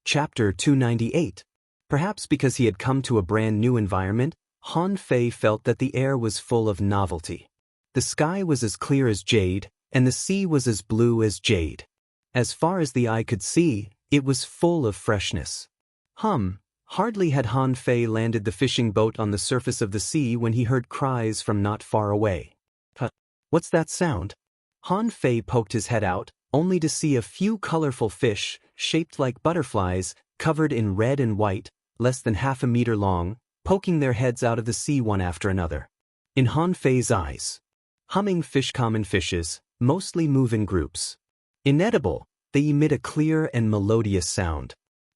Chapter 298. Perhaps because he had come to a brand new environment, Han Fei felt that the air was full of novelty. The sky was as clear as jade, and the sea was as blue as jade. As far as the eye could see, it was full of freshness. Hardly had Han Fei landed the fishing boat on the surface of the sea when he heard cries from not far away. What's that sound? Han Fei poked his head out, only to see a few colorful fish, shaped like butterflies, covered in red and white, less than half a meter long, poking their heads out of the sea one after another. In Han Fei's eyes, humming fish, common fishes, mostly move in groups. Inedible, they emit a clear and melodious sound.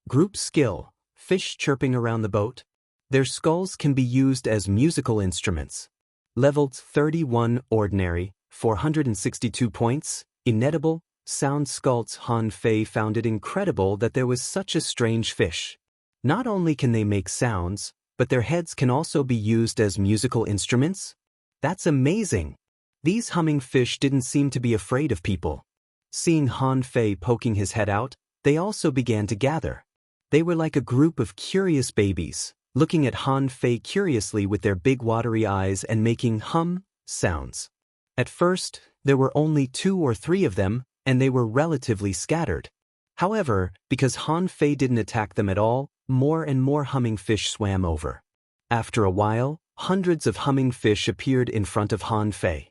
Group skill, fish chirping around the boat. Their skulls can be used as musical instruments. Level 31 ordinary, 462 points, inedible, sound skulls. Han Fei found it incredible that there was such a strange fish. Not only can they make sounds, but their heads can also be used as musical instruments? That's amazing! These humming fish didn't seem to be afraid of people. Seeing Han Fei poking his head out, they also began to gather. They were like a group of curious babies, looking at Han Fei curiously with their big watery eyes and making hum sounds. At first, there were only 2 or 3 of them, and they were relatively scattered. However, because Han Fei didn't attack them at all, more and more humming fish swam over. After a while, hundreds of humming fish appeared in front of Han Fei.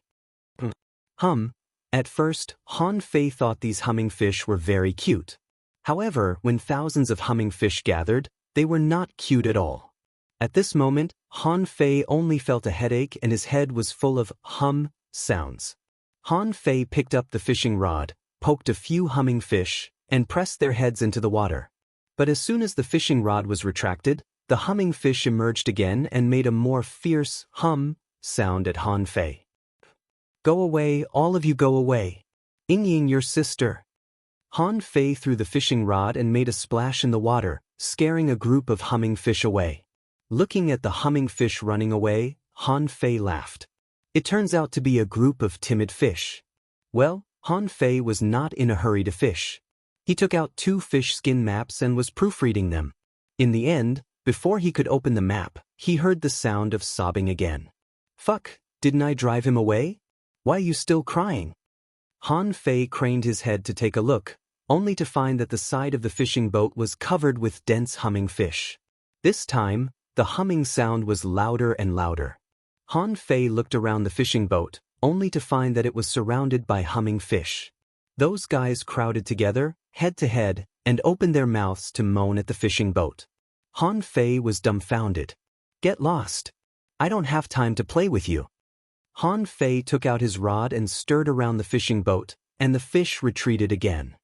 At first, Han Fei thought these humming fish were very cute. However, when thousands of humming fish gathered, they were not cute at all. At this moment, Han Fei only felt a headache and his head was full of hum sounds. Han Fei picked up the fishing rod, poked a few humming fish, and pressed their heads into the water. But as soon as the fishing rod was retracted, the humming fish emerged again and made a more fierce hum sound at Han Fei. Go away, all of you, go away. Ying, your sister. Han Fei threw the fishing rod and made a splash in the water, scaring a group of humming fish away. Looking at the humming fish running away, Han Fei laughed. It turns out to be a group of timid fish. Well, Han Fei was not in a hurry to fish. He took out 2 fish skin maps and was proofreading them. In the end, before he could open the map, he heard the sound of sobbing again. Fuck, didn't I drive him away? Why are you still crying? Han Fei craned his head to take a look, only to find that the side of the fishing boat was covered with dense humming fish. This time, the humming sound was louder and louder. Han Fei looked around the fishing boat, only to find that it was surrounded by humming fish. Those guys crowded together, head to head, and opened their mouths to moan at the fishing boat. Han Fei was dumbfounded. Get lost. I don't have time to play with you. Han Fei took out his rod and stirred around the fishing boat, and the fish retreated again.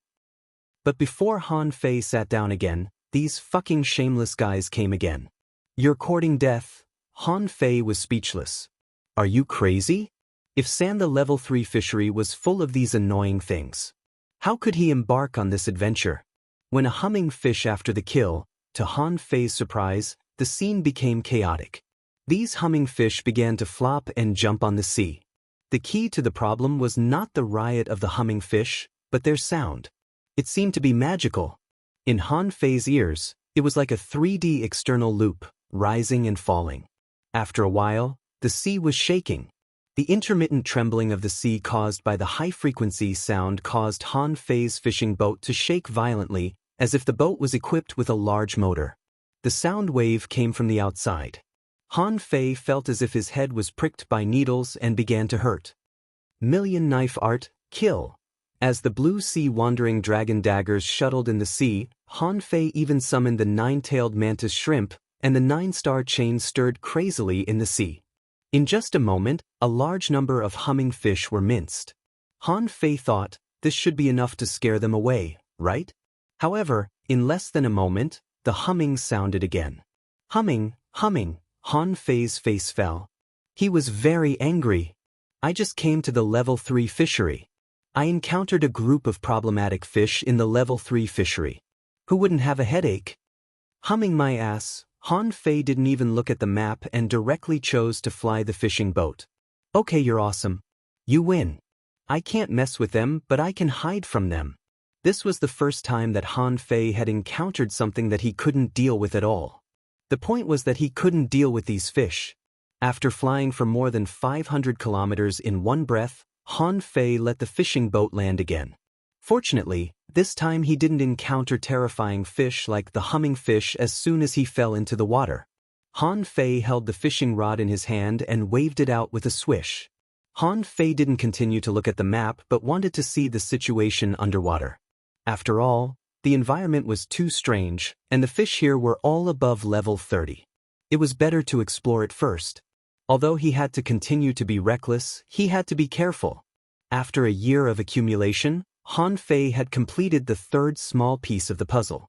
But before Han Fei sat down again, these fucking shameless guys came again. You're courting death? Han Fei was speechless. Are you crazy? If the level 3 fishery was full of these annoying things, how could he embark on this adventure? When a humming fish after the kill, to Han Fei's surprise, the scene became chaotic. These humming fish began to flop and jump on the sea. The key to the problem was not the riot of the humming fish, but their sound. It seemed to be magical. In Han Fei's ears, it was like a 3D external loop, rising and falling. After a while, the sea was shaking. The intermittent trembling of the sea caused by the high-frequency sound caused Han Fei's fishing boat to shake violently, as if the boat was equipped with a large motor. The sound wave came from the outside. Han Fei felt as if his head was pricked by needles and began to hurt. Million knife art, kill. As the blue sea wandering dragon daggers shuttled in the sea, Han Fei even summoned the 9-tailed mantis shrimp, and the 9-star chain stirred crazily in the sea. In just a moment, a large number of humming fish were minced. Han Fei thought, this should be enough to scare them away, right? However, in less than a moment, the humming sounded again. Humming, humming. Han Fei's face fell. He was very angry. I just came to the level 3 fishery. I encountered a group of problematic fish in the level 3 fishery. Who wouldn't have a headache? Humming my ass, Han Fei didn't even look at the map and directly chose to fly the fishing boat. Okay, you're awesome. You win. I can't mess with them, but I can hide from them. This was the first time that Han Fei had encountered something that he couldn't deal with at all. The point was that he couldn't deal with these fish. After flying for more than 500 kilometers in one breath, Han Fei let the fishing boat land again. Fortunately, this time he didn't encounter terrifying fish like the humming fish as soon as he fell into the water. Han Fei held the fishing rod in his hand and waved it out with a swish. Han Fei didn't continue to look at the map but wanted to see the situation underwater. After all, the environment was too strange, and the fish here were all above level 30. It was better to explore it first. Although he had to continue to be reckless, he had to be careful. After a year of accumulation, Han Fei had completed the third small piece of the puzzle.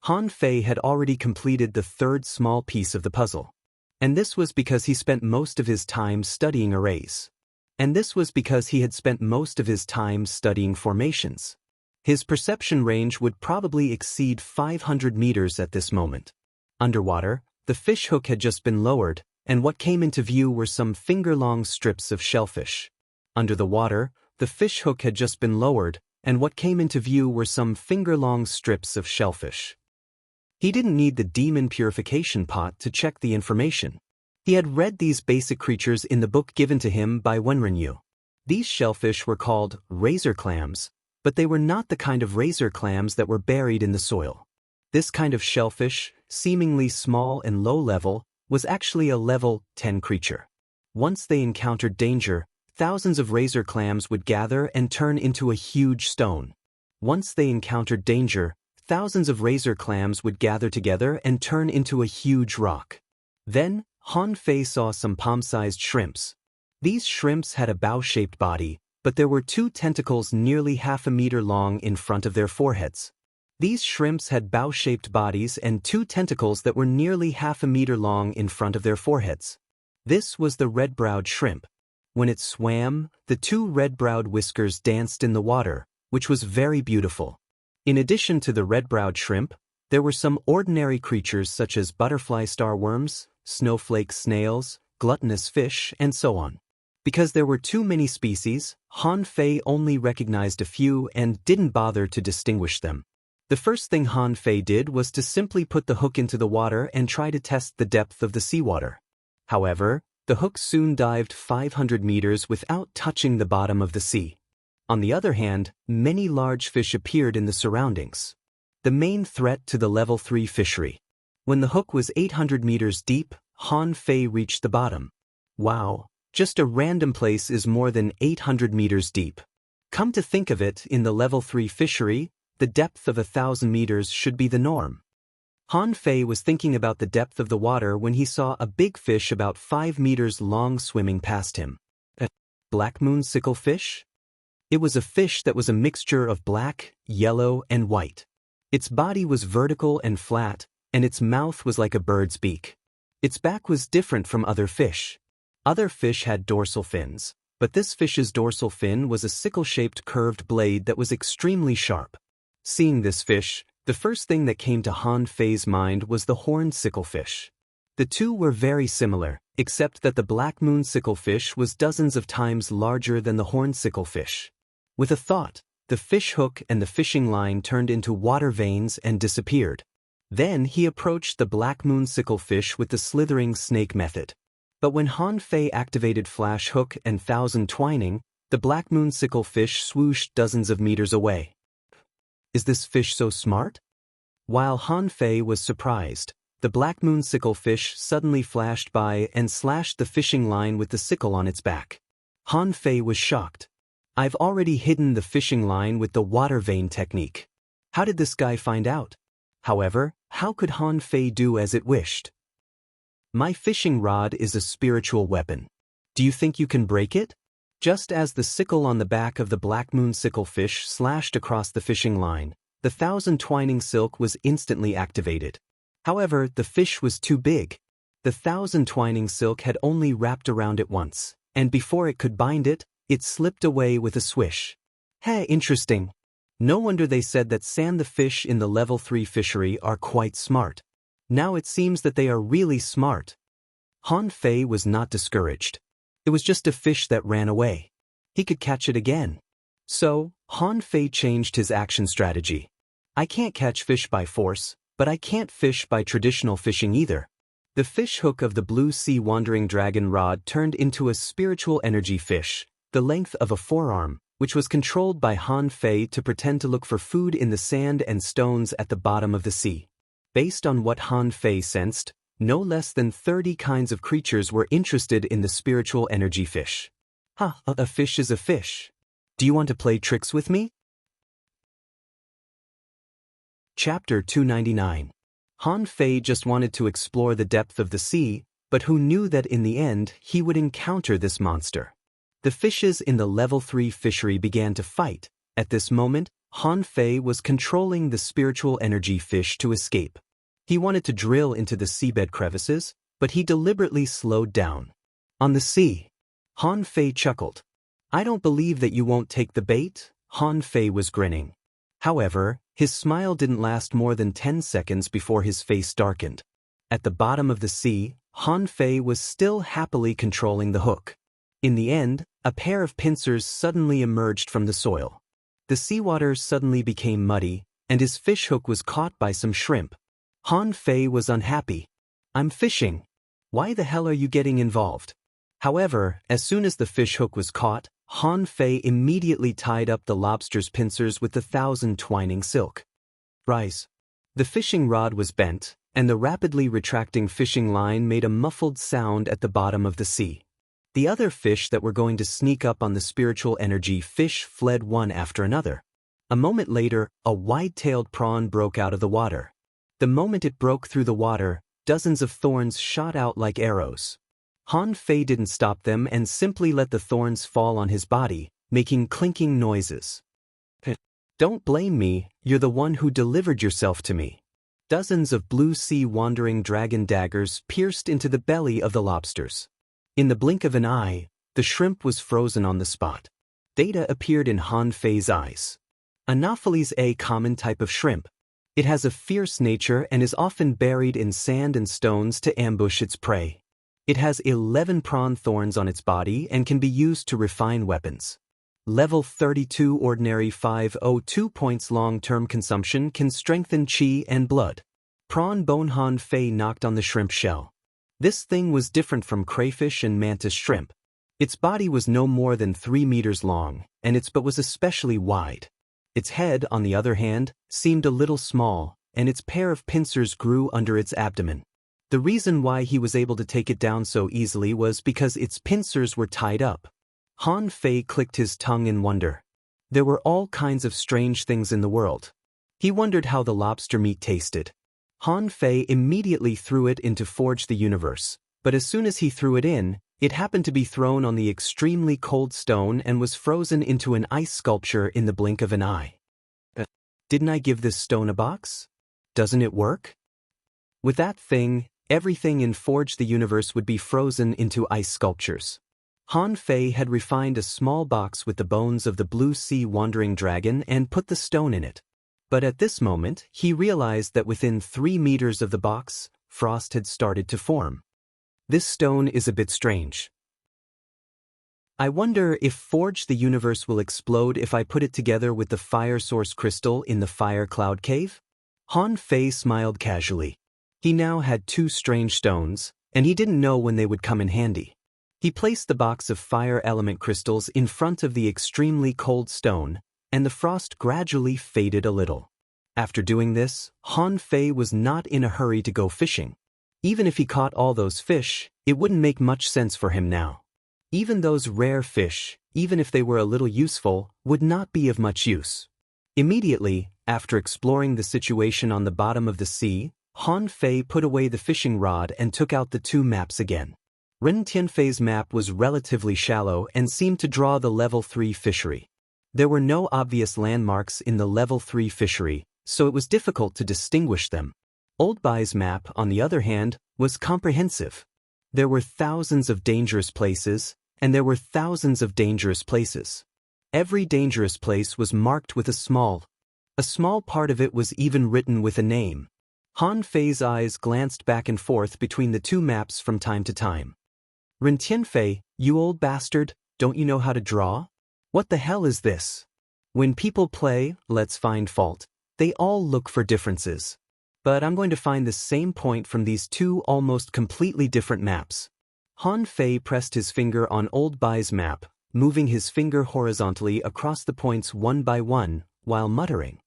Han Fei had already completed the third small piece of the puzzle. And this was because he spent most of his time studying arrays. And this was because he had spent most of his time studying formations. His perception range would probably exceed 500 meters at this moment. Underwater, the fish hook had just been lowered, and what came into view were some finger-long strips of shellfish. Under the water, the fish hook had just been lowered, and what came into view were some finger-long strips of shellfish. He didn't need the demon purification pot to check the information. He had read these basic creatures in the book given to him by Wenrenyu. These shellfish were called razor clams, but they were not the kind of razor clams that were buried in the soil. This kind of shellfish, seemingly small and low-level, was actually a level 10 creature. Once they encountered danger, thousands of razor clams would gather and turn into a huge stone. Once they encountered danger, thousands of razor clams would gather together and turn into a huge rock. Then, Han Fei saw some palm-sized shrimps. These shrimps had a bow-shaped body, but there were two tentacles nearly half a meter long in front of their foreheads. These shrimps had bow-shaped bodies and two tentacles that were nearly half a meter long in front of their foreheads. This was the red-browed shrimp. When it swam, the two red-browed whiskers danced in the water, which was very beautiful. In addition to the red-browed shrimp, there were some ordinary creatures such as butterfly starworms, snowflake snails, gluttonous fish, and so on. Because there were too many species, Han Fei only recognized a few and didn't bother to distinguish them. The first thing Han Fei did was to simply put the hook into the water and try to test the depth of the seawater. However, the hook soon dived 500 meters without touching the bottom of the sea. On the other hand, many large fish appeared in the surroundings. The main threat to the level 3 fishery. When the hook was 800 meters deep, Han Fei reached the bottom. Wow! Just a random place is more than 800 meters deep. Come to think of it, in the level 3 fishery, the depth of 1,000 meters should be the norm. Han Fei was thinking about the depth of the water when he saw a big fish about 5 meters long swimming past him. A black moon sickle fish? It was a fish that was a mixture of black, yellow, and white. Its body was vertical and flat, and its mouth was like a bird's beak. Its back was different from other fish. Other fish had dorsal fins, but this fish's dorsal fin was a sickle-shaped curved blade that was extremely sharp. Seeing this fish, the first thing that came to Han Fei's mind was the horned sicklefish. The two were very similar, except that the black moon sicklefish was dozens of times larger than the horned sicklefish. With a thought, the fish hook and the fishing line turned into water veins and disappeared. Then he approached the black moon sicklefish with the slithering snake method. But when Han Fei activated Flash Hook and Thousand Twining, the black moon sicklefish swooshed dozens of meters away. Is this fish so smart? While Han Fei was surprised, the black moon sicklefish suddenly flashed by and slashed the fishing line with the sickle on its back. Han Fei was shocked. I've already hidden the fishing line with the water vein technique. How did this guy find out? However, how could Han Fei do as it wished? My fishing rod is a spiritual weapon. Do you think you can break it? Just as the sickle on the back of the black moon sicklefish slashed across the fishing line, the thousand twining silk was instantly activated. However, the fish was too big. The thousand twining silk had only wrapped around it once, and before it could bind it, it slipped away with a swish. Hey, interesting. No wonder they said that the fish in the level 3 fishery are quite smart. Now it seems that they are really smart. Han Fei was not discouraged. It was just a fish that ran away. He could catch it again. So, Han Fei changed his action strategy. I can't catch fish by force, but I can't fish by traditional fishing either. The fish hook of the blue sea wandering dragon rod turned into a spiritual energy fish, the length of a forearm, which was controlled by Han Fei to pretend to look for food in the sand and stones at the bottom of the sea. Based on what Han Fei sensed, no less than 30 kinds of creatures were interested in the spiritual energy fish. A fish is a fish. Do you want to play tricks with me? Chapter 299. Han Fei just wanted to explore the depth of the sea, but who knew that in the end he would encounter this monster? The fishes in the level 3 fishery began to fight. At this moment, Han Fei was controlling the spiritual energy fish to escape. He wanted to drill into the seabed crevices, but he deliberately slowed down. On the sea, Han Fei chuckled. I don't believe that you won't take the bait. Han Fei was grinning. However, his smile didn't last more than 10 seconds before his face darkened. At the bottom of the sea, Han Fei was still happily controlling the hook. In the end, a pair of pincers suddenly emerged from the soil. The seawater suddenly became muddy, and his fish hook was caught by some shrimp. Han Fei was unhappy. I'm fishing. Why the hell are you getting involved? However, as soon as the fish hook was caught, Han Fei immediately tied up the lobster's pincers with the 1,000 twining silk. Rise. The fishing rod was bent, and the rapidly retracting fishing line made a muffled sound at the bottom of the sea. The other fish that were going to sneak up on the spiritual energy fish fled one after another. A moment later, a wide-tailed prawn broke out of the water. The moment it broke through the water, dozens of thorns shot out like arrows. Han Fei didn't stop them and simply let the thorns fall on his body, making clinking noises. Don't blame me, you're the one who delivered yourself to me. Dozens of blue sea wandering dragon daggers pierced into the belly of the lobsters. In the blink of an eye, the shrimp was frozen on the spot. Data appeared in Han Fei's eyes. Anopheles, a common type of shrimp. It has a fierce nature and is often buried in sand and stones to ambush its prey. It has 11 prawn thorns on its body and can be used to refine weapons. Level 32 ordinary 502 points long-term consumption can strengthen chi and blood. Prawn bone. Han Fei knocked on the shrimp shell. This thing was different from crayfish and mantis shrimp. Its body was no more than 3 meters long, and its butt was especially wide. Its head, on the other hand, seemed a little small, and its pair of pincers grew under its abdomen. The reason why he was able to take it down so easily was because its pincers were tied up. Han Fei clicked his tongue in wonder. There were all kinds of strange things in the world. He wondered how the lobster meat tasted. Han Fei immediately threw it into Forge the Universe, but as soon as he threw it in, it happened to be thrown on the extremely cold stone and was frozen into an ice sculpture in the blink of an eye. Didn't I give this stone a box? Doesn't it work? With that thing, everything in Forge the Universe would be frozen into ice sculptures. Han Fei had refined a small box with the bones of the blue sea wandering dragon and put the stone in it. But at this moment, he realized that within 3 meters of the box, frost had started to form. This stone is a bit strange. I wonder if Forge the Universe will explode if I put it together with the fire source crystal in the fire cloud cave? Han Fei smiled casually. He now had 2 strange stones, and he didn't know when they would come in handy. He placed the box of fire element crystals in front of the extremely cold stone, and the frost gradually faded a little. After doing this, Han Fei was not in a hurry to go fishing. Even if he caught all those fish, it wouldn't make much sense for him now. Even those rare fish, even if they were a little useful, would not be of much use. Immediately, after exploring the situation on the bottom of the sea, Han Fei put away the fishing rod and took out the 2 maps again. Ren Tianfei's map was relatively shallow and seemed to draw the level 3 fishery. There were no obvious landmarks in the level 3 fishery, so it was difficult to distinguish them. Old Bai's map, on the other hand, was comprehensive. There were thousands of dangerous places, and there were thousands of dangerous places. Every dangerous place was marked with a small part of it was even written with a name. Han Fei's eyes glanced back and forth between the 2 maps from time to time. Ren Tianfei, you old bastard, don't you know how to draw? What the hell is this? When people play, let's find fault, they all look for differences. But I'm going to find the same point from these two almost completely different maps. Han Fei pressed his finger on Old Bai's map, moving his finger horizontally across the points one by one, while muttering.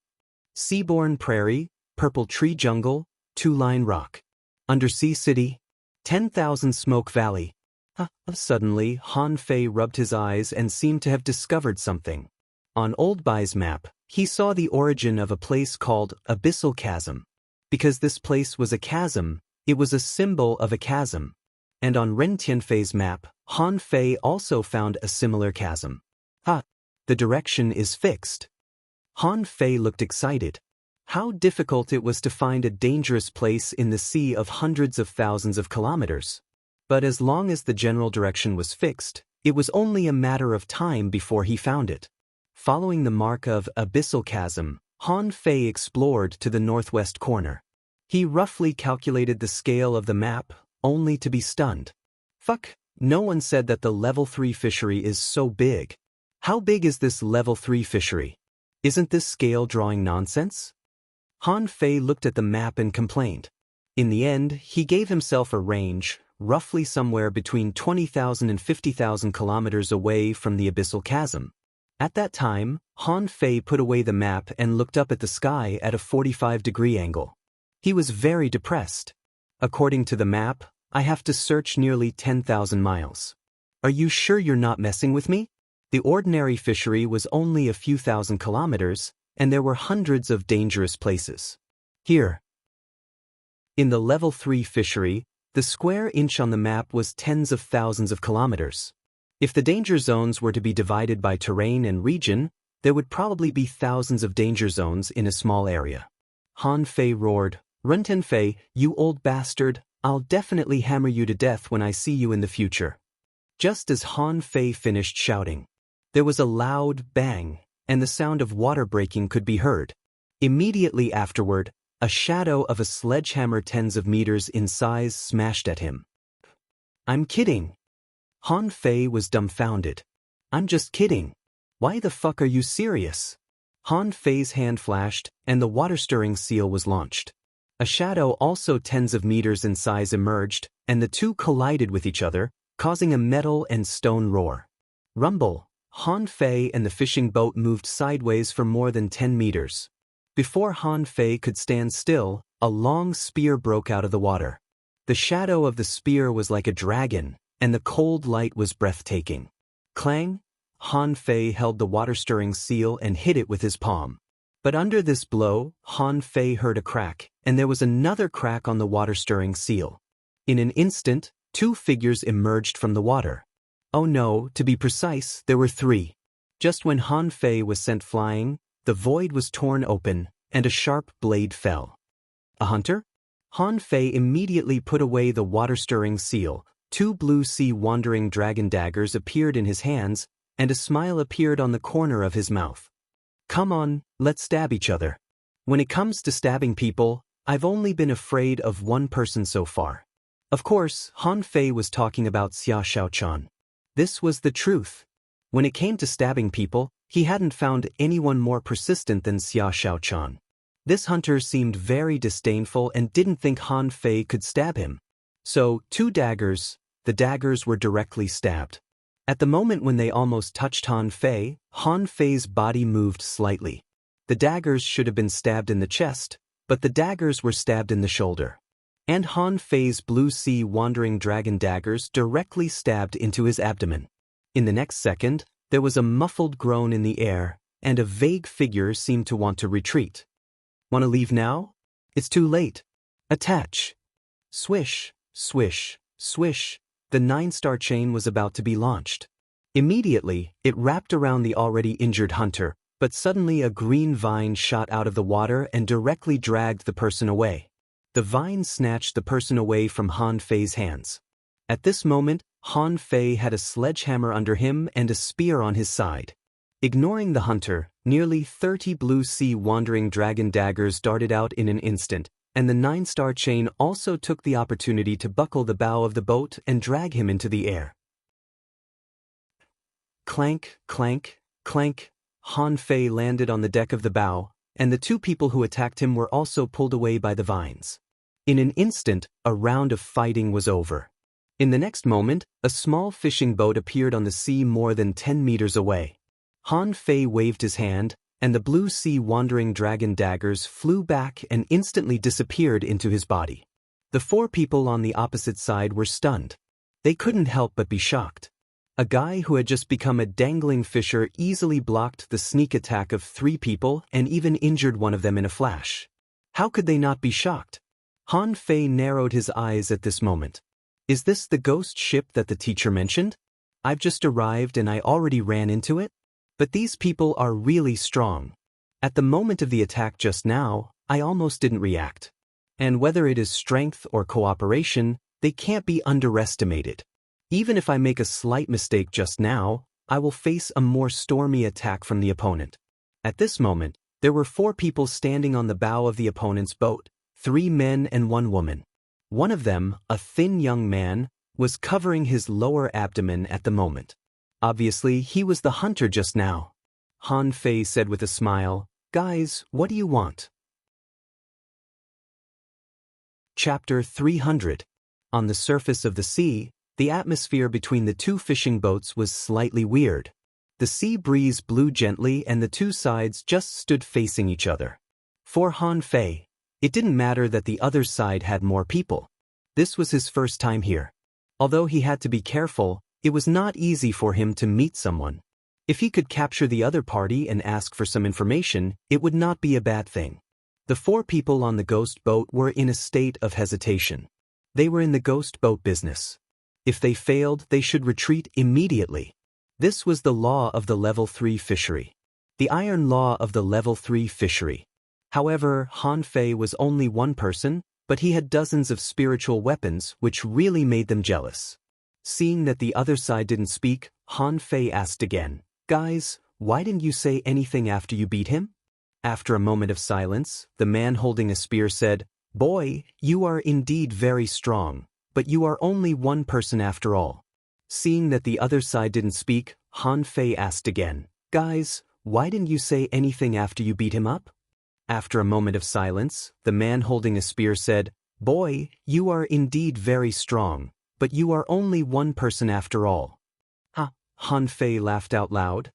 Seaborn Prairie, Purple Tree Jungle, Two-Line Rock. Undersea City, 10,000 Smoke Valley. Suddenly, Han Fei rubbed his eyes and seemed to have discovered something. On Old Bai's map, he saw the origin of a place called Abyssal Chasm. Because this place was a chasm, it was a symbol of a chasm. And on Ren Tianfei's map, Han Fei also found a similar chasm. The direction is fixed. Han Fei looked excited. How difficult it was to find a dangerous place in the sea of hundreds of thousands of kilometers. But as long as the general direction was fixed, it was only a matter of time before he found it. Following the mark of Abyssal Chasm, Han Fei explored to the northwest corner. He roughly calculated the scale of the map, only to be stunned. Fuck, no one said that the level 3 fishery is so big. How big is this level 3 fishery? Isn't this scale drawing nonsense? Han Fei looked at the map and complained. In the end, he gave himself a range, roughly somewhere between 20,000 and 50,000 kilometers away from the Abyssal Chasm. At that time, Han Fei put away the map and looked up at the sky at a 45-degree angle. He was very depressed. According to the map, I have to search nearly 10,000 miles. Are you sure you're not messing with me? The ordinary fishery was only a few thousand kilometers, and there were hundreds of dangerous places. Here. In the level 3 fishery, the square inch on the map was tens of thousands of kilometers. If the danger zones were to be divided by terrain and region, there would probably be thousands of danger zones in a small area. Han Fei roared, "Ren Tianfei, you old bastard, I'll definitely hammer you to death when I see you in the future." Just as Han Fei finished shouting, there was a loud bang, and the sound of water breaking could be heard. Immediately afterward, a shadow of a sledgehammer tens of meters in size smashed at him. "I'm kidding." Han Fei was dumbfounded. "I'm just kidding. Why the fuck are you serious?" Han Fei's hand flashed, and the water-stirring seal was launched. A shadow also tens of meters in size emerged, and the two collided with each other, causing a metal and stone roar. Rumble. Han Fei and the fishing boat moved sideways for more than 10 meters. Before Han Fei could stand still, a long spear broke out of the water. The shadow of the spear was like a dragon, and the cold light was breathtaking. Clang! Han Fei held the water-stirring seal and hit it with his palm. But under this blow, Han Fei heard a crack, and there was another crack on the water-stirring seal. In an instant, two figures emerged from the water. Oh no, to be precise, there were three. Just when Han Fei was sent flying, the void was torn open, and a sharp blade fell. A hunter? Han Fei immediately put away the water-stirring seal. Two blue sea wandering dragon daggers appeared in his hands, and a smile appeared on the corner of his mouth. Come on, let's stab each other. When it comes to stabbing people, I've only been afraid of one person so far. Of course, Han Fei was talking about Xia Shaochan. This was the truth. When it came to stabbing people, he hadn't found anyone more persistent than Xia Shaochan. This hunter seemed very disdainful and didn't think Han Fei could stab him. So, two daggers, the daggers were directly stabbed. At the moment when they almost touched Han Fei's body moved slightly. The daggers should have been stabbed in the chest, but the daggers were stabbed in the shoulder. And Han Fei's blue sea wandering dragon daggers directly stabbed into his abdomen. In the next second, there was a muffled groan in the air, and a vague figure seemed to want to retreat. Want to leave now? It's too late. Attach. Swish, swish, swish. The 9-star chain was about to be launched. Immediately, it wrapped around the already injured hunter, but suddenly a green vine shot out of the water and directly dragged the person away. The vine snatched the person away from Han Fei's hands. At this moment, Han Fei had a sledgehammer under him and a spear on his side. Ignoring the hunter, nearly 30 blue sea wandering dragon daggers darted out in an instant, and the 9-star chain also took the opportunity to buckle the bow of the boat and drag him into the air. Clank, clank, clank. Han Fei landed on the deck of the bow, and the two people who attacked him were also pulled away by the vines. In an instant, a round of fighting was over. In the next moment, a small fishing boat appeared on the sea more than 10 meters away. Han Fei waved his hand, and the blue sea wandering dragon daggers flew back and instantly disappeared into his body. The four people on the opposite side were stunned. They couldn't help but be shocked. A guy who had just become a dangling fisher easily blocked the sneak attack of three people and even injured one of them in a flash. How could they not be shocked? Han Fei narrowed his eyes at this moment. Is this the ghost ship that the teacher mentioned? I've just arrived and I already ran into it? But these people are really strong. At the moment of the attack just now, I almost didn't react. And whether it is strength or cooperation, they can't be underestimated. Even if I make a slight mistake just now, I will face a more stormy attack from the opponent. At this moment, there were four people standing on the bow of the opponent's boat, 3 men and 1 woman. One of them, a thin young man, was covering his lower abdomen at the moment. Obviously, he was the hunter just now. Han Fei said with a smile, "Guys, what do you want?" Chapter 300. On the surface of the sea, the atmosphere between the two fishing boats was slightly weird. The sea breeze blew gently and the two sides just stood facing each other. For Han Fei, it didn't matter that the other side had more people. This was his first time here. Although he had to be careful, it was not easy for him to meet someone. If he could capture the other party and ask for some information, it would not be a bad thing. The four people on the ghost boat were in a state of hesitation. They were in the ghost boat business. If they failed, they should retreat immediately. This was the law of the level 3 fishery. The iron law of the level 3 fishery. However, Han Fei was only one person, but he had dozens of spiritual weapons which really made them jealous. Seeing that the other side didn't speak, Han Fei asked again, "Guys, why didn't you say anything after you beat him?" After a moment of silence, the man holding a spear said, "Boy, you are indeed very strong, but you are only one person after all." Seeing that the other side didn't speak, Han Fei asked again, "Guys, why didn't you say anything after you beat him up?" After a moment of silence, the man holding a spear said, "Boy, you are indeed very strong, but you are only one person after all." "Ha!" Han Fei laughed out loud.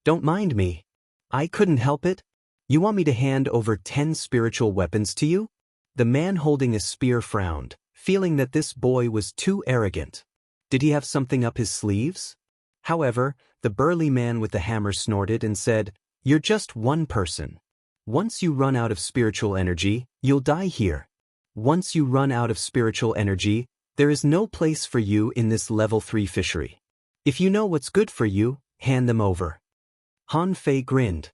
"Don't mind me. I couldn't help it. You want me to hand over 10 spiritual weapons to you?" The man holding a spear frowned, feeling that this boy was too arrogant. Did he have something up his sleeves? However, the burly man with the hammer snorted and said, "You're just one person. Once you run out of spiritual energy, you'll die here. Once you run out of spiritual energy, there is no place for you in this level 3 fishery. If you know what's good for you, hand them over." Han Fei grinned.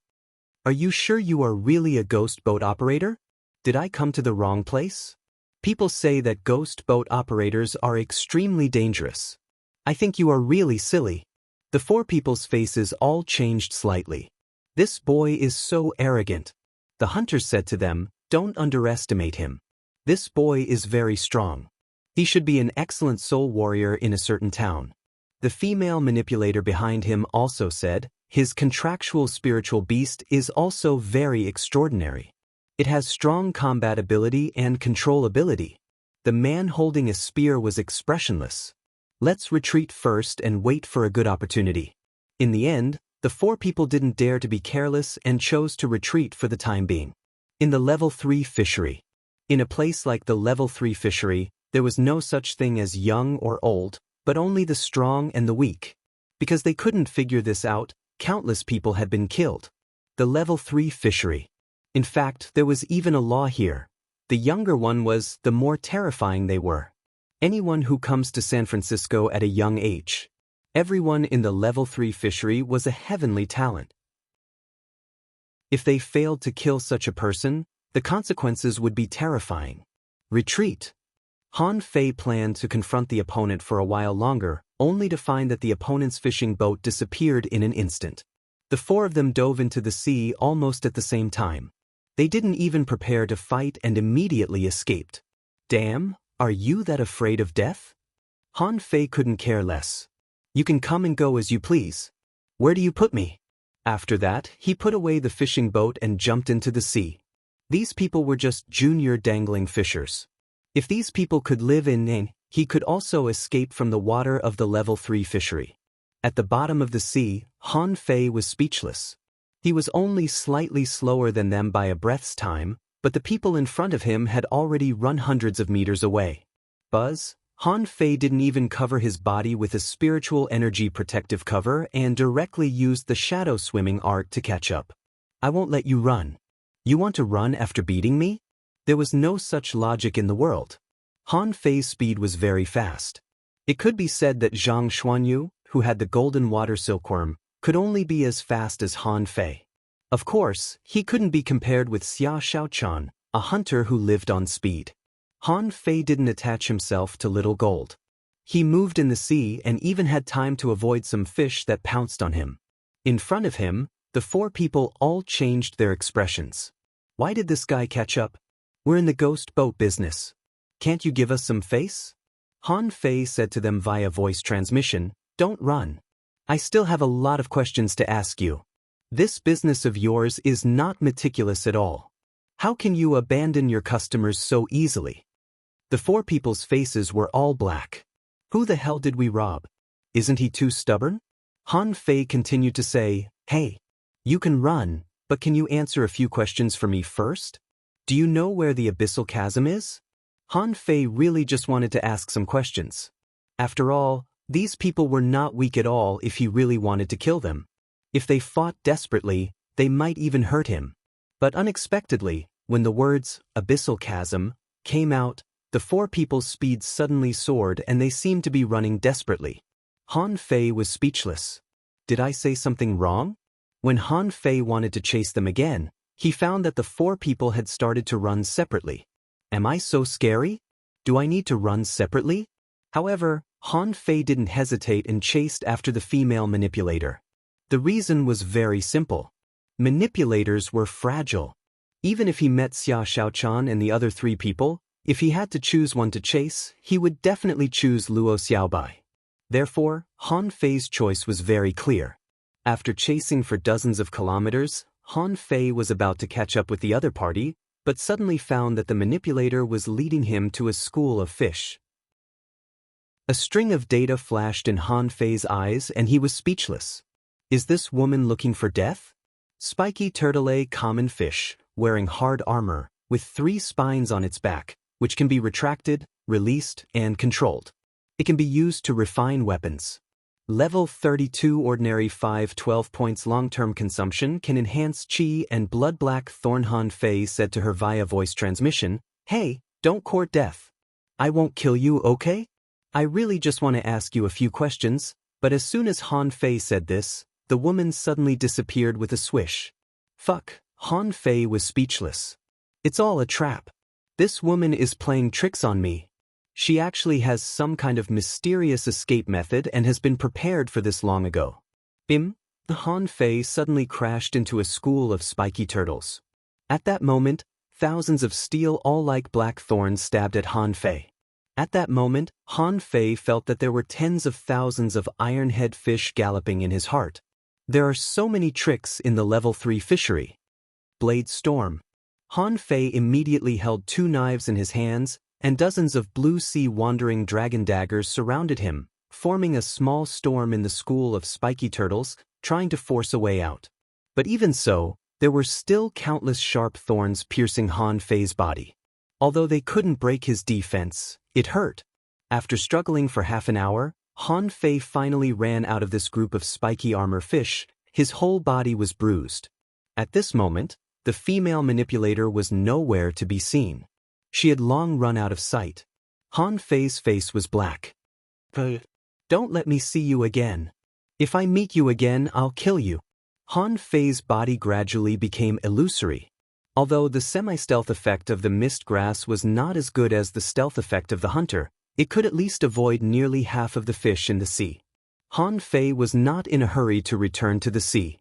"Are you sure you are really a ghost boat operator? Did I come to the wrong place? People say that ghost boat operators are extremely dangerous. I think you are really silly." The four people's faces all changed slightly. "This boy is so arrogant." The hunters said to them, "Don't underestimate him. This boy is very strong. He should be an excellent soul warrior in a certain town." The female manipulator behind him also said, "His contractual spiritual beast is also very extraordinary. It has strong combat ability and control ability." The man holding a spear was expressionless. "Let's retreat first and wait for a good opportunity." In the end, the four people didn't dare to be careless and chose to retreat for the time being. In the level 3 fishery. In a place like the level 3 fishery, there was no such thing as young or old, but only the strong and the weak. Because they couldn't figure this out, countless people had been killed. The level 3 fishery. In fact, there was even a law here. The younger one was, the more terrifying they were. Anyone who comes to San Francisco at a young age. Everyone in the level 3 fishery was a heavenly talent. If they failed to kill such a person, the consequences would be terrifying. Retreat. Han Fei planned to confront the opponent for a while longer, only to find that the opponent's fishing boat disappeared in an instant. The four of them dove into the sea almost at the same time. They didn't even prepare to fight and immediately escaped. "Damn, are you that afraid of death?" Han Fei couldn't care less. "You can come and go as you please. Where do you put me?" After that, he put away the fishing boat and jumped into the sea. These people were just junior dangling fishers. If these people could live in Nain, he could also escape from the water of the level 3 fishery. At the bottom of the sea, Han Fei was speechless. He was only slightly slower than them by a breath's time, but the people in front of him had already run hundreds of meters away. Buzz, Han Fei didn't even cover his body with a spiritual energy protective cover and directly used the shadow swimming art to catch up. I won't let you run. You want to run after beating me? There was no such logic in the world. Han Fei's speed was very fast. It could be said that Zhang Xuanyu, who had the golden water silkworm, could only be as fast as Han Fei. Of course, he couldn't be compared with Xia Shaochan, a hunter who lived on speed. Han Fei didn't attach himself to Little Gold. He moved in the sea and even had time to avoid some fish that pounced on him. In front of him, the 4 people all changed their expressions. Why did this guy catch up? We're in the ghost boat business. Can't you give us some face? Han Fei said to them via voice transmission, "Don't run. I still have a lot of questions to ask you. This business of yours is not meticulous at all. How can you abandon your customers so easily?" The 4 people's faces were all black. Who the hell did we rob? Isn't he too stubborn? Han Fei continued to say, "Hey, you can run, but can you answer a few questions for me first? Do you know where the abyssal chasm is?" Han Fei really just wanted to ask some questions. After all, these people were not weak at all if he really wanted to kill them. If they fought desperately, they might even hurt him. But unexpectedly, when the words, abyssal chasm, came out, the 4 people's speed suddenly soared and they seemed to be running desperately. Han Fei was speechless. Did I say something wrong? When Han Fei wanted to chase them again, he found that the 4 people had started to run separately. Am I so scary? Do I need to run separately? However, Han Fei didn't hesitate and chased after the female manipulator. The reason was very simple. Manipulators were fragile. Even if he met Xia Shaochan and the other 3 people, if he had to choose one to chase, he would definitely choose Luo Xiaobai. Therefore, Han Fei's choice was very clear. After chasing for dozens of kilometers, Han Fei was about to catch up with the other party, but suddenly found that the manipulator was leading him to a school of fish. A string of data flashed in Han Fei's eyes and he was speechless. Is this woman looking for death? Spiky turtle, common fish, wearing hard armor, with 3 spines on its back, which can be retracted, released, and controlled. It can be used to refine weapons. Level 32 ordinary 5-12 points long-term consumption can enhance chi and blood. Black Thorn. Han Fei said to her via voice transmission, "Hey, don't court death. I won't kill you, okay? I really just want to ask you a few questions." But as soon as Han Fei said this, the woman suddenly disappeared with a swish. Fuck, Han Fei was speechless. It's all a trap. This woman is playing tricks on me. She actually has some kind of mysterious escape method and has been prepared for this long ago. Bim, Han Fei suddenly crashed into a school of spiky turtles. At that moment, thousands of steel all like black thorns stabbed at Han Fei. At that moment, Han Fei felt that there were tens of thousands of ironhead fish galloping in his heart. There are so many tricks in the level 3 fishery. Blade Storm. Han Fei immediately held 2 knives in his hands, and dozens of blue sea wandering dragon daggers surrounded him, forming a small storm in the school of spiky turtles, trying to force a way out. But even so, there were still countless sharp thorns piercing Han Fei's body. Although they couldn't break his defense, it hurt. After struggling for half an hour, Han Fei finally ran out of this group of spiky armor fish. His whole body was bruised. At this moment, the female manipulator was nowhere to be seen. She had long run out of sight. Han Fei's face was black. Don't let me see you again. If I meet you again, I'll kill you. Han Fei's body gradually became illusory. Although the semi-stealth effect of the mist grass was not as good as the stealth effect of the hunter, it could at least avoid nearly half of the fish in the sea. Han Fei was not in a hurry to return to the sea.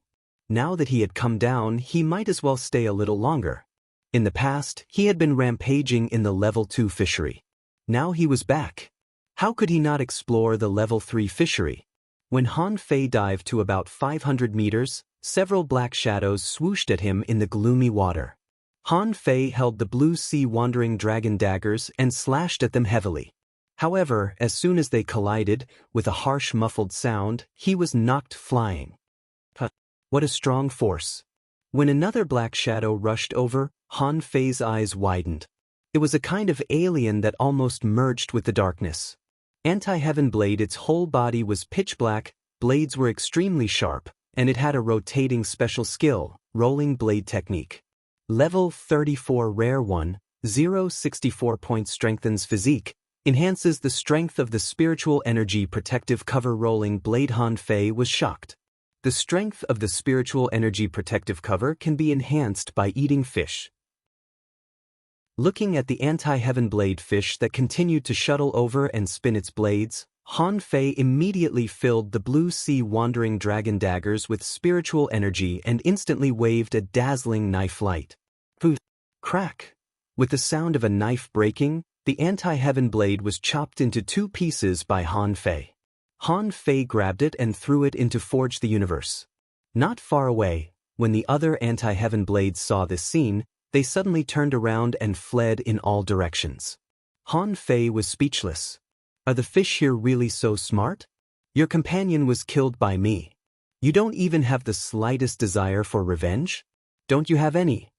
Now that he had come down, he might as well stay a little longer. In the past, he had been rampaging in the level 2 fishery. Now he was back. How could he not explore the level 3 fishery? When Han Fei dived to about 500 meters, Several black shadows swooshed at him in the gloomy water. Han Fei held the blue sea wandering dragon daggers and slashed at them heavily. However, as soon as they collided, with a harsh muffled sound, he was knocked flying. What a strong force! When another black shadow rushed over, Han Fei's eyes widened. It was a kind of alien that almost merged with the darkness. Anti-Heaven Blade, its whole body was pitch black, blades were extremely sharp, and it had a rotating special skill, rolling blade technique. Level 34 Rare 1, 064 points strengthens physique, enhances the strength of the spiritual energy protective cover rolling blade. Han Fei was shocked. The strength of the spiritual energy protective cover can be enhanced by eating fish. Looking at the anti-Heaven Blade fish that continued to shuttle over and spin its blades, Han Fei immediately filled the blue sea wandering dragon daggers with spiritual energy and instantly waved a dazzling knife light. Crack! With the sound of a knife breaking, the anti-Heaven Blade was chopped into 2 pieces by Han Fei. Han Fei grabbed it and threw it into Forge the Universe. Not far away, when the other anti-Heaven Blades saw this scene, they suddenly turned around and fled in all directions. Han Fei was speechless. Are the fish here really so smart? Your companion was killed by me. You don't even have the slightest desire for revenge? Don't you have any?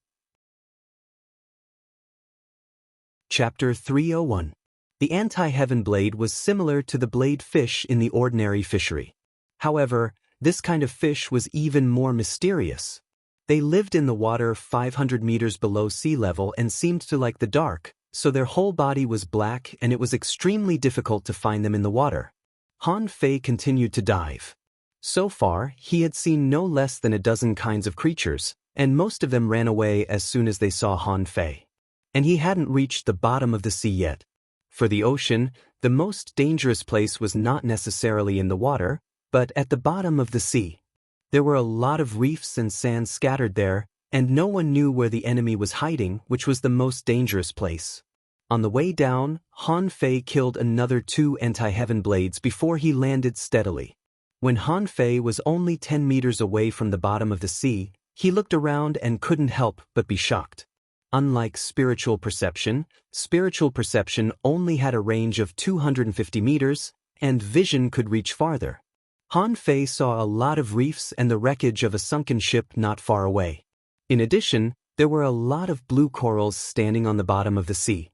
Chapter 301. The anti-Heaven Blade was similar to the blade fish in the ordinary fishery. However, this kind of fish was even more mysterious. They lived in the water 500 meters below sea level and seemed to like the dark, so their whole body was black and it was extremely difficult to find them in the water. Han Fei continued to dive. So far, he had seen no less than a dozen kinds of creatures, and most of them ran away as soon as they saw Han Fei. And he hadn't reached the bottom of the sea yet. For the ocean, the most dangerous place was not necessarily in the water, but at the bottom of the sea. There were a lot of reefs and sand scattered there, and no one knew where the enemy was hiding, which was the most dangerous place. On the way down, Han Fei killed another 2 anti-Heaven Blades before he landed steadily. When Han Fei was only 10 meters away from the bottom of the sea, he looked around and couldn't help but be shocked. Unlike spiritual perception only had a range of 250 meters, and vision could reach farther. Han Fei saw a lot of reefs and the wreckage of a sunken ship not far away. In addition, there were a lot of blue corals standing on the bottom of the sea.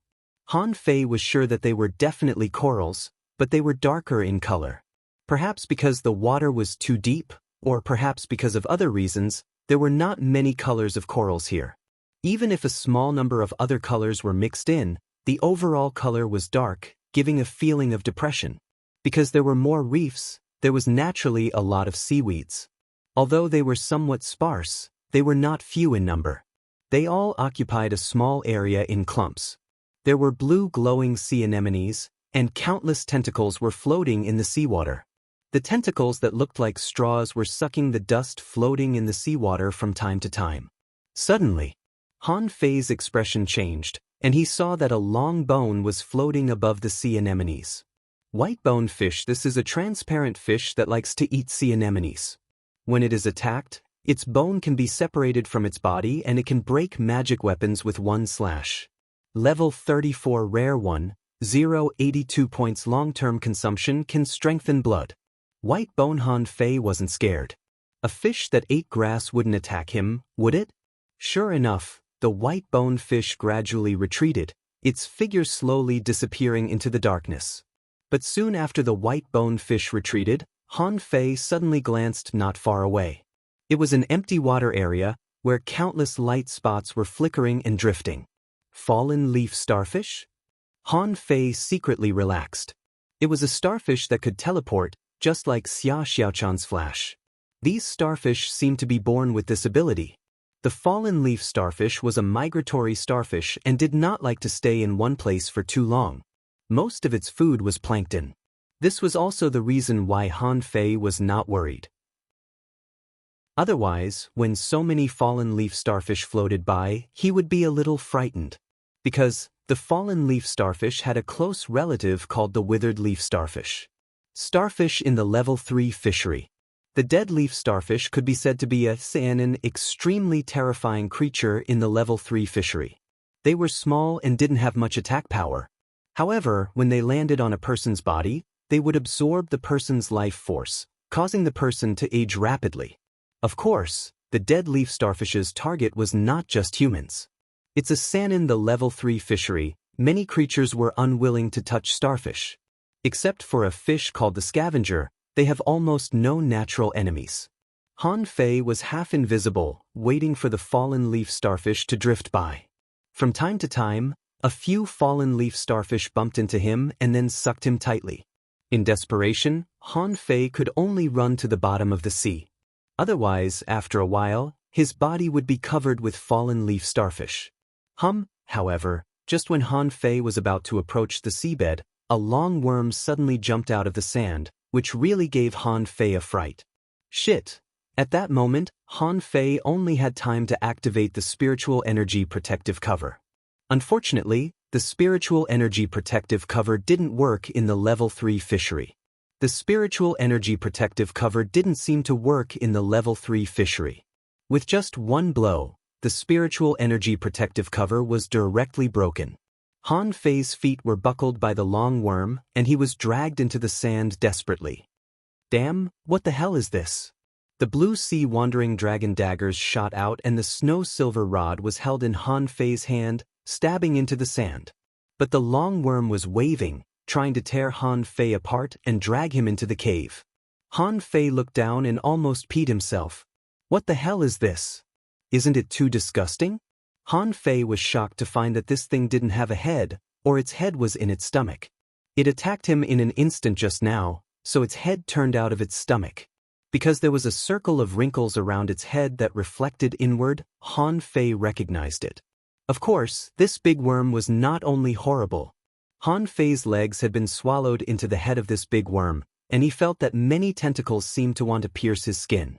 Han Fei was sure that they were definitely corals, but they were darker in color. Perhaps because the water was too deep, or perhaps because of other reasons, there were not many colors of corals here. Even if a small number of other colors were mixed in, the overall color was dark, giving a feeling of depression. Because there were more reefs, there was naturally a lot of seaweeds. Although they were somewhat sparse, they were not few in number. They all occupied a small area in clumps. There were blue glowing sea anemones, and countless tentacles were floating in the seawater. The tentacles that looked like straws were sucking the dust floating in the seawater from time to time. Suddenly, Han Fei's expression changed, and he saw that a long bone was floating above the sea anemones. White-boned fish. This is a transparent fish that likes to eat sea anemones. When it is attacked, its bone can be separated from its body and it can break magic weapons with one slash. Level 34 Rare 1, 082 points long-term consumption can strengthen blood. White-bone. Han Fei wasn't scared. A fish that ate grass wouldn't attack him, would it? Sure enough, the white-boned fish gradually retreated, its figure slowly disappearing into the darkness. But soon after the white-boned fish retreated, Han Fei suddenly glanced not far away. It was an empty water area where countless light spots were flickering and drifting. Fallen leaf starfish? Han Fei secretly relaxed. It was a starfish that could teleport, just like Xia Xiaochan's flash. These starfish seemed to be born with this ability. The fallen leaf starfish was a migratory starfish and did not like to stay in one place for too long. Most of its food was plankton. This was also the reason why Han Fei was not worried. Otherwise, when so many fallen leaf starfish floated by, he would be a little frightened. Because the fallen leaf starfish had a close relative called the withered leaf starfish. Starfish in the level 3 fishery. The dead leaf starfish could be said to be an extremely terrifying creature in the level 3 fishery. They were small and didn't have much attack power. However, when they landed on a person's body, they would absorb the person's life force, causing the person to age rapidly. Of course, the dead leaf starfish's target was not just humans. It's in the level 3 fishery, many creatures were unwilling to touch starfish. Except for a fish called the scavenger, they have almost no natural enemies. Han Fei was half invisible, waiting for the fallen leaf starfish to drift by. From time to time, a few fallen leaf starfish bumped into him and then sucked him tightly. In desperation, Han Fei could only run to the bottom of the sea. Otherwise, after a while, his body would be covered with fallen leaf starfish. However, just when Han Fei was about to approach the seabed, a long worm suddenly jumped out of the sand, which really gave Han Fei a fright. Shit! At that moment, Han Fei only had time to activate the spiritual energy protective cover. Unfortunately, the spiritual energy protective cover didn't work in the level 3 fishery. The spiritual energy protective cover didn't seem to work in the level 3 fishery. With just one blow, the spiritual energy protective cover was directly broken. Han Fei's feet were buckled by the long worm, and he was dragged into the sand desperately. Damn, what the hell is this? The blue sea wandering dragon daggers shot out and the snow silver rod was held in Han Fei's hand, stabbing into the sand. But the long worm was waving, trying to tear Han Fei apart and drag him into the cave. Han Fei looked down and almost peed himself. What the hell is this? Isn't it too disgusting? Han Fei was shocked to find that this thing didn't have a head, or its head was in its stomach. It attacked him in an instant just now, so its head turned out of its stomach. Because there was a circle of wrinkles around its head that reflected inward, Han Fei recognized it. Of course, this big worm was not only horrible. Han Fei's legs had been swallowed into the head of this big worm, and he felt that many tentacles seemed to want to pierce his skin.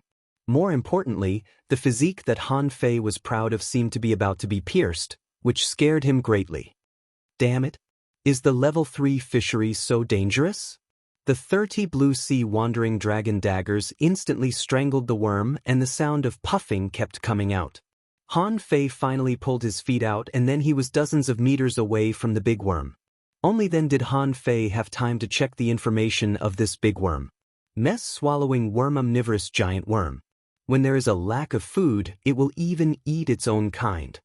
More importantly, the physique that Han Fei was proud of seemed to be about to be pierced, which scared him greatly. Damn it! Is the level 3 fishery so dangerous? The 30 blue sea wandering dragon daggers instantly strangled the worm and the sound of puffing kept coming out. Han Fei finally pulled his feet out and then he was dozens of meters away from the big worm. Only then did Han Fei have time to check the information of this big worm. Mess-swallowing worm, omnivorous giant worm. When there is a lack of food, it will even eat its own kind.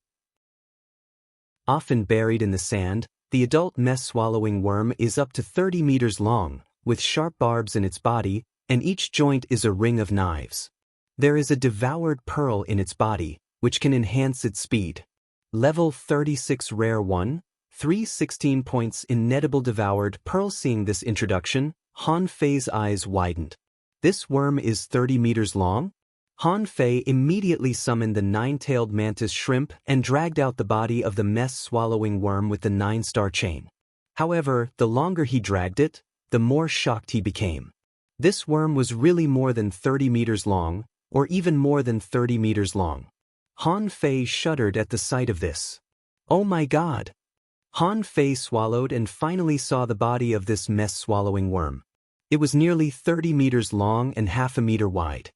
Often buried in the sand, the adult mess-swallowing worm is up to 30 meters long, with sharp barbs in its body, and each joint is a ring of knives. There is a devoured pearl in its body, which can enhance its speed. Level 36 Rare 1, 316 points inedible devoured pearl. Seeing this introduction, Han Fei's eyes widened. This worm is 30 meters long? Han Fei immediately summoned the 9-tailed mantis shrimp and dragged out the body of the mess-swallowing worm with the 9-star chain. However, the longer he dragged it, the more shocked he became. This worm was really more than 30 meters long, or even more than 30 meters long. Han Fei shuddered at the sight of this. Oh my god! Han Fei swallowed and finally saw the body of this mess-swallowing worm. It was nearly 30 meters long and half a meter wide.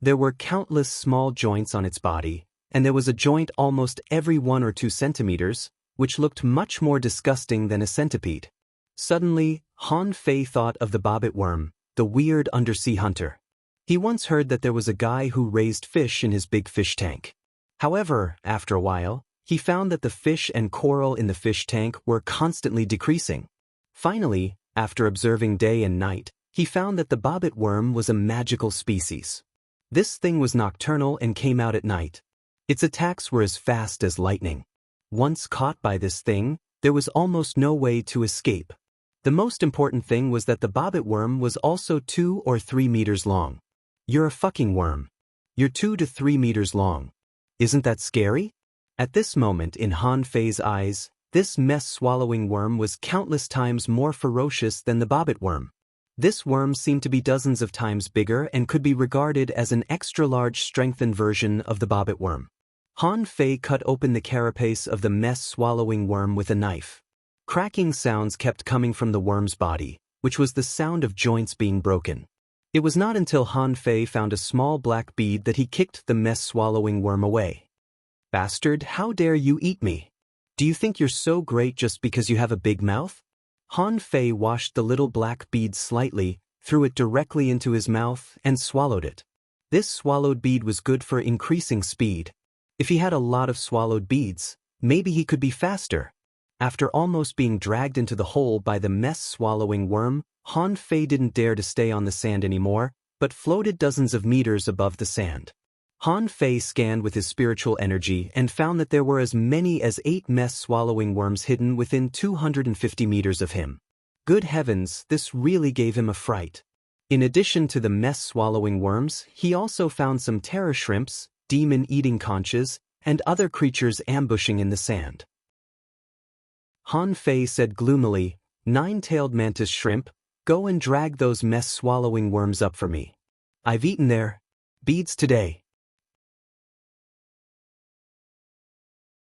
There were countless small joints on its body, and there was a joint almost every 1 or 2 centimeters, which looked much more disgusting than a centipede. Suddenly, Han Fei thought of the bobbit worm, the weird undersea hunter. He once heard that there was a guy who raised fish in his big fish tank. However, after a while, he found that the fish and coral in the fish tank were constantly decreasing. Finally, after observing day and night, he found that the bobbit worm was a magical species. This thing was nocturnal and came out at night. Its attacks were as fast as lightning. Once caught by this thing, there was almost no way to escape. The most important thing was that the bobbit worm was also 2 or 3 meters long. You're a fucking worm. You're 2 to 3 meters long. Isn't that scary? At this moment in Han Fei's eyes, this mess-swallowing worm was countless times more ferocious than the bobbit worm. This worm seemed to be dozens of times bigger and could be regarded as an extra-large strengthened version of the bobbit worm. Han Fei cut open the carapace of the mess-swallowing worm with a knife. Cracking sounds kept coming from the worm's body, which was the sound of joints being broken. It was not until Han Fei found a small black bead that he kicked the mess-swallowing worm away. "Bastard, how dare you eat me? Do you think you're so great just because you have a big mouth?" Han Fei washed the little black bead slightly, threw it directly into his mouth, and swallowed it. This swallowed bead was good for increasing speed. If he had a lot of swallowed beads, maybe he could be faster. After almost being dragged into the hole by the mess-swallowing worm, Han Fei didn't dare to stay on the sand anymore, but floated dozens of meters above the sand. Han Fei scanned with his spiritual energy and found that there were as many as 8 mess-swallowing worms hidden within 250 meters of him. Good heavens, this really gave him a fright. In addition to the mess-swallowing worms, he also found some terror shrimps, demon-eating conches, and other creatures ambushing in the sand. Han Fei said gloomily, "Nine-tailed mantis shrimp, go and drag those mess-swallowing worms up for me. I've eaten their beads today."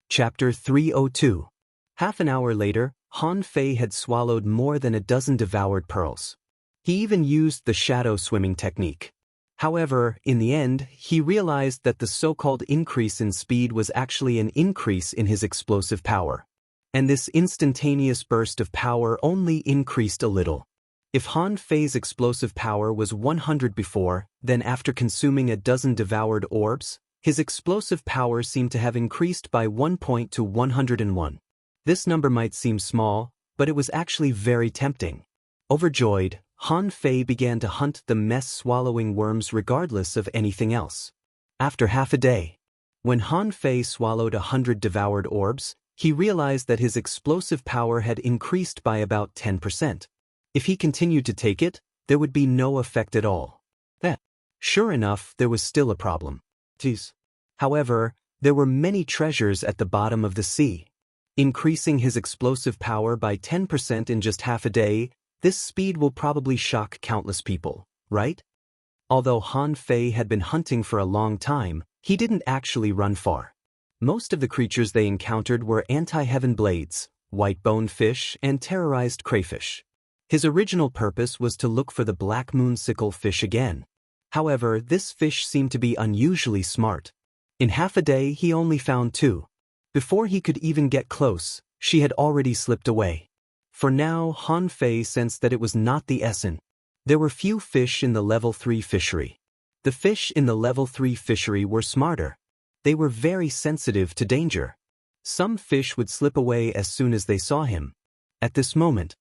Chapter 302. Half an hour later, Han Fei had swallowed more than a dozen devoured pearls. He even used the shadow swimming technique. However, in the end, he realized that the so-called increase in speed was actually an increase in his explosive power. And this instantaneous burst of power only increased a little. If Han Fei's explosive power was 100 before, then after consuming a dozen devoured orbs, his explosive power seemed to have increased by 1 point to 101. This number might seem small, but it was actually very tempting. Overjoyed, Han Fei began to hunt the mess-swallowing worms regardless of anything else. After half a day, when Han Fei swallowed 100 devoured orbs, he realized that his explosive power had increased by about 10%. If he continued to take it, there would be no effect at all. Sure enough, there was still a problem. However, there were many treasures at the bottom of the sea. Increasing his explosive power by 10% in just half a day, this speed will probably shock countless people, right? Although Han Fei had been hunting for a long time, he didn't actually run far. Most of the creatures they encountered were anti-heaven blades, white-boned fish, and terrorized crayfish. His original purpose was to look for the black moonsicle fish again. However, this fish seemed to be unusually smart. In half a day, he only found 2. Before he could even get close, she had already slipped away. For now, Han Fei sensed that it was not the Essen. There were few fish in the level 3 fishery. The fish in the level 3 fishery were smarter. They were very sensitive to danger. Some fish would slip away as soon as they saw him. At this moment,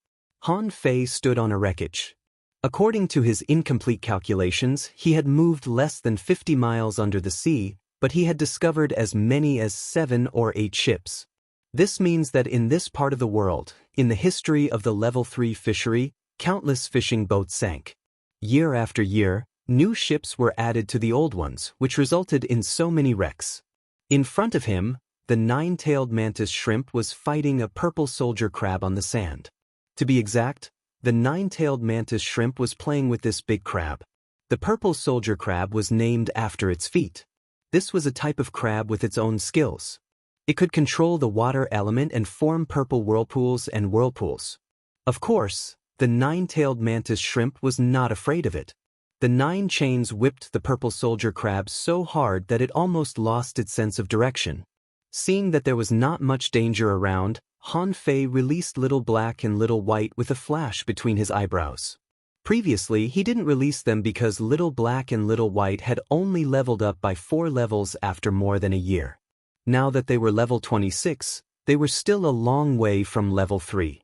Han Fei stood on a wreckage. According to his incomplete calculations, he had moved less than 50 miles under the sea, but he had discovered as many as 7 or 8 ships. This means that in this part of the world, in the history of the level 3 fishery, countless fishing boats sank. Year after year, new ships were added to the old ones, which resulted in so many wrecks. In front of him, the nine-tailed mantis shrimp was fighting a purple soldier crab on the sand. To be exact, the nine-tailed mantis shrimp was playing with this big crab. The purple soldier crab was named after its feet. This was a type of crab with its own skills. It could control the water element and form purple whirlpools and whirlpools. Of course, the nine-tailed mantis shrimp was not afraid of it. The 9 chains whipped the purple soldier crab so hard that it almost lost its sense of direction. Seeing that there was not much danger around, Han Fei released Little Black and Little White with a flash between his eyebrows. Previously, he didn't release them because Little Black and Little White had only leveled up by 4 levels after more than a year. Now that they were level 26, they were still a long way from level 3.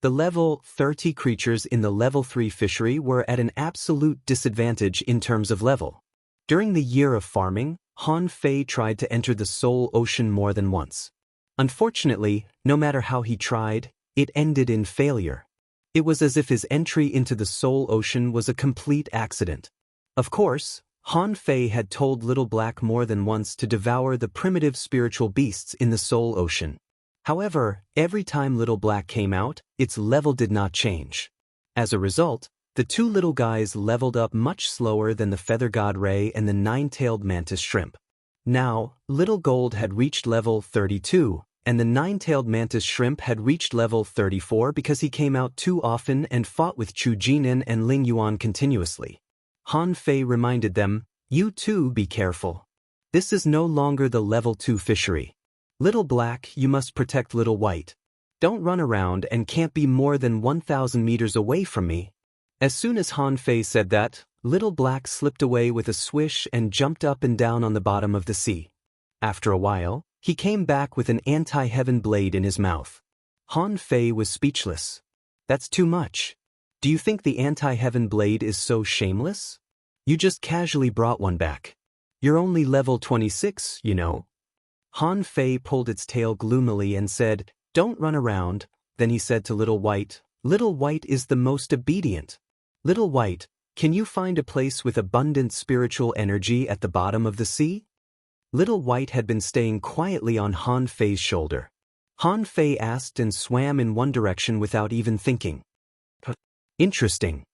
The level 30 creatures in the level 3 fishery were at an absolute disadvantage in terms of level. During the year of farming, Han Fei tried to enter the Soul Ocean more than once. Unfortunately, no matter how he tried, it ended in failure. It was as if his entry into the Soul Ocean was a complete accident. Of course, Han Fei had told Little Black more than once to devour the primitive spiritual beasts in the Soul Ocean. However, every time Little Black came out, its level did not change. As a result, the 2 little guys leveled up much slower than the Feather God Ray and the nine-tailed mantis shrimp. Now, Little Gold had reached level 32, and the nine-tailed mantis shrimp had reached level 34 because he came out too often and fought with Chu Jinan and Ling Yuan continuously. Han Fei reminded them, "You too be careful. This is no longer the level 2 fishery. Little Black, you must protect Little White. Don't run around and can't be more than 1,000 meters away from me." As soon as Han Fei said that, Little Black slipped away with a swish and jumped up and down on the bottom of the sea. After a while, he came back with an anti-heaven blade in his mouth. Han Fei was speechless. "That's too much. Do you think the anti-heaven blade is so shameless? You just casually brought one back. You're only level 26, you know." Han Fei pulled its tail gloomily and said, "Don't run around." Then he said to Little White, "Little White is the most obedient. Little White, can you find a place with abundant spiritual energy at the bottom of the sea?" Little White had been staying quietly on Han Fei's shoulder. Han Fei asked and swam in one direction without even thinking. Interesting.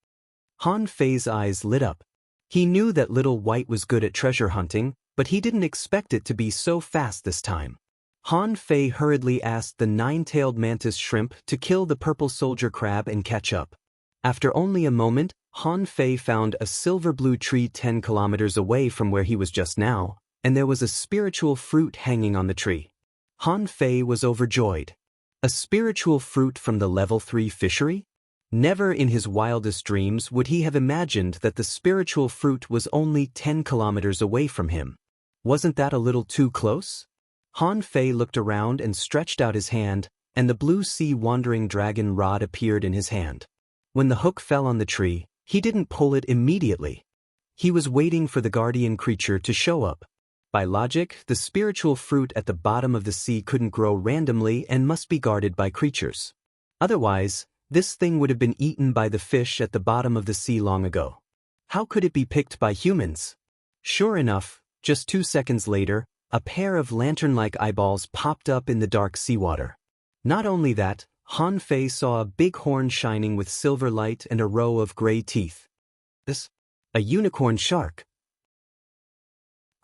Han Fei's eyes lit up. He knew that Little White was good at treasure hunting, but he didn't expect it to be so fast this time. Han Fei hurriedly asked the nine-tailed mantis shrimp to kill the purple soldier crab and catch up. After only a moment, Han Fei found a silver-blue tree 10 kilometers away from where he was just now, and there was a spiritual fruit hanging on the tree. Han Fei was overjoyed. A spiritual fruit from the level 3 fishery? Never in his wildest dreams would he have imagined that the spiritual fruit was only 10 kilometers away from him. Wasn't that a little too close? Han Fei looked around and stretched out his hand, and the blue sea wandering dragon rod appeared in his hand. When the hook fell on the tree, he didn't pull it immediately. He was waiting for the guardian creature to show up. By logic, the spiritual fruit at the bottom of the sea couldn't grow randomly and must be guarded by creatures. Otherwise, this thing would have been eaten by the fish at the bottom of the sea long ago. How could it be picked by humans? Sure enough, just 2 seconds later, a pair of lantern-like eyeballs popped up in the dark seawater. Not only that, Han Fei saw a big horn shining with silver light and a row of gray teeth. This? A unicorn shark?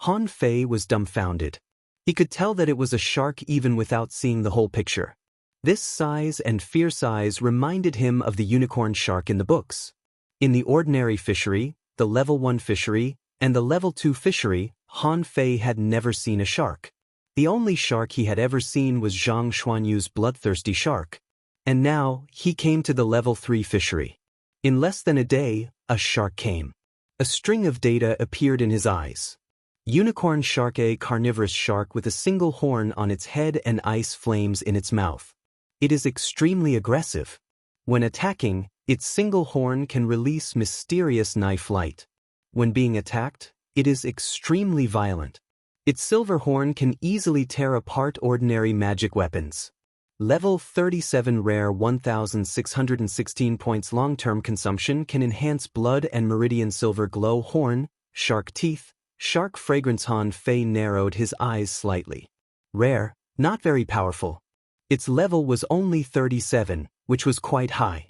Han Fei was dumbfounded. He could tell that it was a shark even without seeing the whole picture. This size and fierce eyes reminded him of the unicorn shark in the books. In the ordinary fishery, the level 1 fishery, and the level 2 fishery, Han Fei had never seen a shark. The only shark he had ever seen was Zhang Xuanyu's bloodthirsty shark. And now, he came to the level 3 fishery. In less than a day, a shark came. A string of data appeared in his eyes. Unicorn shark, a carnivorous shark with a single horn on its head and ice flames in its mouth. It is extremely aggressive. When attacking, its single horn can release mysterious knife light. When being attacked, it is extremely violent. Its silver horn can easily tear apart ordinary magic weapons. Level 37 rare 1,616 points long-term consumption can enhance blood and meridian silver glow horn, shark teeth, shark fragrance. Han Fei narrowed his eyes slightly. Rare, not very powerful. Its level was only 37, which was quite high.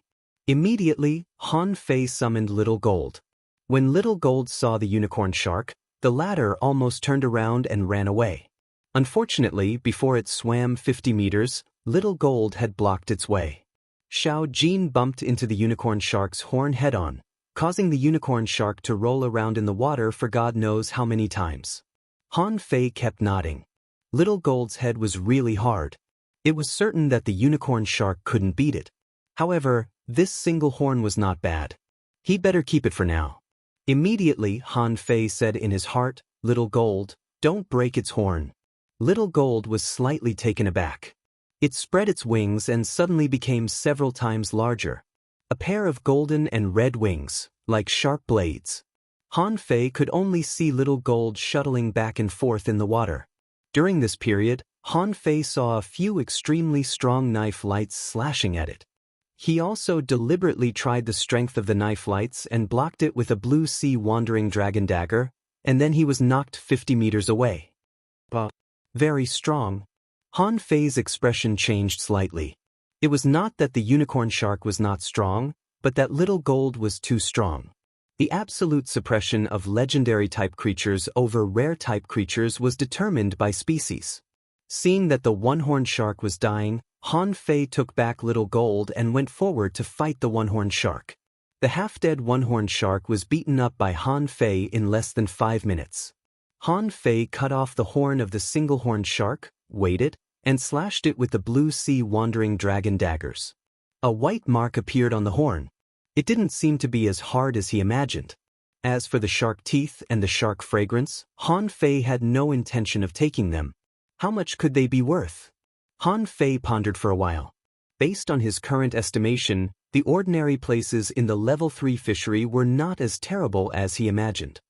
Immediately, Han Fei summoned Little Gold. When Little Gold saw the unicorn shark, the latter almost turned around and ran away. Unfortunately, before it swam 50 meters, Little Gold had blocked its way. Xiao Jin bumped into the unicorn shark's horn head-on, causing the unicorn shark to roll around in the water for God knows how many times. Han Fei kept nodding. Little Gold's head was really hard. It was certain that the unicorn shark couldn't beat it. However, this single horn was not bad. He'd better keep it for now. Immediately, Han Fei said in his heart, "Little Gold, don't break its horn." Little Gold was slightly taken aback. It spread its wings and suddenly became several times larger. A pair of golden and red wings, like sharp blades. Han Fei could only see Little Gold shuttling back and forth in the water. During this period, Han Fei saw a few extremely strong knife lights slashing at it. He also deliberately tried the strength of the knife lights and blocked it with a blue sea wandering dragon dagger, and then he was knocked 50 meters away. Very strong. Han Fei's expression changed slightly. It was not that the unicorn shark was not strong, but that Little Gold was too strong. The absolute suppression of legendary type creatures over rare type creatures was determined by species. Seeing that the one-horned shark was dying, Han Fei took back Little Gold and went forward to fight the one-horned shark. The half-dead one-horned shark was beaten up by Han Fei in less than 5 minutes. Han Fei cut off the horn of the single-horned shark, weighed it, and slashed it with the blue sea wandering dragon daggers. A white mark appeared on the horn. It didn't seem to be as hard as he imagined. As for the shark teeth and the shark fragrance, Han Fei had no intention of taking them. How much could they be worth? Han Fei pondered for a while. Based on his current estimation, the ordinary places in the level 3 fishery were not as terrible as he imagined.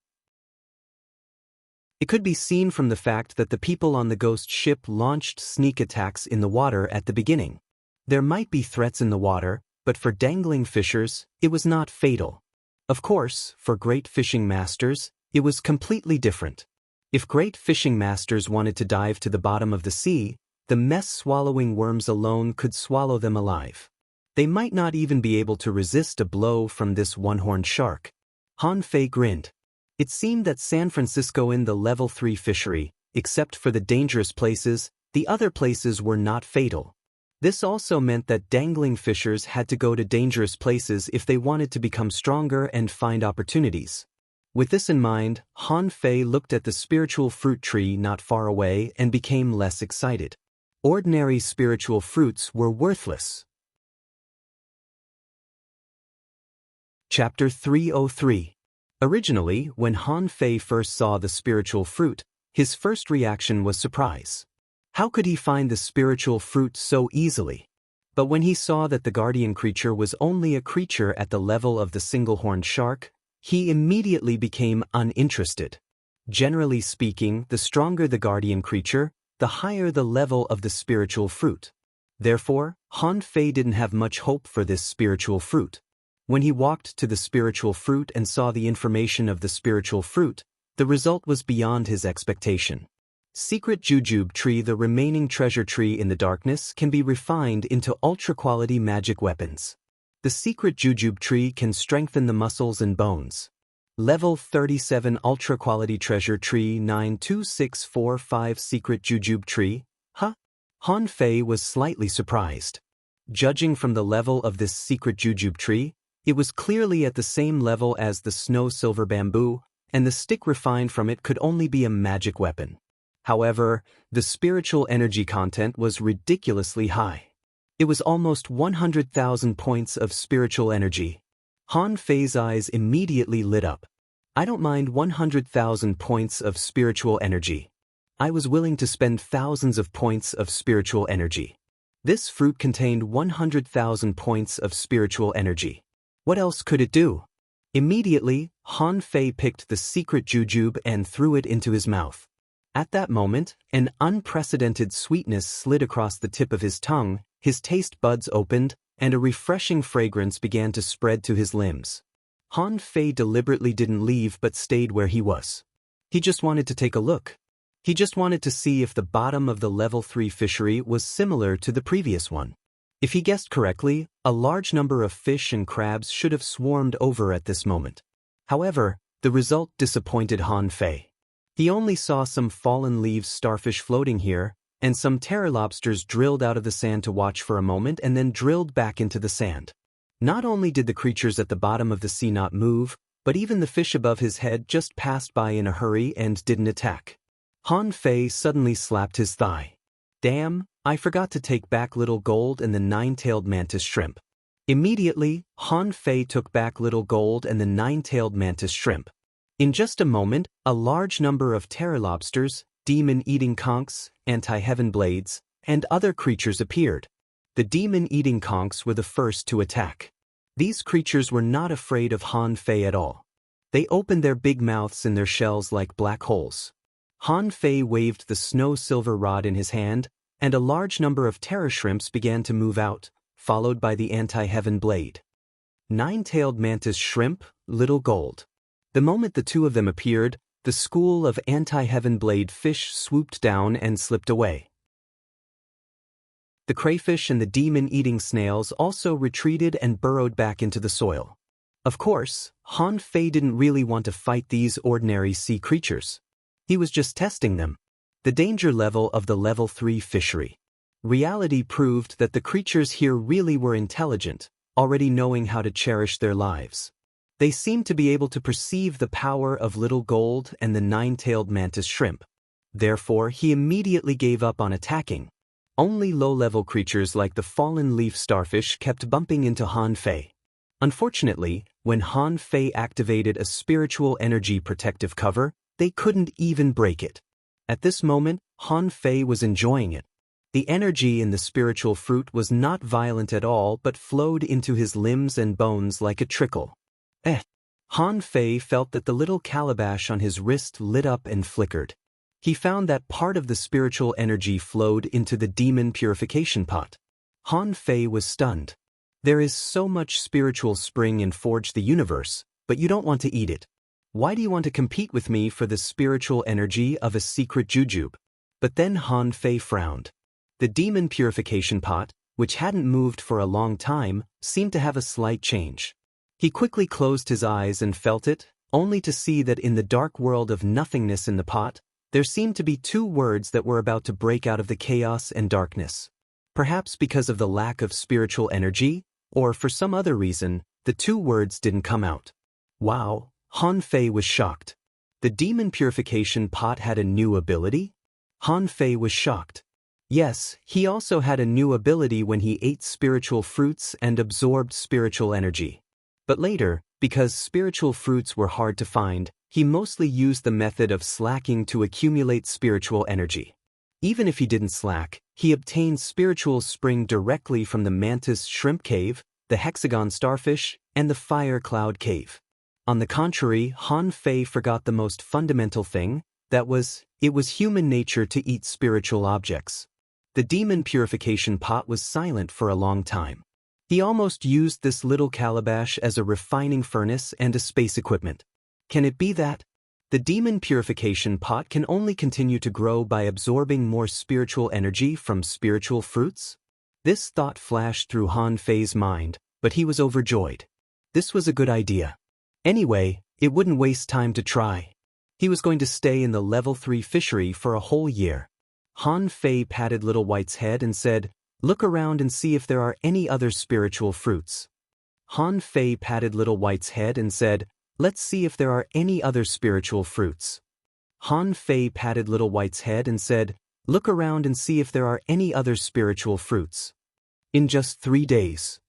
It could be seen from the fact that the people on the ghost ship launched sneak attacks in the water at the beginning. There might be threats in the water, but for dangling fishers, it was not fatal. Of course, for great fishing masters, it was completely different. If great fishing masters wanted to dive to the bottom of the sea, the mess-swallowing worms alone could swallow them alive. They might not even be able to resist a blow from this one-horned shark. Han Fei grinned. It seemed that San Francisco in the level 3 fishery, except for the dangerous places, the other places were not fatal. This also meant that dangling fishers had to go to dangerous places if they wanted to become stronger and find opportunities. With this in mind, Han Fei looked at the spiritual fruit tree not far away and became less excited. Ordinary spiritual fruits were worthless. Chapter 303. Originally, when Han Fei first saw the spiritual fruit, his first reaction was surprise. How could he find the spiritual fruit so easily? But when he saw that the guardian creature was only a creature at the level of the single-horned shark, he immediately became uninterested. Generally speaking, the stronger the guardian creature, the higher the level of the spiritual fruit. Therefore, Han Fei didn't have much hope for this spiritual fruit. When he walked to the spiritual fruit and saw the information of the spiritual fruit, the result was beyond his expectation. Secret Jujube Tree. The remaining treasure tree in the darkness can be refined into ultra-quality magic weapons. The Secret Jujube Tree can strengthen the muscles and bones. Level 37 Ultra-Quality Treasure Tree 92645 Secret Jujube Tree. Huh? Han Fei was slightly surprised. Judging from the level of this Secret Jujube Tree, it was clearly at the same level as the snow silver bamboo, and the stick refined from it could only be a magic weapon. However, the spiritual energy content was ridiculously high. It was almost 100,000 points of spiritual energy. Han Fei's eyes immediately lit up. I don't mind 100,000 points of spiritual energy. I was willing to spend thousands of points of spiritual energy. This fruit contained 100,000 points of spiritual energy. What else could it do? Immediately, Han Fei picked the secret jujube and threw it into his mouth. At that moment, an unprecedented sweetness slid across the tip of his tongue, his taste buds opened, and a refreshing fragrance began to spread to his limbs. Han Fei deliberately didn't leave but stayed where he was. He just wanted to take a look. He just wanted to see if the bottom of the level 3 fishery was similar to the previous one. If he guessed correctly, a large number of fish and crabs should have swarmed over at this moment. However, the result disappointed Han Fei. He only saw some fallen leaves starfish floating here, and some terror lobsters drilled out of the sand to watch for a moment and then drilled back into the sand. Not only did the creatures at the bottom of the sea not move, but even the fish above his head just passed by in a hurry and didn't attack. Han Fei suddenly slapped his thigh. Damn, I forgot to take back Little Gold and the nine-tailed mantis shrimp. Immediately, Han Fei took back Little Gold and the nine-tailed mantis shrimp. In just a moment, a large number of terror lobsters, demon-eating conchs, anti-heaven blades, and other creatures appeared. The demon-eating conchs were the first to attack. These creatures were not afraid of Han Fei at all. They opened their big mouths in their shells like black holes. Han Fei waved the snow-silver rod in his hand, and a large number of terror shrimps began to move out, followed by the anti-heaven blade. Nine-tailed mantis shrimp, Little Gold. The moment the two of them appeared, the school of anti-heaven blade fish swooped down and slipped away. The crayfish and the demon-eating snails also retreated and burrowed back into the soil. Of course, Han Fei didn't really want to fight these ordinary sea creatures. He was just testing them. The danger level of the level 3 fishery. Reality proved that the creatures here really were intelligent, already knowing how to cherish their lives. They seemed to be able to perceive the power of little gold and the nine-tailed mantis shrimp. Therefore, he immediately gave up on attacking. Only low-level creatures like the fallen leaf starfish kept bumping into Han Fei. Unfortunately, when Han Fei activated a spiritual energy protective cover, they couldn't even break it. At this moment, Han Fei was enjoying it. The energy in the spiritual fruit was not violent at all but flowed into his limbs and bones like a trickle. Han Fei felt that the little calabash on his wrist lit up and flickered. He found that part of the spiritual energy flowed into the demon purification pot. Han Fei was stunned. There is so much spiritual spring in Forge the Universe, but you don't want to eat it. Why do you want to compete with me for the spiritual energy of a secret jujube? But then Han Fei frowned. The demon purification pot, which hadn't moved for a long time, seemed to have a slight change. He quickly closed his eyes and felt it, only to see that in the dark world of nothingness in the pot, there seemed to be two words that were about to break out of the chaos and darkness. Perhaps because of the lack of spiritual energy, or for some other reason, the two words didn't come out. Wow, Han Fei was shocked. The demon purification pot had a new ability? Han Fei was shocked. Yes, he also had a new ability when he ate spiritual fruits and absorbed spiritual energy. But later, because spiritual fruits were hard to find, he mostly used the method of slacking to accumulate spiritual energy. Even if he didn't slack, he obtained spiritual spring directly from the mantis shrimp cave, the hexagon starfish, and the fire cloud cave. On the contrary, Han Fei forgot the most fundamental thing, it was human nature to eat spiritual objects. The demon purification pot was silent for a long time. He almost used this little calabash as a refining furnace and a space equipment. Can it be that? The demon purification pot can only continue to grow by absorbing more spiritual energy from spiritual fruits? This thought flashed through Han Fei's mind, but he was overjoyed. This was a good idea. Anyway, it wouldn't waste time to try. He was going to stay in the level 3 fishery for a whole year. Han Fei patted Little White's head and said, "Look around and see if there are any other spiritual fruits." Han Fei patted Little White's head and said, "Let's see if there are any other spiritual fruits." Han Fei patted Little White's head and said, "Look around and see if there are any other spiritual fruits." In just 3 days,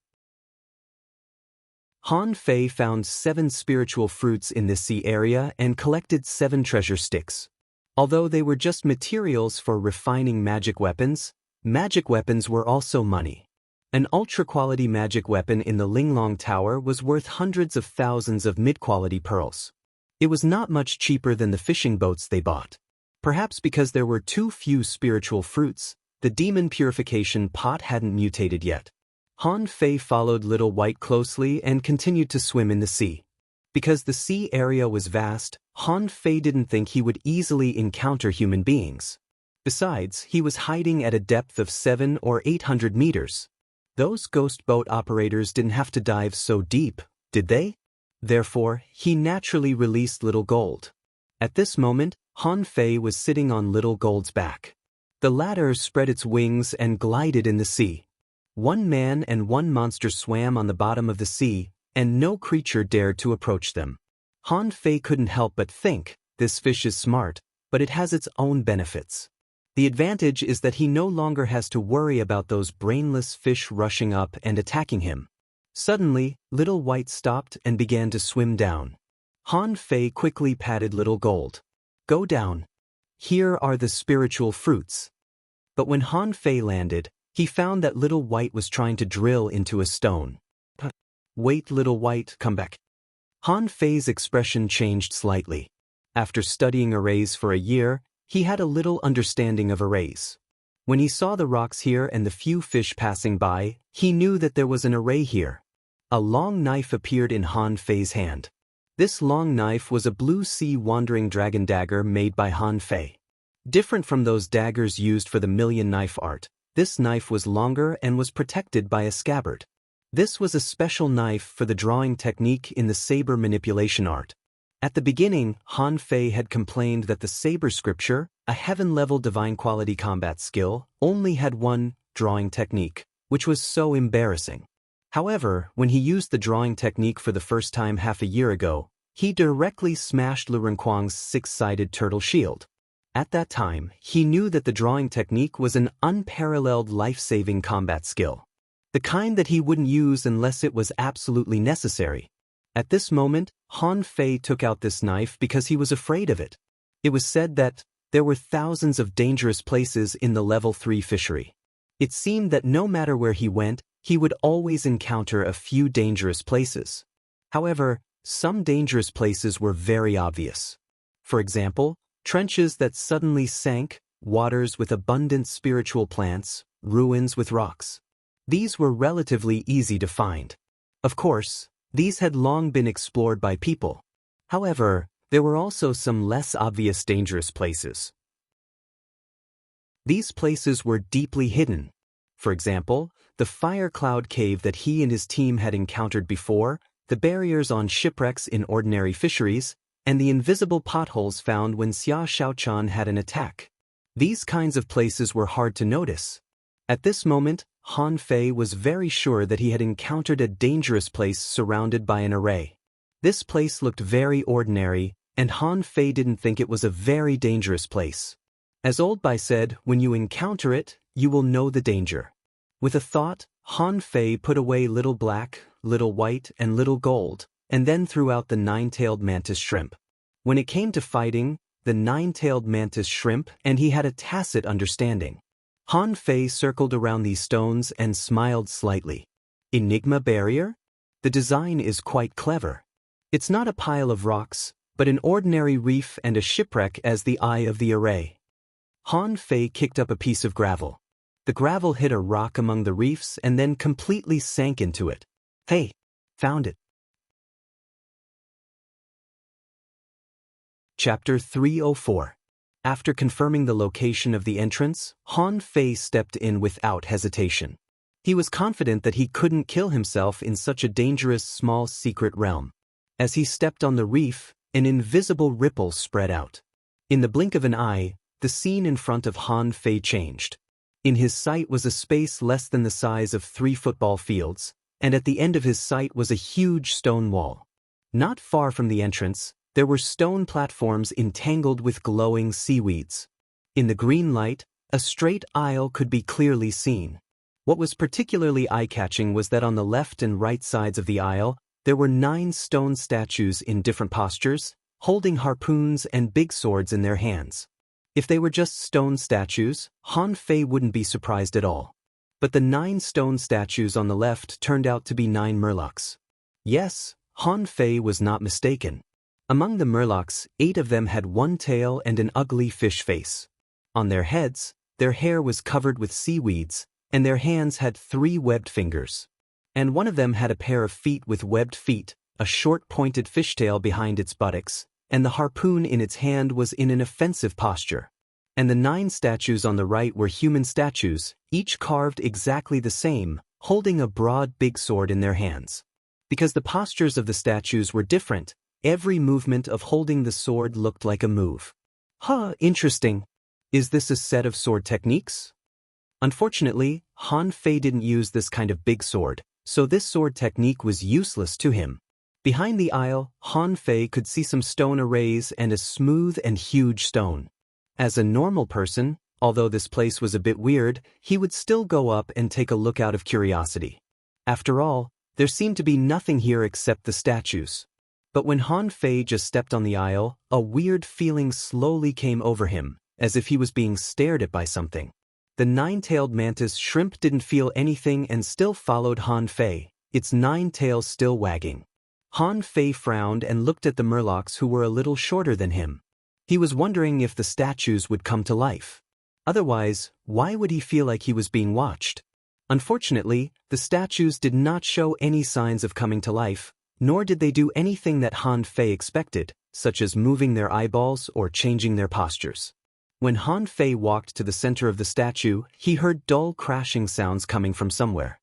Han Fei found 7 spiritual fruits in the sea area and collected 7 treasure sticks. Although they were just materials for refining magic weapons were also money. An ultra-quality magic weapon in the Linglong Tower was worth hundreds of thousands of mid-quality pearls. It was not much cheaper than the fishing boats they bought. Perhaps because there were too few spiritual fruits, the demon purification pot hadn't mutated yet. Han Fei followed Little White closely and continued to swim in the sea. Because the sea area was vast, Han Fei didn't think he would easily encounter human beings. Besides, he was hiding at a depth of 700 or 800 meters. Those ghost boat operators didn't have to dive so deep, did they? Therefore, he naturally released Little Gold. At this moment, Han Fei was sitting on Little Gold's back. The latter spread its wings and glided in the sea. One man and one monster swam on the bottom of the sea, and no creature dared to approach them. Han Fei couldn't help but think, this fish is smart, but it has its own benefits. The advantage is that he no longer has to worry about those brainless fish rushing up and attacking him. Suddenly, Little White stopped and began to swim down. Han Fei quickly patted Little Gold. "Go down. Here are the spiritual fruits." But when Han Fei landed, he found that Little White was trying to drill into a stone. "Wait, Little White, come back." Han Fei's expression changed slightly. After studying arrays for a year, he had a little understanding of arrays. When he saw the rocks here and the few fish passing by, he knew that there was an array here. A long knife appeared in Han Fei's hand. This long knife was a blue sea wandering dragon dagger made by Han Fei. Different from those daggers used for the million knife art, this knife was longer and was protected by a scabbard. This was a special knife for the drawing technique in the saber manipulation art. At the beginning, Han Fei had complained that the saber scripture, a heaven-level divine quality combat skill, only had one drawing technique, which was so embarrassing. However, when he used the drawing technique for the first time half a year ago, he directly smashed Lu Renkuang's six-sided turtle shield. At that time, he knew that the drawing technique was an unparalleled life-saving combat skill. The kind that he wouldn't use unless it was absolutely necessary. At this moment, Han Fei took out this knife because he was afraid of it. It was said that there were thousands of dangerous places in the level 3 fishery. It seemed that no matter where he went, he would always encounter a few dangerous places. However, some dangerous places were very obvious. For example, trenches that suddenly sank, waters with abundant spiritual plants, ruins with rocks. These were relatively easy to find. Of course, these had long been explored by people. However, there were also some less obvious dangerous places. These places were deeply hidden. For example, the fire cloud cave that he and his team had encountered before, the barriers on shipwrecks in ordinary fisheries, and the invisible potholes found when Xia Shaochan had an attack. These kinds of places were hard to notice. At this moment, Han Fei was very sure that he had encountered a dangerous place surrounded by an array. This place looked very ordinary, and Han Fei didn't think it was a very dangerous place. As Old Bai said, when you encounter it, you will know the danger. With a thought, Han Fei put away Little Black, Little White, and Little Gold, and then threw out the nine-tailed mantis shrimp. When it came to fighting, the nine-tailed mantis shrimp and he had a tacit understanding. Han Fei circled around these stones and smiled slightly. Enigma barrier? The design is quite clever. It's not a pile of rocks, but an ordinary reef and a shipwreck as the eye of the array. Han Fei kicked up a piece of gravel. The gravel hit a rock among the reefs and then completely sank into it. Hey, found it. Chapter 304. After confirming the location of the entrance, Han Fei stepped in without hesitation. He was confident that he couldn't kill himself in such a dangerous small secret realm. As he stepped on the reef, an invisible ripple spread out. In the blink of an eye, the scene in front of Han Fei changed. In his sight was a space less than the size of 3 football fields, and at the end of his sight was a huge stone wall. Not far from the entrance, there were stone platforms entangled with glowing seaweeds. In the green light, a straight aisle could be clearly seen. What was particularly eye-catching was that on the left and right sides of the aisle, there were 9 stone statues in different postures, holding harpoons and big swords in their hands. If they were just stone statues, Han Fei wouldn't be surprised at all. But the 9 stone statues on the left turned out to be 9 murlocs. Yes, Han Fei was not mistaken. Among the murlocs, 8 of them had one tail and an ugly fish face. On their heads, their hair was covered with seaweeds, and their hands had 3 webbed fingers. And one of them had a pair of feet with webbed feet, a short pointed fishtail behind its buttocks, and the harpoon in its hand was in an offensive posture. And the 9 statues on the right were human statues, each carved exactly the same, holding a broad big sword in their hands. Because the postures of the statues were different, every movement of holding the sword looked like a move. Interesting. Is this a set of sword techniques? Unfortunately, Han Fei didn't use this kind of big sword, so this sword technique was useless to him. Behind the aisle, Han Fei could see some stone arrays and a smooth and huge stone. As a normal person, although this place was a bit weird, he would still go up and take a look out of curiosity. After all, there seemed to be nothing here except the statues. But when Han Fei just stepped on the aisle, a weird feeling slowly came over him, as if he was being stared at by something. The 9-tailed mantis shrimp didn't feel anything and still followed Han Fei, its 9 tails still wagging. Han Fei frowned and looked at the murlocs who were a little shorter than him. He was wondering if the statues would come to life. Otherwise, why would he feel like he was being watched? Unfortunately, the statues did not show any signs of coming to life, nor did they do anything that Han Fei expected, such as moving their eyeballs or changing their postures. When Han Fei walked to the center of the statue, he heard dull crashing sounds coming from somewhere.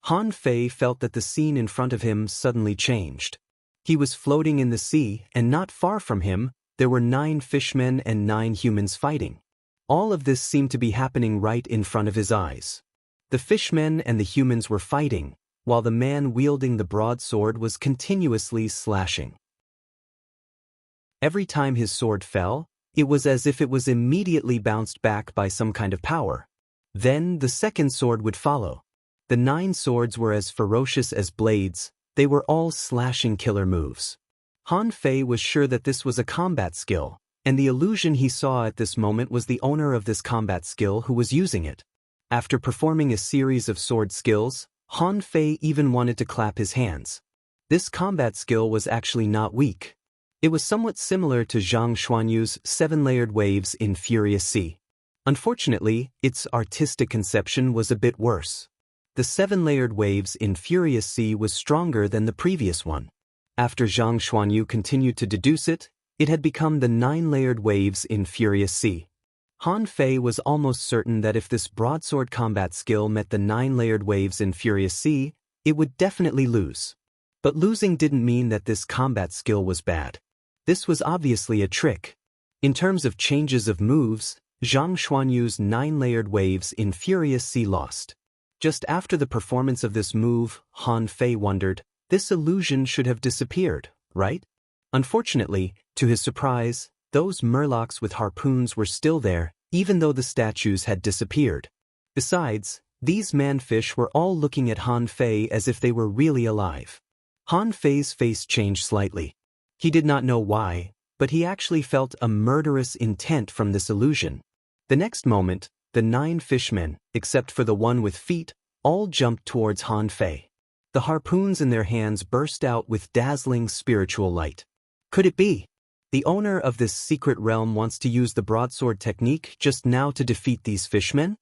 Han Fei felt that the scene in front of him suddenly changed. He was floating in the sea, and not far from him, there were 9 fishmen and 9 humans fighting. All of this seemed to be happening right in front of his eyes. The fishmen and the humans were fighting, while the man wielding the broadsword was continuously slashing. Every time his sword fell, it was as if it was immediately bounced back by some kind of power. Then the second sword would follow. The 9 swords were as ferocious as blades, they were all slashing killer moves. Han Fei was sure that this was a combat skill, and the illusion he saw at this moment was the owner of this combat skill who was using it. After performing a series of sword skills, Han Fei even wanted to clap his hands. This combat skill was actually not weak. It was somewhat similar to Zhang Xuanyu's 7-layered waves in Furious Sea. Unfortunately, its artistic conception was a bit worse. The 7-layered waves in Furious Sea was stronger than the previous one. After Zhang Xuanyu continued to deduce it, it had become the 9-layered waves in Furious Sea. Han Fei was almost certain that if this broadsword combat skill met the 9-layered waves in Furious Sea, it would definitely lose. But losing didn't mean that this combat skill was bad. This was obviously a trick. In terms of changes of moves, Zhang Xuanyu's 9-layered waves in Furious Sea lost. Just after the performance of this move, Han Fei wondered, this illusion should have disappeared, right? Unfortunately, to his surprise, those murlocs with harpoons were still there, even though the statues had disappeared. Besides, these manfish were all looking at Han Fei as if they were really alive. Han Fei's face changed slightly. He did not know why, but he actually felt a murderous intent from this illusion. The next moment, the 9 fishmen, except for the one with feet, all jumped towards Han Fei. The harpoons in their hands burst out with dazzling spiritual light. Could it be? The owner of this secret realm wants to use the broadsword technique just now to defeat these fishmen?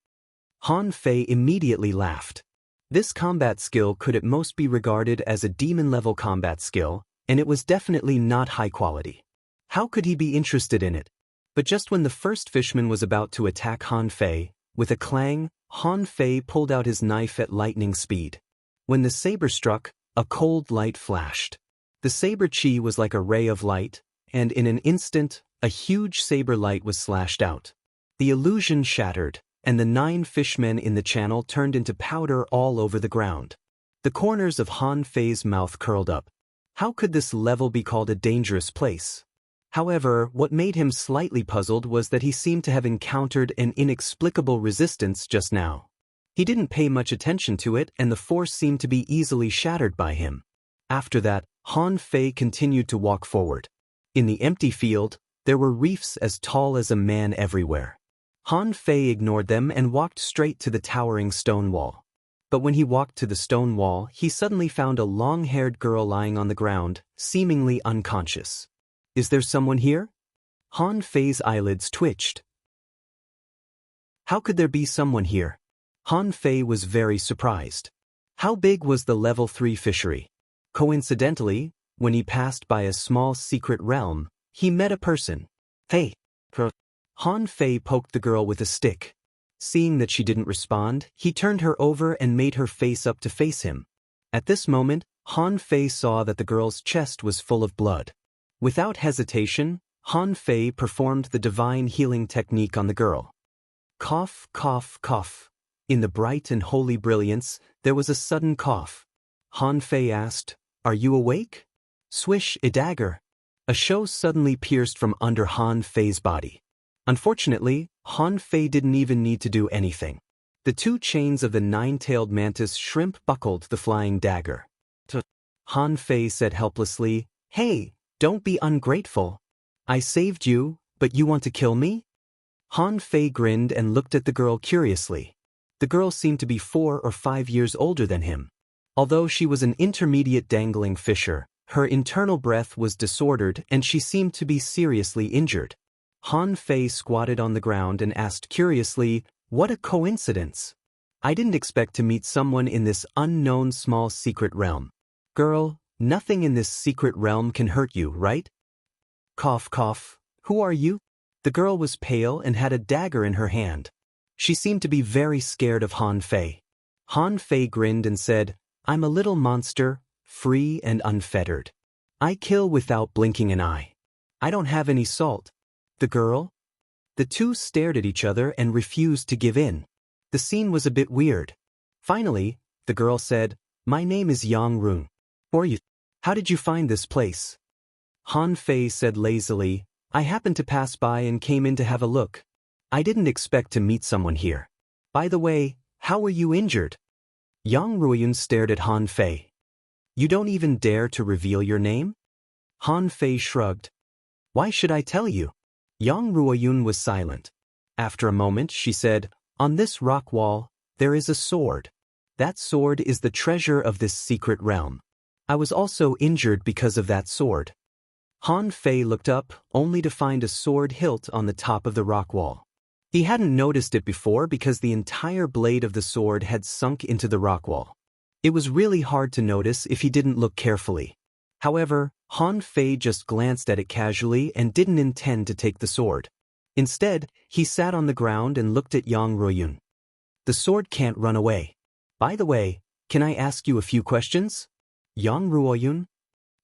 Han Fei immediately laughed. This combat skill could at most be regarded as a demon-level combat skill, and it was definitely not high quality. How could he be interested in it? But just when the first fishman was about to attack Han Fei, with a clang, Han Fei pulled out his knife at lightning speed. When the saber struck, a cold light flashed. The saber chi was like a ray of light, and in an instant, a huge saber light was slashed out. The illusion shattered, and the 9 fishmen in the channel turned into powder all over the ground. The corners of Han Fei's mouth curled up. How could this level be called a dangerous place? However, what made him slightly puzzled was that he seemed to have encountered an inexplicable resistance just now. He didn't pay much attention to it, and the force seemed to be easily shattered by him. After that, Han Fei continued to walk forward. In the empty field, there were reefs as tall as a man everywhere. Han Fei ignored them and walked straight to the towering stone wall. But when he walked to the stone wall, he suddenly found a long-haired girl lying on the ground, seemingly unconscious. Is there someone here? Han Fei's eyelids twitched. How could there be someone here? Han Fei was very surprised. How big was the level 3 fishery? Coincidentally, when he passed by a small secret realm, he met a person. Hey! Han Fei poked the girl with a stick. Seeing that she didn't respond, he turned her over and made her face up to face him. At this moment, Han Fei saw that the girl's chest was full of blood. Without hesitation, Han Fei performed the divine healing technique on the girl. Cough, cough, cough. In the bright and holy brilliance, there was a sudden cough. Han Fei asked, "Are you awake?" Swish, a dagger. A show suddenly pierced from under Han Fei's body. Unfortunately, Han Fei didn't even need to do anything. The 2 chains of the 9-tailed mantis shrimp buckled the flying dagger. Han Fei said helplessly, "Hey, don't be ungrateful. I saved you, but you want to kill me?" Han Fei grinned and looked at the girl curiously. The girl seemed to be 4 or 5 years older than him. Although she was an intermediate dangling fisher, her internal breath was disordered and she seemed to be seriously injured. Han Fei squatted on the ground and asked curiously, "What a coincidence! I didn't expect to meet someone in this unknown small secret realm. Girl, nothing in this secret realm can hurt you, right?" Cough, cough. "Who are you?" The girl was pale and had a dagger in her hand. She seemed to be very scared of Han Fei. Han Fei grinned and said, "I'm a little monster, free and unfettered. I kill without blinking an eye. I don't have any salt." The girl? The two stared at each other and refused to give in. The scene was a bit weird. Finally, the girl said, "My name is Yang Run. Who are you? How did you find this place?" Han Fei said lazily, "I happened to pass by and came in to have a look. I didn't expect to meet someone here. By the way, how were you injured?" Yang Ruoyun stared at Han Fei. "You don't even dare to reveal your name?" Han Fei shrugged. "Why should I tell you?" Yang Ruoyun was silent. After a moment, she said, "On this rock wall, there is a sword. That sword is the treasure of this secret realm. I was also injured because of that sword." Han Fei looked up, only to find a sword hilt on the top of the rock wall. He hadn't noticed it before because the entire blade of the sword had sunk into the rock wall. It was really hard to notice if he didn't look carefully. However, Han Fei just glanced at it casually and didn't intend to take the sword. Instead, he sat on the ground and looked at Yang Ruoyun. "The sword can't run away. By the way, can I ask you a few questions?" Yang Ruoyun?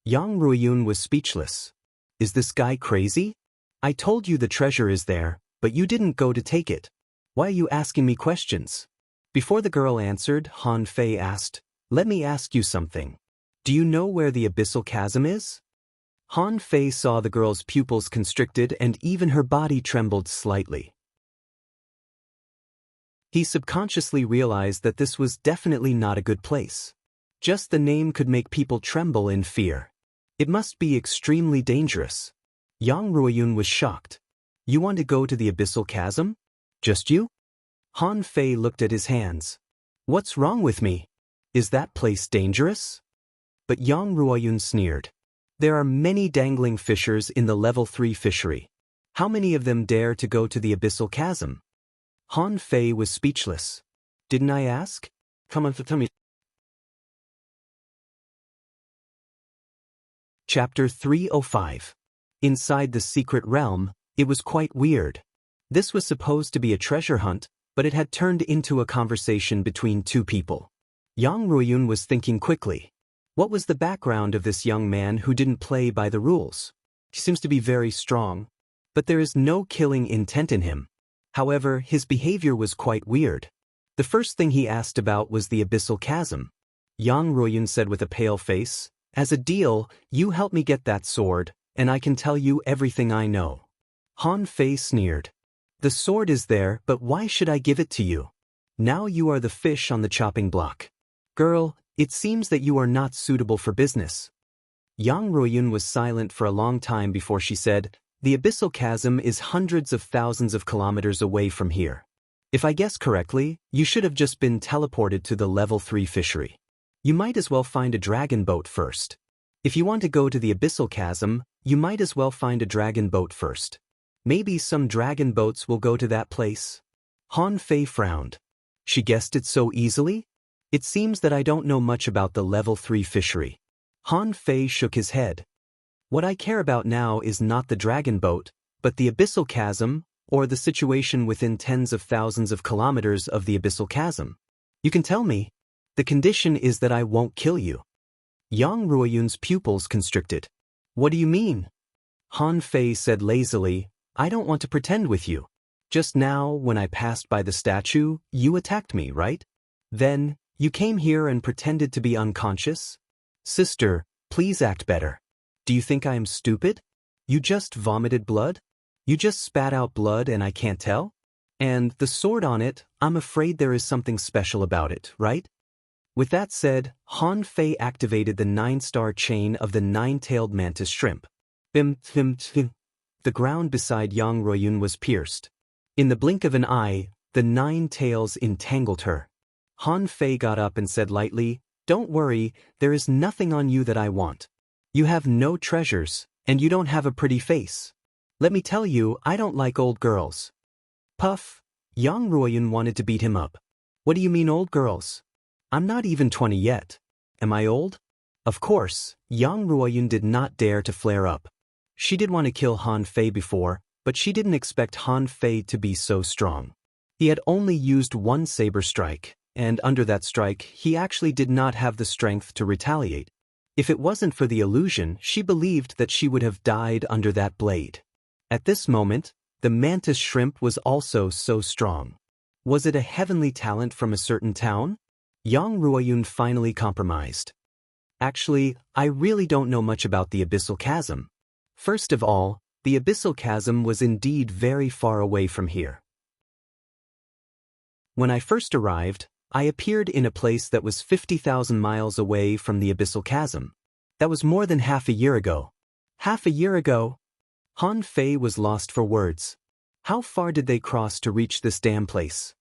Yang Ruoyun was speechless. "Is this guy crazy? I told you the treasure is there, but you didn't go to take it. Why are you asking me questions?" Before the girl answered, Han Fei asked, "Let me ask you something. Do you know where the abyssal chasm is?" Han Fei saw the girl's pupils constricted and even her body trembled slightly. He subconsciously realized that this was definitely not a good place. Just the name could make people tremble in fear. It must be extremely dangerous. Yang Ruoyun was shocked. "You want to go to the abyssal chasm? Just you?" Han Fei looked at his hands. "What's wrong with me? Is that place dangerous?" But Yang Ruoyun sneered. "There are many dangling fishers in the level 3 fishery. How many of them dare to go to the abyssal chasm?" Han Fei was speechless. "Didn't I ask? Come on, tell me." Chapter 305. Inside the secret realm, it was quite weird. This was supposed to be a treasure hunt, but it had turned into a conversation between two people. Yang Ruoyun was thinking quickly. What was the background of this young man who didn't play by the rules? He seems to be very strong, but there is no killing intent in him. However, his behavior was quite weird. The first thing he asked about was the abyssal chasm. Yang Ruoyun said with a pale face, "As a deal, you help me get that sword, and I can tell you everything I know." Han Fei sneered. "The sword is there, but why should I give it to you? Now you are the fish on the chopping block. Girl, it seems that you are not suitable for business." Yang Ruoyun was silent for a long time before she said, "The abyssal chasm is hundreds of thousands of kilometers away from here. If I guess correctly, you should have just been teleported to the level 3 fishery. You might as well find a dragon boat first. If you want to go to the abyssal chasm, you might as well find a dragon boat first. Maybe some dragon boats will go to that place." Han Fei frowned. She guessed it so easily? "It seems that I don't know much about the level 3 fishery." Han Fei shook his head. "What I care about now is not the dragon boat, but the abyssal chasm, or the situation within tens of thousands of kilometers of the abyssal chasm. You can tell me. The condition is that I won't kill you." Yang Ruoyun's pupils constricted. "What do you mean?" Han Fei said lazily, "I don't want to pretend with you. Just now, when I passed by the statue, you attacked me, right? Then, you came here and pretended to be unconscious? Sister, please act better. Do you think I am stupid? You just vomited blood? You just spat out blood and I can't tell? And the sword on it, I'm afraid there is something special about it, right?" With that said, Han Fei activated the 9-star chain of the 9-tailed mantis shrimp. Bim, bim, bim. The ground beside Yang Ruoyun was pierced. In the blink of an eye, the 9 tails entangled her. Han Fei got up and said lightly, "Don't worry, there is nothing on you that I want. You have no treasures, and you don't have a pretty face. Let me tell you, I don't like old girls." Puff. Yang Ruoyun wanted to beat him up. "What do you mean old girls? I'm not even 20 yet. Am I old?" Of course, Yang Ruoyun did not dare to flare up. She did want to kill Han Fei before, but she didn't expect Han Fei to be so strong. He had only used one saber strike, and under that strike, he actually did not have the strength to retaliate. If it wasn't for the illusion, she believed that she would have died under that blade. At this moment, The mantis shrimp was also so strong. Was it a heavenly talent from a certain town? Yang Ruoyun finally compromised. Actually, I really don't know much about the abyssal chasm. First of all, the abyssal chasm was indeed very far away from here. When I first arrived, I appeared in a place that was 50,000 miles away from the abyssal chasm. That was more than half a year ago. Half a year ago? Han Fei was lost for words. How far did they cross to reach this damn place?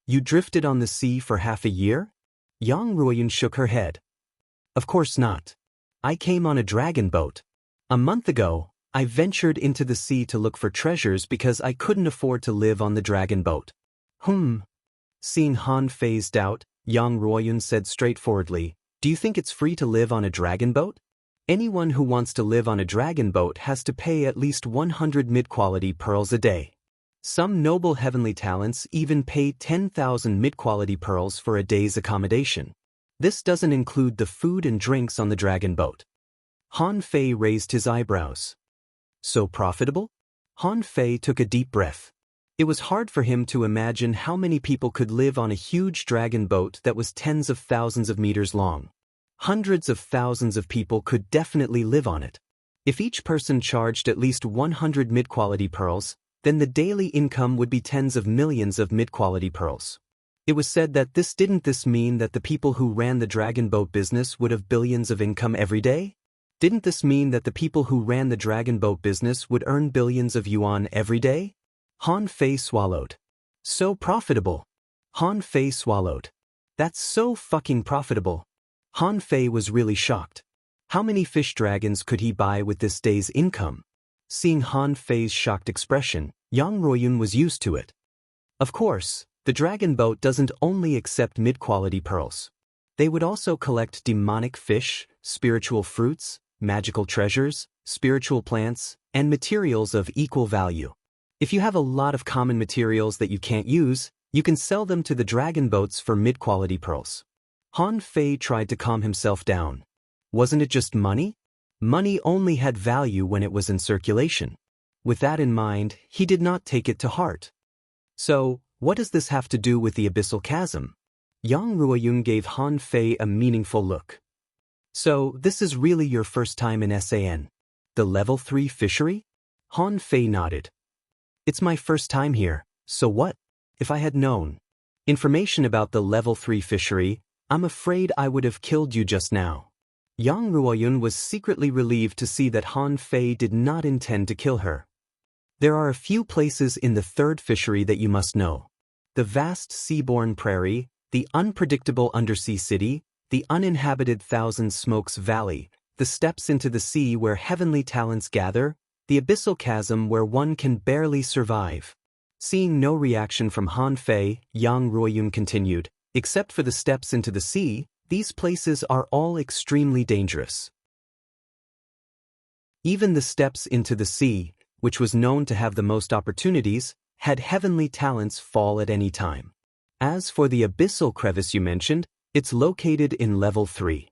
You drifted on the sea for half a year? Yang Ruoyun shook her head. Of course not. I came on a dragon boat. A month ago, I ventured into the sea to look for treasures because I couldn't afford to live on the dragon boat. Seeing Han Fei's doubt, Yang Ruoyun said straightforwardly, "Do you think it's free to live on a dragon boat? Anyone who wants to live on a dragon boat has to pay at least 100 mid-quality pearls a day. Some noble heavenly talents even pay 10,000 mid-quality pearls for a day's accommodation. This doesn't include the food and drinks on the dragon boat." Han Fei raised his eyebrows. So profitable? Han Fei took a deep breath. It was hard for him to imagine how many people could live on a huge dragon boat that was tens of thousands of meters long. Hundreds of thousands of people could definitely live on it. If each person charged at least 100 mid-quality pearls, then the daily income would be tens of millions of mid-quality pearls. It was said that this mean that the people who ran the dragon boat business would have billions of income every day? Didn't this mean that the people who ran the dragon boat business would earn billions of yuan every day? Han Fei swallowed. So profitable. Han Fei swallowed. That's so fucking profitable. Han Fei was really shocked. How many fish dragons could he buy with this day's income? Seeing Han Fei's shocked expression, Yang Ruoyun was used to it. Of course, the dragon boat doesn't only accept mid-quality pearls. They would also collect demonic fish, spiritual fruits, magical treasures, spiritual plants, and materials of equal value. If you have a lot of common materials that you can't use, you can sell them to the dragon boats for mid-quality pearls. Han Fei tried to calm himself down. Wasn't it just money? Money only had value when it was in circulation. With that in mind, he did not take it to heart. So, what does this have to do with the abyssal chasm? Yang Ruoyun gave Han Fei a meaningful look. So, this is really your first time in SAN? The level 3 fishery? Han Fei nodded. It's my first time here, so what? If I had known information about the level 3 fishery, I'm afraid I would have killed you just now. Yang Ruoyun was secretly relieved to see that Han Fei did not intend to kill her. There are a few places in the third fishery that you must know. The vast seaborne prairie, the unpredictable undersea city, the uninhabited Thousand Smokes Valley, the steps into the sea where heavenly talents gather, the abyssal chasm where one can barely survive. Seeing no reaction from Han Fei, Yang Ruoyun continued, "Except for the steps into the sea, these places are all extremely dangerous. Even the steps into the sea, which was known to have the most opportunities, had heavenly talents fall at any time. As for the abyssal crevice you mentioned, it's located in level 3.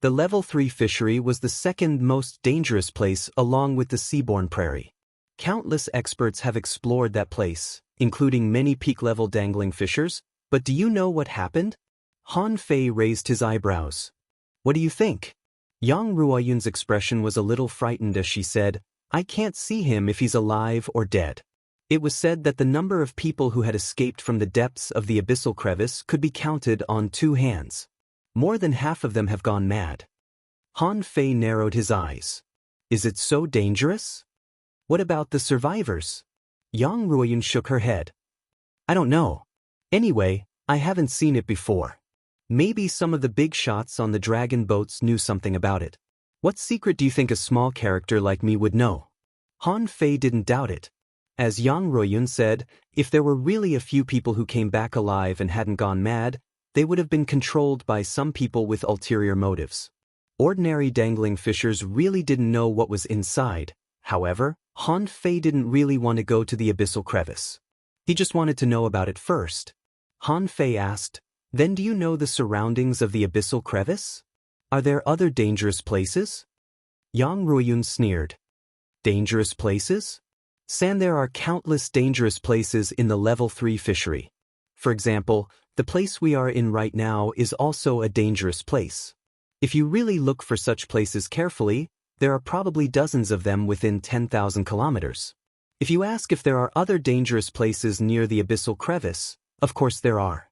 The level 3 fishery was the second most dangerous place along with the seaborne prairie. Countless experts have explored that place, including many peak-level dangling fishers, but do you know what happened?" Han Fei raised his eyebrows. "What do you think?" Yang Ruoyun's expression was a little frightened as she said, "I can't see him if he's alive or dead." It was said that the number of people who had escaped from the depths of the abyssal crevice could be counted on 2 hands. More than half of them have gone mad. Han Fei narrowed his eyes. "Is it so dangerous?" "What about the survivors?" Yang Ruoyun shook her head. "I don't know. Anyway, I haven't seen it before. Maybe some of the big shots on the dragon boats knew something about it. What secret do you think a small character like me would know?" Han Fei didn't doubt it. As Yang Ruoyun said, if there were really a few people who came back alive and hadn't gone mad, they would have been controlled by some people with ulterior motives. Ordinary dangling fishers really didn't know what was inside. However, Han Fei didn't really want to go to the abyssal crevice. He just wanted to know about it first. Han Fei asked, "Then do you know the surroundings of the abyssal crevice? Are there other dangerous places?" Yang Ruoyun sneered. "Dangerous places? There are countless dangerous places in the level 3 fishery. For example, the place we are in right now is also a dangerous place. If you really look for such places carefully, there are probably dozens of them within 10,000 kilometers. If you ask if there are other dangerous places near the abyssal crevice, of course there are.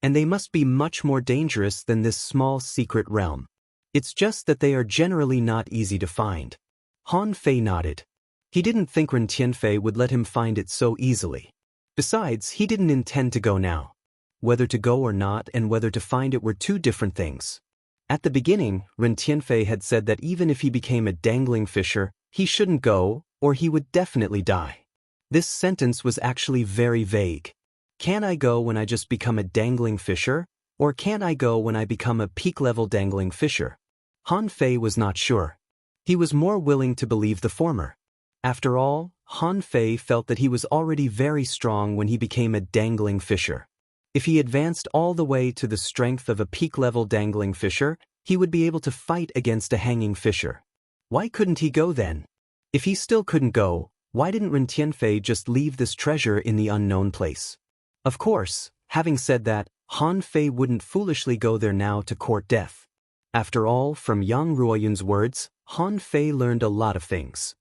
And they must be much more dangerous than this small secret realm. It's just that they are generally not easy to find. Han Fei nodded. He didn't think Ren Tianfei would let him find it so easily. Besides, he didn't intend to go now. Whether to go or not and whether to find it were two different things. At the beginning, Ren Tianfei had said that even if he became a dangling fisher, he shouldn't go, or he would definitely die. This sentence was actually very vague. Can I go when I just become a dangling fisher, or can I go when I become a peak-level dangling fisher? Han Fei was not sure. He was more willing to believe the former. After all, Han Fei felt that he was already very strong when he became a dangling fisher. If he advanced all the way to the strength of a peak-level dangling fisher, he would be able to fight against a hanging fisher. Why couldn't he go then? If he still couldn't go, why didn't Ren Tianfei just leave this treasure in the unknown place? Of course, having said that, Han Fei wouldn't foolishly go there now to court death. After all, from Yang Ruoyun's words, Han Fei learned a lot of things.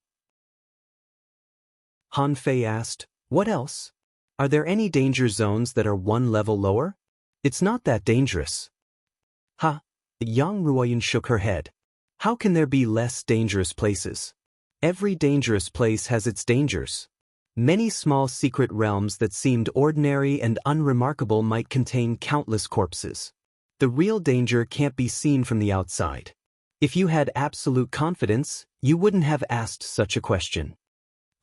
Han Fei asked, "What else? Are there any danger zones that are one level lower? It's not that dangerous." Yang Ruoyun shook her head. How can there be less dangerous places? Every dangerous place has its dangers. Many small secret realms that seemed ordinary and unremarkable might contain countless corpses. The real danger can't be seen from the outside. If you had absolute confidence, you wouldn't have asked such a question.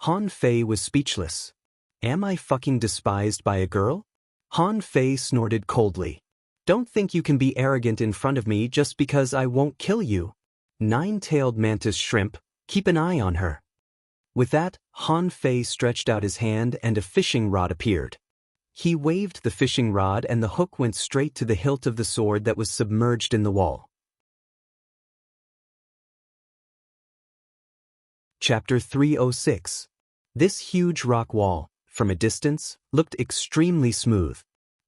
Han Fei was speechless. Am I fucking despised by a girl? Han Fei snorted coldly. Don't think you can be arrogant in front of me just because I won't kill you. Nine-tailed mantis shrimp, keep an eye on her. With that, Han Fei stretched out his hand and a fishing rod appeared. He waved the fishing rod and the hook went straight to the hilt of the sword that was submerged in the wall. Chapter 306. This huge rock wall, from a distance, looked extremely smooth.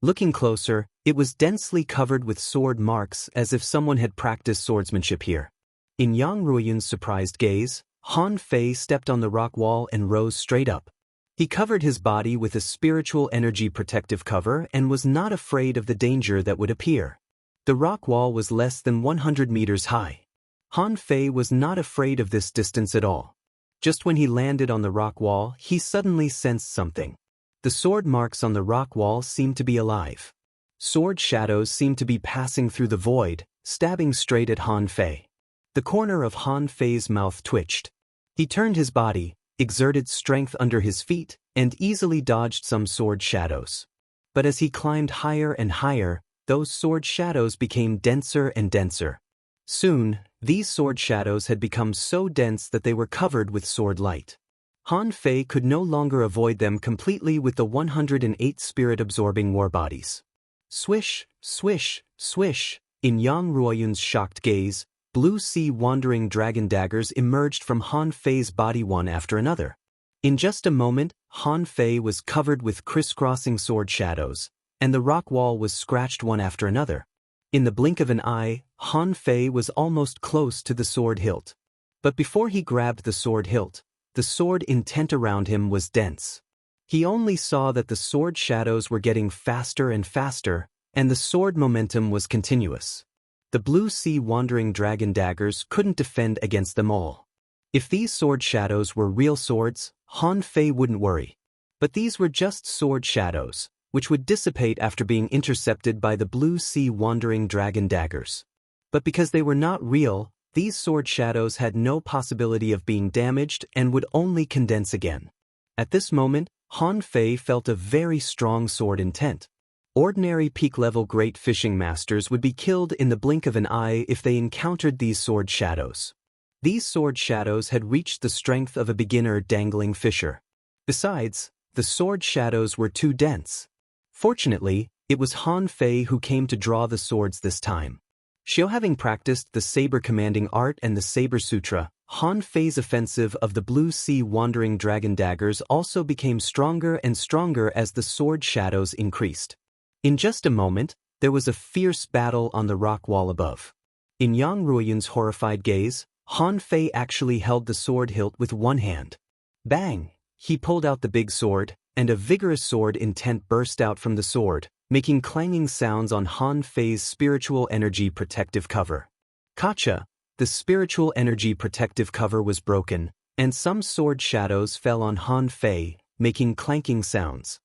Looking closer, it was densely covered with sword marks as if someone had practiced swordsmanship here. In Yang Ruoyun's surprised gaze, Han Fei stepped on the rock wall and rose straight up. He covered his body with a spiritual energy protective cover and was not afraid of the danger that would appear. The rock wall was less than 100 meters high. Han Fei was not afraid of this distance at all. Just when he landed on the rock wall, he suddenly sensed something. The sword marks on the rock wall seemed to be alive. Sword shadows seemed to be passing through the void, stabbing straight at Han Fei. The corner of Han Fei's mouth twitched. He turned his body, exerted strength under his feet, and easily dodged some sword shadows. But as he climbed higher and higher, those sword shadows became denser and denser. Soon, these sword shadows had become so dense that they were covered with sword light. Han Fei could no longer avoid them completely with the 108 spirit-absorbing war bodies. Swish, swish, swish. In Yang Ruoyun's shocked gaze, blue sea wandering dragon daggers emerged from Han Fei's body one after another. In just a moment, Han Fei was covered with crisscrossing sword shadows, and the rock wall was scratched one after another. In the blink of an eye, Han Fei was almost close to the sword hilt. But before he grabbed the sword hilt, the sword intent around him was dense. He only saw that the sword shadows were getting faster and faster, and the sword momentum was continuous. The blue sea wandering dragon daggers couldn't defend against them all. If these sword shadows were real swords, Han Fei wouldn't worry. But these were just sword shadows, which would dissipate after being intercepted by the blue sea wandering dragon daggers. But because they were not real, these sword shadows had no possibility of being damaged and would only condense again. At this moment, Han Fei felt a very strong sword intent. Ordinary peak-level great fishing masters would be killed in the blink of an eye if they encountered these sword shadows. These sword shadows had reached the strength of a beginner dangling fisher. Besides, the sword shadows were too dense. Fortunately, it was Han Fei who came to draw the swords this time. Xiao having practiced the saber commanding art and the saber sutra, Han Fei's offensive of the Blue Sea Wandering Dragon daggers also became stronger and stronger as the sword shadows increased. In just a moment, there was a fierce battle on the rock wall above. In Yang Ruoyun's horrified gaze, Han Fei actually held the sword hilt with one hand. Bang! He pulled out the big sword, and a vigorous sword intent burst out from the sword, making clanging sounds on Han Fei's spiritual energy protective cover. Kacha! The spiritual energy protective cover was broken, and some sword shadows fell on Han Fei, making clanking sounds.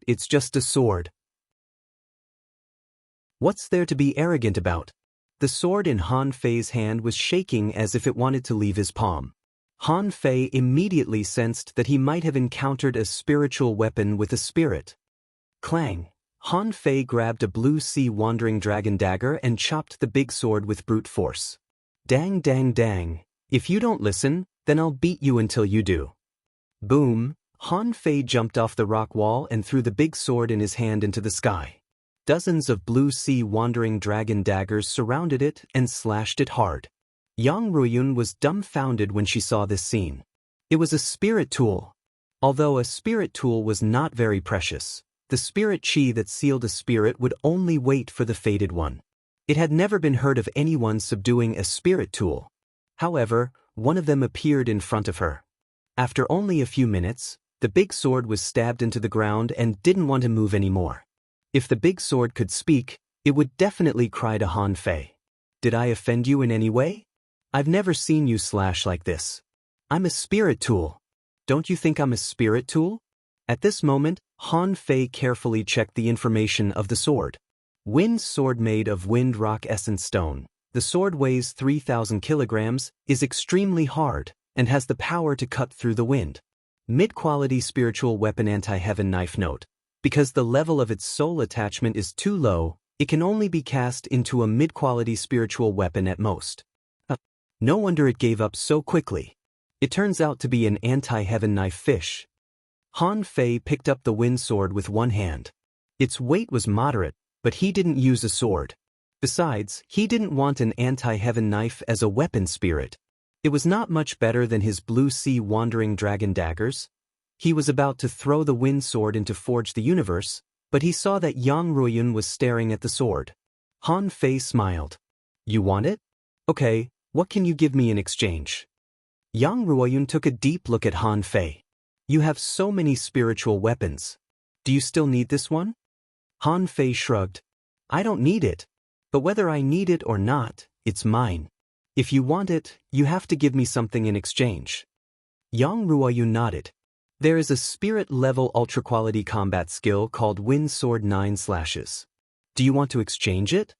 It's just a sword. What's there to be arrogant about? The sword in Han Fei's hand was shaking as if it wanted to leave his palm. Han Fei immediately sensed that he might have encountered a spiritual weapon with a spirit. Clang! Han Fei grabbed a Blue Sea Wandering Dragon dagger and chopped the big sword with brute force. Dang dang dang, if you don't listen, then I'll beat you until you do. Boom! Han Fei jumped off the rock wall and threw the big sword in his hand into the sky. Dozens of Blue Sea Wandering Dragon daggers surrounded it and slashed it hard. Yang Ruoyun was dumbfounded when she saw this scene. It was a spirit tool. Although a spirit tool was not very precious, the spirit chi that sealed a spirit would only wait for the fated one. It had never been heard of anyone subduing a spirit tool. However, one of them appeared in front of her. After only a few minutes, the big sword was stabbed into the ground and didn't want to move anymore. If the big sword could speak, it would definitely cry to Han Fei. Did I offend you in any way? I've never seen you slash like this. I'm a spirit tool. Don't you think I'm a spirit tool? At this moment, Han Fei carefully checked the information of the sword. Wind sword made of wind rock essence stone. The sword weighs 3,000 kilograms, is extremely hard, and has the power to cut through the wind. Mid-quality spiritual weapon anti-heaven knife note. Because the level of its soul attachment is too low, it can only be cast into a mid-quality spiritual weapon at most. No wonder it gave up so quickly. It turns out to be an anti-heaven knife fish. Han Fei picked up the wind sword with one hand. Its weight was moderate, but he didn't use a sword. Besides, he didn't want an anti-heaven knife as a weapon spirit. It was not much better than his Blue Sea Wandering Dragon daggers. He was about to throw the wind sword into Forge the Universe, but he saw that Yang Ruoyun was staring at the sword. Han Fei smiled. You want it? Okay, what can you give me in exchange? Yang Ruoyun took a deep look at Han Fei. You have so many spiritual weapons. Do you still need this one? Han Fei shrugged. I don't need it. But whether I need it or not, it's mine. If you want it, you have to give me something in exchange. Yang Ruoyun nodded. There is a spirit-level ultra-quality combat skill called Wind Sword 9 Slashes. Do you want to exchange it?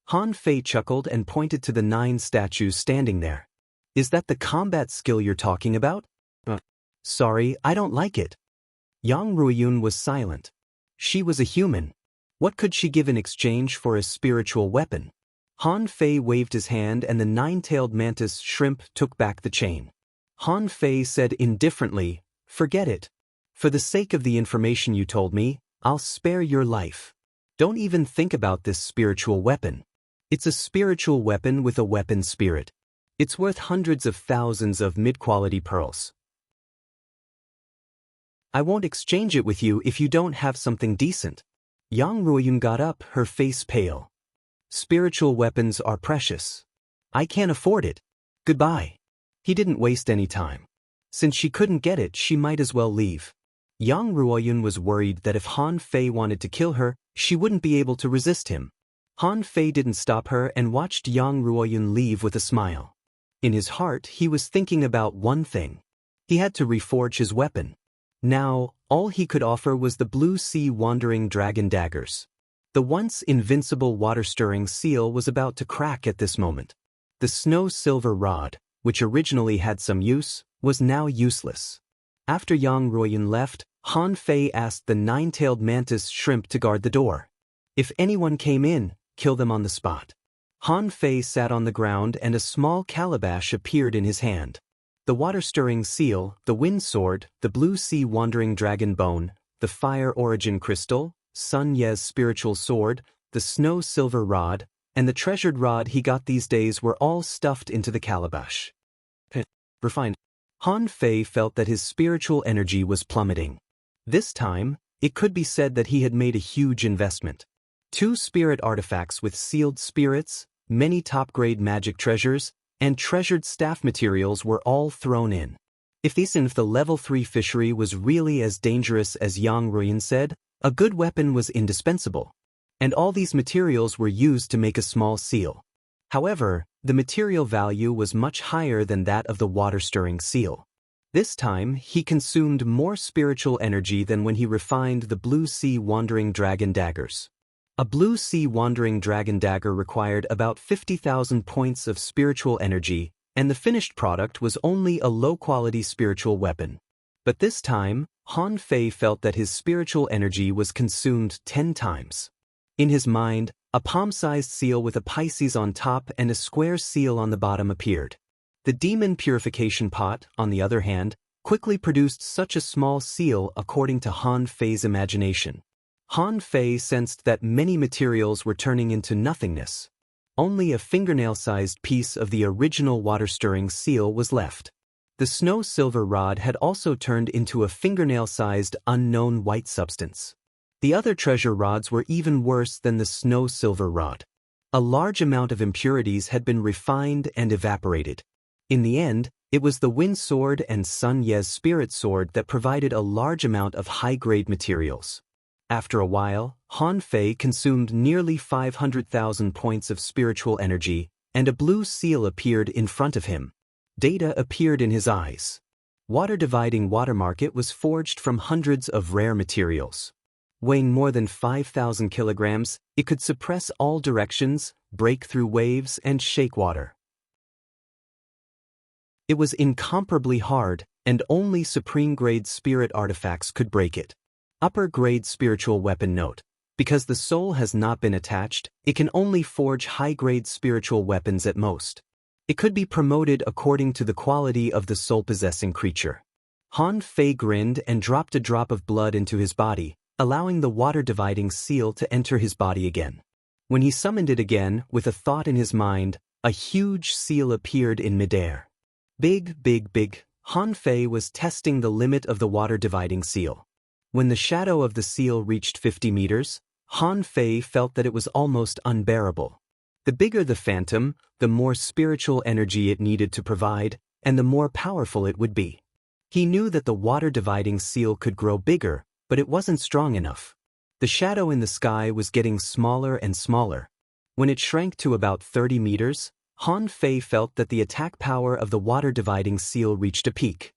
Han Fei chuckled and pointed to the 9 statues standing there. Is that the combat skill you're talking about? Sorry, I don't like it. Yang Ruoyun was silent. She was a human. What could she give in exchange for a spiritual weapon? Han Fei waved his hand and the 9-tailed mantis shrimp took back the chain. Han Fei said indifferently, Forget it. For the sake of the information you told me, I'll spare your life. Don't even think about this spiritual weapon. It's a spiritual weapon with a weapon spirit. It's worth hundreds of thousands of mid-quality pearls. I won't exchange it with you if you don't have something decent. Yang Ruoyun got up, her face pale. Spiritual weapons are precious. I can't afford it. Goodbye. He didn't waste any time. Since she couldn't get it, she might as well leave. Yang Ruoyun was worried that if Han Fei wanted to kill her, she wouldn't be able to resist him. Han Fei didn't stop her and watched Yang Ruoyun leave with a smile. In his heart, he was thinking about one thing. He had to reforge his weapon. Now, all he could offer was the Blue Sea Wandering Dragon daggers. The once invincible water-stirring seal was about to crack at this moment. The snow-silver rod, which originally had some use, was now useless. After Yang Ruoyun left, Han Fei asked the 9-tailed mantis shrimp to guard the door. If anyone came in, kill them on the spot. Han Fei sat on the ground and a small calabash appeared in his hand. The water-stirring seal, the wind sword, the Blue Sea Wandering Dragon bone, the fire origin crystal, Sun Ye's spiritual sword, the snow silver rod, and the treasured rod he got these days were all stuffed into the calabash. refined. Han Fei felt that his spiritual energy was plummeting. This time, it could be said that he had made a huge investment. 2 spirit artifacts with sealed spirits, many top-grade magic treasures, and treasured staff materials were all thrown in. If the level 3 fishery was really as dangerous as Yang Ruyan said, a good weapon was indispensable. And all these materials were used to make a small seal. However, the material value was much higher than that of the water-stirring seal. This time, he consumed more spiritual energy than when he refined the Blue Sea Wandering Dragon daggers. A Blue Sea Wandering Dragon dagger required about 50,000 points of spiritual energy, and the finished product was only a low-quality spiritual weapon. But this time, Han Fei felt that his spiritual energy was consumed 10 times. In his mind, a palm-sized seal with a Pisces on top and a square seal on the bottom appeared. The demon purification pot, on the other hand, quickly produced such a small seal according to Han Fei's imagination. Han Fei sensed that many materials were turning into nothingness. Only a fingernail-sized piece of the original water-stirring seal was left. The snow-silver rod had also turned into a fingernail-sized unknown white substance. The other treasure rods were even worse than the snow-silver rod. A large amount of impurities had been refined and evaporated. In the end, it was the Wind Sword and Sun Ye's Spirit Sword that provided a large amount of high-grade materials. After a while, Han Fei consumed nearly 500,000 points of spiritual energy, and a blue seal appeared in front of him. Data appeared in his eyes. Water-dividing water market was forged from hundreds of rare materials. Weighing more than 5,000 kilograms, it could suppress all directions, break through waves, and shake water. It was incomparably hard, and only supreme-grade spirit artifacts could break it. Upper-grade spiritual weapon note. Because the soul has not been attached, it can only forge high-grade spiritual weapons at most. It could be promoted according to the quality of the soul-possessing creature. Han Fei grinned and dropped a drop of blood into his body, allowing the water-dividing seal to enter his body again. When he summoned it again, with a thought in his mind, a huge seal appeared in midair. Big, Han Fei was testing the limit of the water-dividing seal. When the shadow of the seal reached 50 meters, Han Fei felt that it was almost unbearable. The bigger the phantom, the more spiritual energy it needed to provide, and the more powerful it would be. He knew that the water-dividing seal could grow bigger, but it wasn't strong enough. The shadow in the sky was getting smaller and smaller. When it shrank to about 30 meters, Han Fei felt that the attack power of the water-dividing seal reached a peak.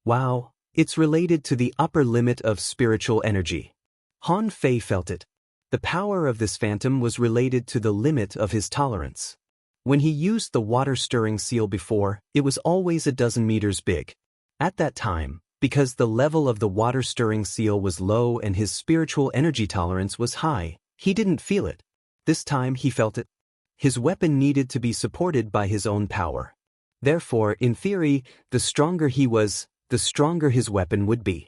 Wow, it's related to the upper limit of spiritual energy. Han Fei felt it. The power of this phantom was related to the limit of his tolerance. When he used the water-stirring seal before, it was always a dozen meters big. At that time, because the level of the water-stirring seal was low and his spiritual energy tolerance was high, he didn't feel it. This time he felt it. His weapon needed to be supported by his own power. Therefore, in theory, the stronger he was, the stronger his weapon would be.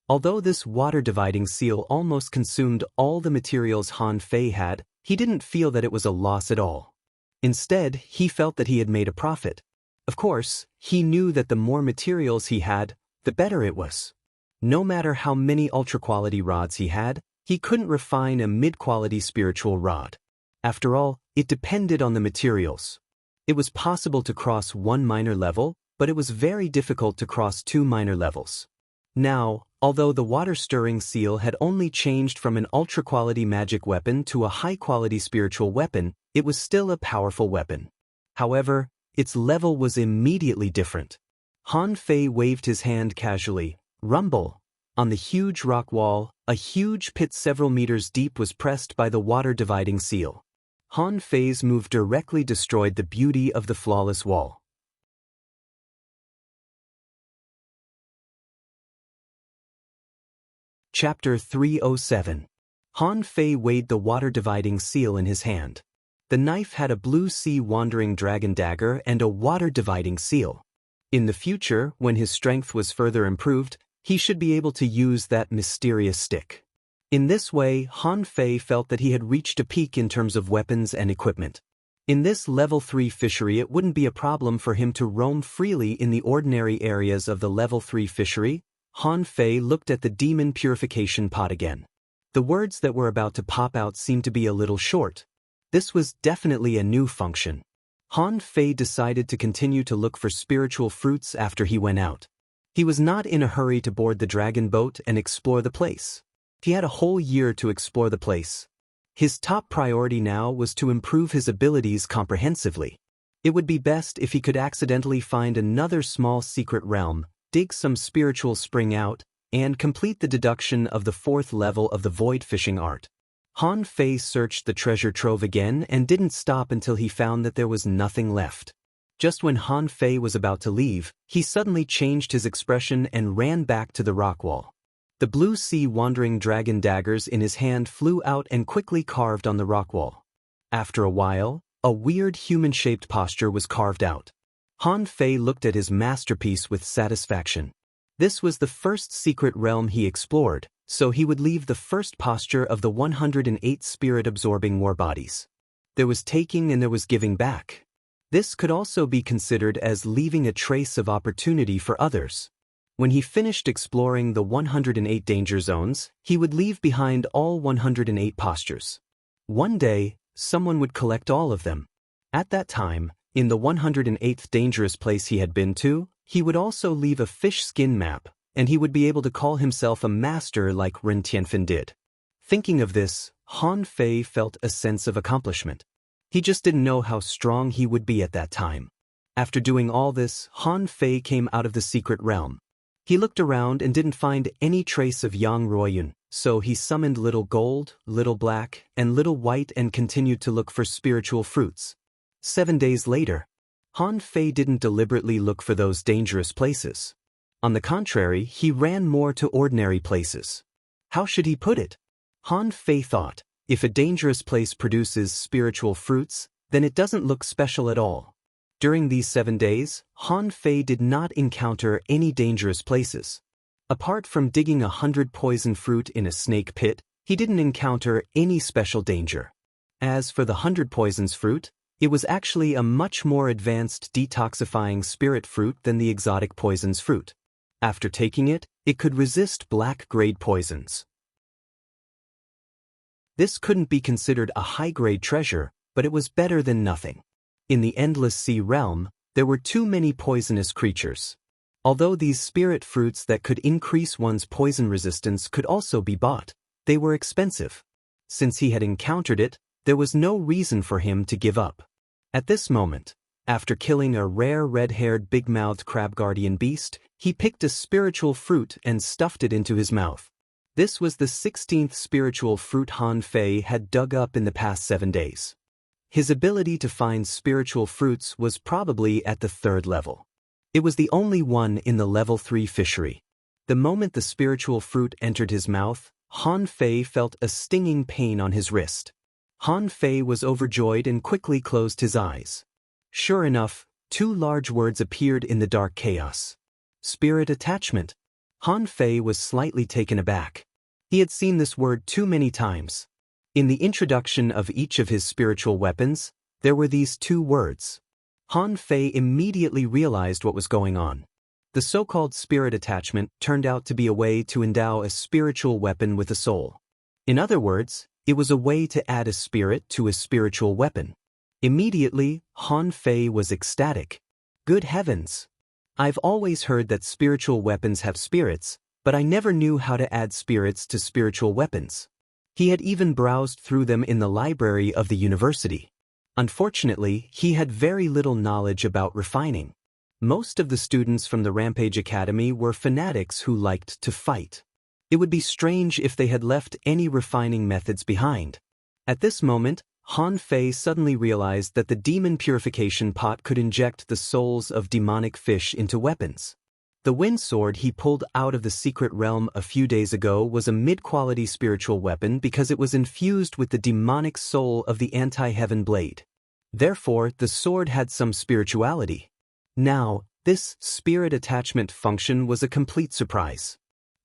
Although this water-dividing seal almost consumed all the materials Han Fei had, he didn't feel that it was a loss at all. Instead, he felt that he had made a profit. Of course, he knew that the more materials he had, the better it was. No matter how many ultra-quality rods he had, he couldn't refine a mid-quality spiritual rod. After all, it depended on the materials. It was possible to cross one minor level, but it was very difficult to cross 2 minor levels. Now, although the water-stirring seal had only changed from an ultra-quality magic weapon to a high-quality spiritual weapon, it was still a powerful weapon. However, its level was immediately different. Han Fei waved his hand casually. Rumble! On the huge rock wall, a huge pit several meters deep was pressed by the water-dividing seal. Han Fei's move directly destroyed the beauty of the flawless wall. Chapter 307. Han Fei weighed the water-dividing seal in his hand. The knife had a Blue Sea Wandering Dragon dagger and a water-dividing seal. In the future, when his strength was further improved, he should be able to use that mysterious stick. In this way, Han Fei felt that he had reached a peak in terms of weapons and equipment. In this level 3 fishery, it wouldn't be a problem for him to roam freely in the ordinary areas of the level 3 fishery. Han Fei looked at the demon purification pot again. The words that were about to pop out seemed to be a little short. This was definitely a new function. Han Fei decided to continue to look for spiritual fruits after he went out. He was not in a hurry to board the dragon boat and explore the place. He had a whole year to explore the place. His top priority now was to improve his abilities comprehensively. It would be best if he could accidentally find another small secret realm, dig some spiritual spring out, and complete the deduction of the 4th level of the void fishing art. Han Fei searched the treasure trove again and didn't stop until he found that there was nothing left. Just when Han Fei was about to leave, he suddenly changed his expression and ran back to the rock wall. The blue sea wandering dragon daggers in his hand flew out and quickly carved on the rock wall. After a while, a weird human-shaped posture was carved out. Han Fei looked at his masterpiece with satisfaction. This was the first secret realm he explored, so he would leave the first posture of the 108 spirit-absorbing war bodies. There was taking and there was giving back. This could also be considered as leaving a trace of opportunity for others. When he finished exploring the 108 danger zones, he would leave behind all 108 postures. One day, someone would collect all of them. At that time, in the 108th dangerous place he had been to, he would also leave a fish skin map, and he would be able to call himself a master like Ren Tianfen did. Thinking of this, Han Fei felt a sense of accomplishment. He just didn't know how strong he would be at that time. After doing all this, Han Fei came out of the secret realm. He looked around and didn't find any trace of Yang Ruoyun, so he summoned Little Gold, Little Black, and Little White and continued to look for spiritual fruits. 7 days later, Han Fei didn't deliberately look for those dangerous places. On the contrary, he ran more to ordinary places. How should he put it? Han Fei thought, if a dangerous place produces spiritual fruits, then it doesn't look special at all. During these 7 days, Han Fei did not encounter any dangerous places. Apart from digging 100 poison fruit in a snake pit, he didn't encounter any special danger. As for the 100 poisons fruit, it was actually a much more advanced detoxifying spirit fruit than the exotic poisons fruit. After taking it, it could resist black-grade poisons. This couldn't be considered a high-grade treasure, but it was better than nothing. In the Endless Sea realm, there were too many poisonous creatures. Although these spirit fruits that could increase one's poison resistance could also be bought, they were expensive. Since he had encountered it, there was no reason for him to give up. At this moment, after killing a rare red-haired big-mouthed crab guardian beast, he picked a spiritual fruit and stuffed it into his mouth. This was the 16th spiritual fruit Han Fei had dug up in the past 7 days. His ability to find spiritual fruits was probably at the 3rd level. It was the only one in the level 3 fishery. The moment the spiritual fruit entered his mouth, Han Fei felt a stinging pain on his wrist. Han Fei was overjoyed and quickly closed his eyes. Sure enough, 2 large words appeared in the dark chaos. Spirit attachment. Han Fei was slightly taken aback. He had seen this word too many times. In the introduction of each of his spiritual weapons, there were these 2 words. Han Fei immediately realized what was going on. The so-called spirit attachment turned out to be a way to endow a spiritual weapon with a soul. In other words, it was a way to add a spirit to a spiritual weapon. Immediately, Han Fei was ecstatic. Good heavens! I've always heard that spiritual weapons have spirits, but I never knew how to add spirits to spiritual weapons. He had even browsed through them in the library of the university. Unfortunately, he had very little knowledge about refining. Most of the students from the Rampage Academy were fanatics who liked to fight. It would be strange if they had left any refining methods behind. At this moment, Han Fei suddenly realized that the demon purification pot could inject the souls of demonic fish into weapons. The wind sword he pulled out of the secret realm a few days ago was a mid-quality spiritual weapon because it was infused with the demonic soul of the anti-heaven blade. Therefore, the sword had some spirituality. Now, this spirit attachment function was a complete surprise.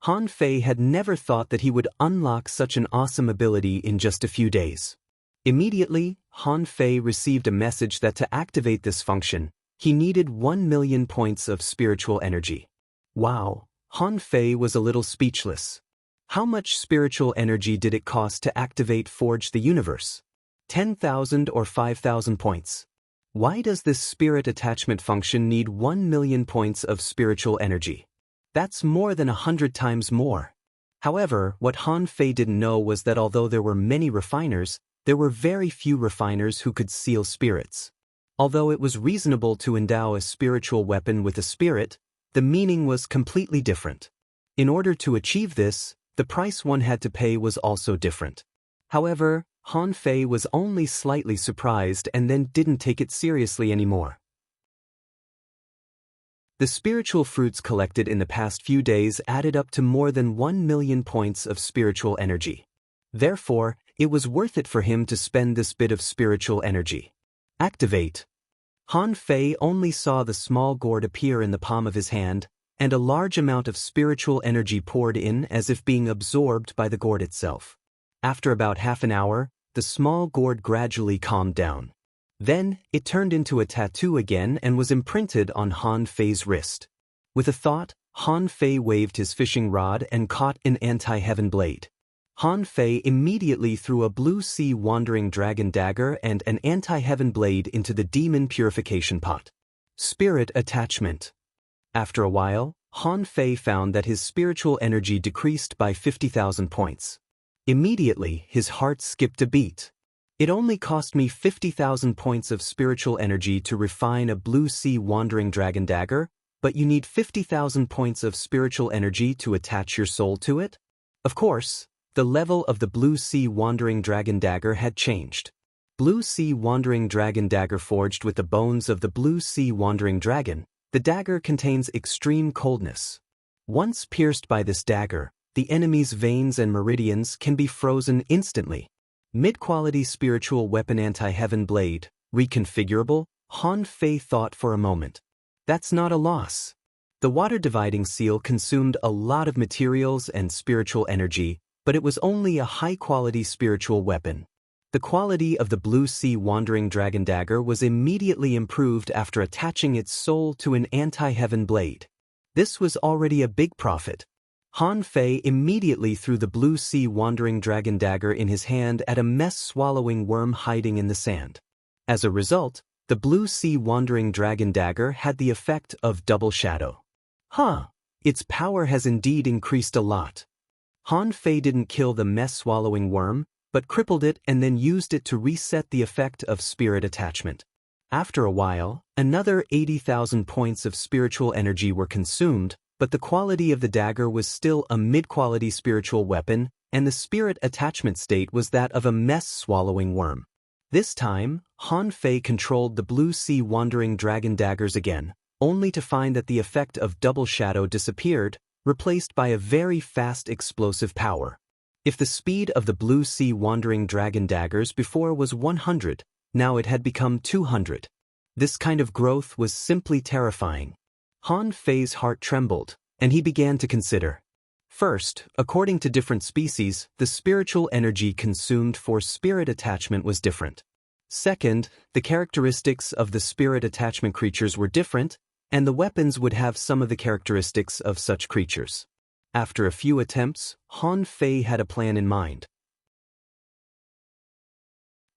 Han Fei had never thought that he would unlock such an awesome ability in just a few days. Immediately, Han Fei received a message that to activate this function, he needed 1 million points of spiritual energy. Wow, Han Fei was a little speechless. How much spiritual energy did it cost to activate Forge the Universe? 10,000 or 5,000 points. Why does this spirit attachment function need 1 million points of spiritual energy? That's more than 100 times more. However, what Han Fei didn't know was that although there were many refiners, there were very few refiners who could seal spirits. Although it was reasonable to endow a spiritual weapon with a spirit, the meaning was completely different. In order to achieve this, the price one had to pay was also different. However, Han Fei was only slightly surprised and then didn't take it seriously anymore. The spiritual fruits collected in the past few days added up to more than 1 million points of spiritual energy. Therefore, it was worth it for him to spend this bit of spiritual energy. Activate. Han Fei only saw the small gourd appear in the palm of his hand, and a large amount of spiritual energy poured in as if being absorbed by the gourd itself. After about half an hour, the small gourd gradually calmed down. Then, it turned into a tattoo again and was imprinted on Han Fei's wrist. With a thought, Han Fei waved his fishing rod and caught an anti-heaven blade. Han Fei immediately threw a blue sea wandering dragon dagger and an anti-heaven blade into the demon purification pot. Spirit attachment. After a while, Han Fei found that his spiritual energy decreased by 50,000 points. Immediately, his heart skipped a beat. It only cost me 50,000 points of spiritual energy to refine a blue sea wandering dragon dagger, but you need 50,000 points of spiritual energy to attach your soul to it? Of course, the level of the blue sea wandering dragon dagger had changed. Blue sea wandering dragon dagger forged with the bones of the blue sea wandering dragon, the dagger contains extreme coldness. Once pierced by this dagger, the enemy's veins and meridians can be frozen instantly. Mid-quality spiritual weapon anti-heaven blade, reconfigurable, Han Fei thought for a moment. That's not a loss. The water dividing seal consumed a lot of materials and spiritual energy, but it was only a high-quality spiritual weapon. The quality of the blue sea wandering dragon dagger was immediately improved after attaching its soul to an anti-heaven blade. This was already a big profit. Han Fei immediately threw the blue sea wandering dragon dagger in his hand at a mess-swallowing worm hiding in the sand. As a result, the blue sea wandering dragon dagger had the effect of double shadow. Its power has indeed increased a lot. Han Fei didn't kill the mess-swallowing worm, but crippled it and then used it to reset the effect of spirit attachment. After a while, another 80,000 points of spiritual energy were consumed, but the quality of the dagger was still a mid-quality spiritual weapon, and the spirit attachment state was that of a mess-swallowing worm. This time, Han Fei controlled the blue sea wandering dragon daggers again, only to find that the effect of double shadow disappeared, replaced by a very fast explosive power. If the speed of the blue sea wandering dragon daggers before was 100, now it had become 200. This kind of growth was simply terrifying. Han Fei's heart trembled, and he began to consider. First, according to different species, the spiritual energy consumed for spirit attachment was different. Second, the characteristics of the spirit attachment creatures were different, and the weapons would have some of the characteristics of such creatures. After a few attempts, Han Fei had a plan in mind.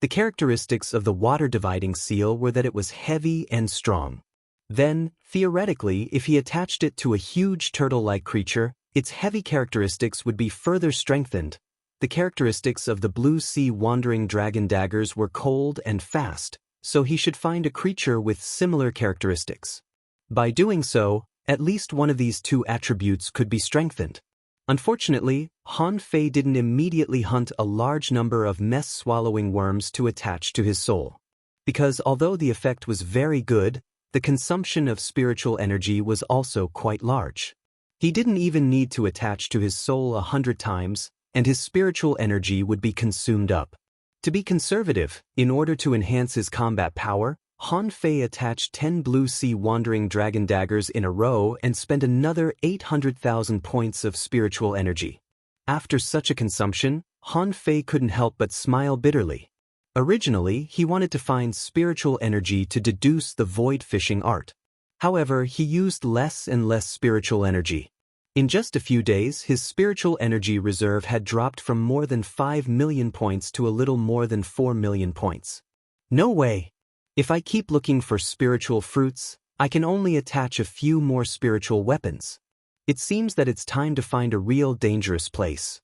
The characteristics of the water dividing seal were that it was heavy and strong. Then, theoretically, if he attached it to a huge turtle-like creature, its heavy characteristics would be further strengthened. The characteristics of the blue sea wandering dragon daggers were cold and fast, so he should find a creature with similar characteristics. By doing so, at least one of these two attributes could be strengthened. Unfortunately, Han Fei didn't immediately hunt a large number of mess-swallowing worms to attach to his soul. Because although the effect was very good, the consumption of spiritual energy was also quite large. He didn't even need to attach to his soul 100 times, and his spiritual energy would be consumed up. To be conservative, in order to enhance his combat power, Han Fei attached 10 blue sea wandering dragon daggers in a row and spent another 800,000 points of spiritual energy. After such a consumption, Han Fei couldn't help but smile bitterly. Originally, he wanted to find spiritual energy to deduce the void fishing art. However, he used less and less spiritual energy. In just a few days, his spiritual energy reserve had dropped from more than 5 million points to a little more than 4 million points. No way! If I keep looking for spiritual fruits, I can only attach a few more spiritual weapons. It seems that it's time to find a real dangerous place.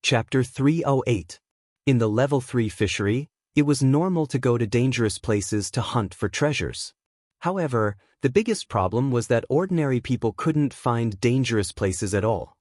Chapter 308. In the Level 3 fishery, it was normal to go to dangerous places to hunt for treasures. However, the biggest problem was that ordinary people couldn't find dangerous places at all.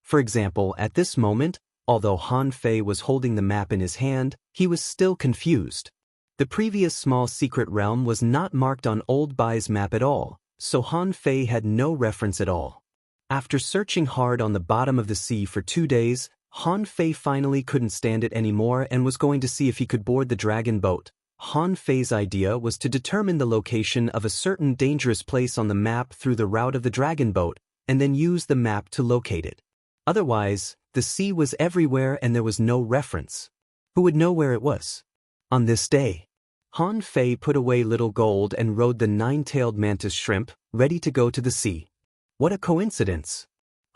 For example, at this moment, although Han Fei was holding the map in his hand, he was still confused. The previous small secret realm was not marked on Old Bai's map at all, so Han Fei had no reference at all. After searching hard on the bottom of the sea for 2 days, Han Fei finally couldn't stand it anymore and was going to see if he could board the dragon boat. Han Fei's idea was to determine the location of a certain dangerous place on the map through the route of the dragon boat, and then use the map to locate it. Otherwise, the sea was everywhere and there was no reference. Who would know where it was? On this day, Han Fei put away little gold and rode the 9-tailed mantis shrimp, ready to go to the sea. What a coincidence!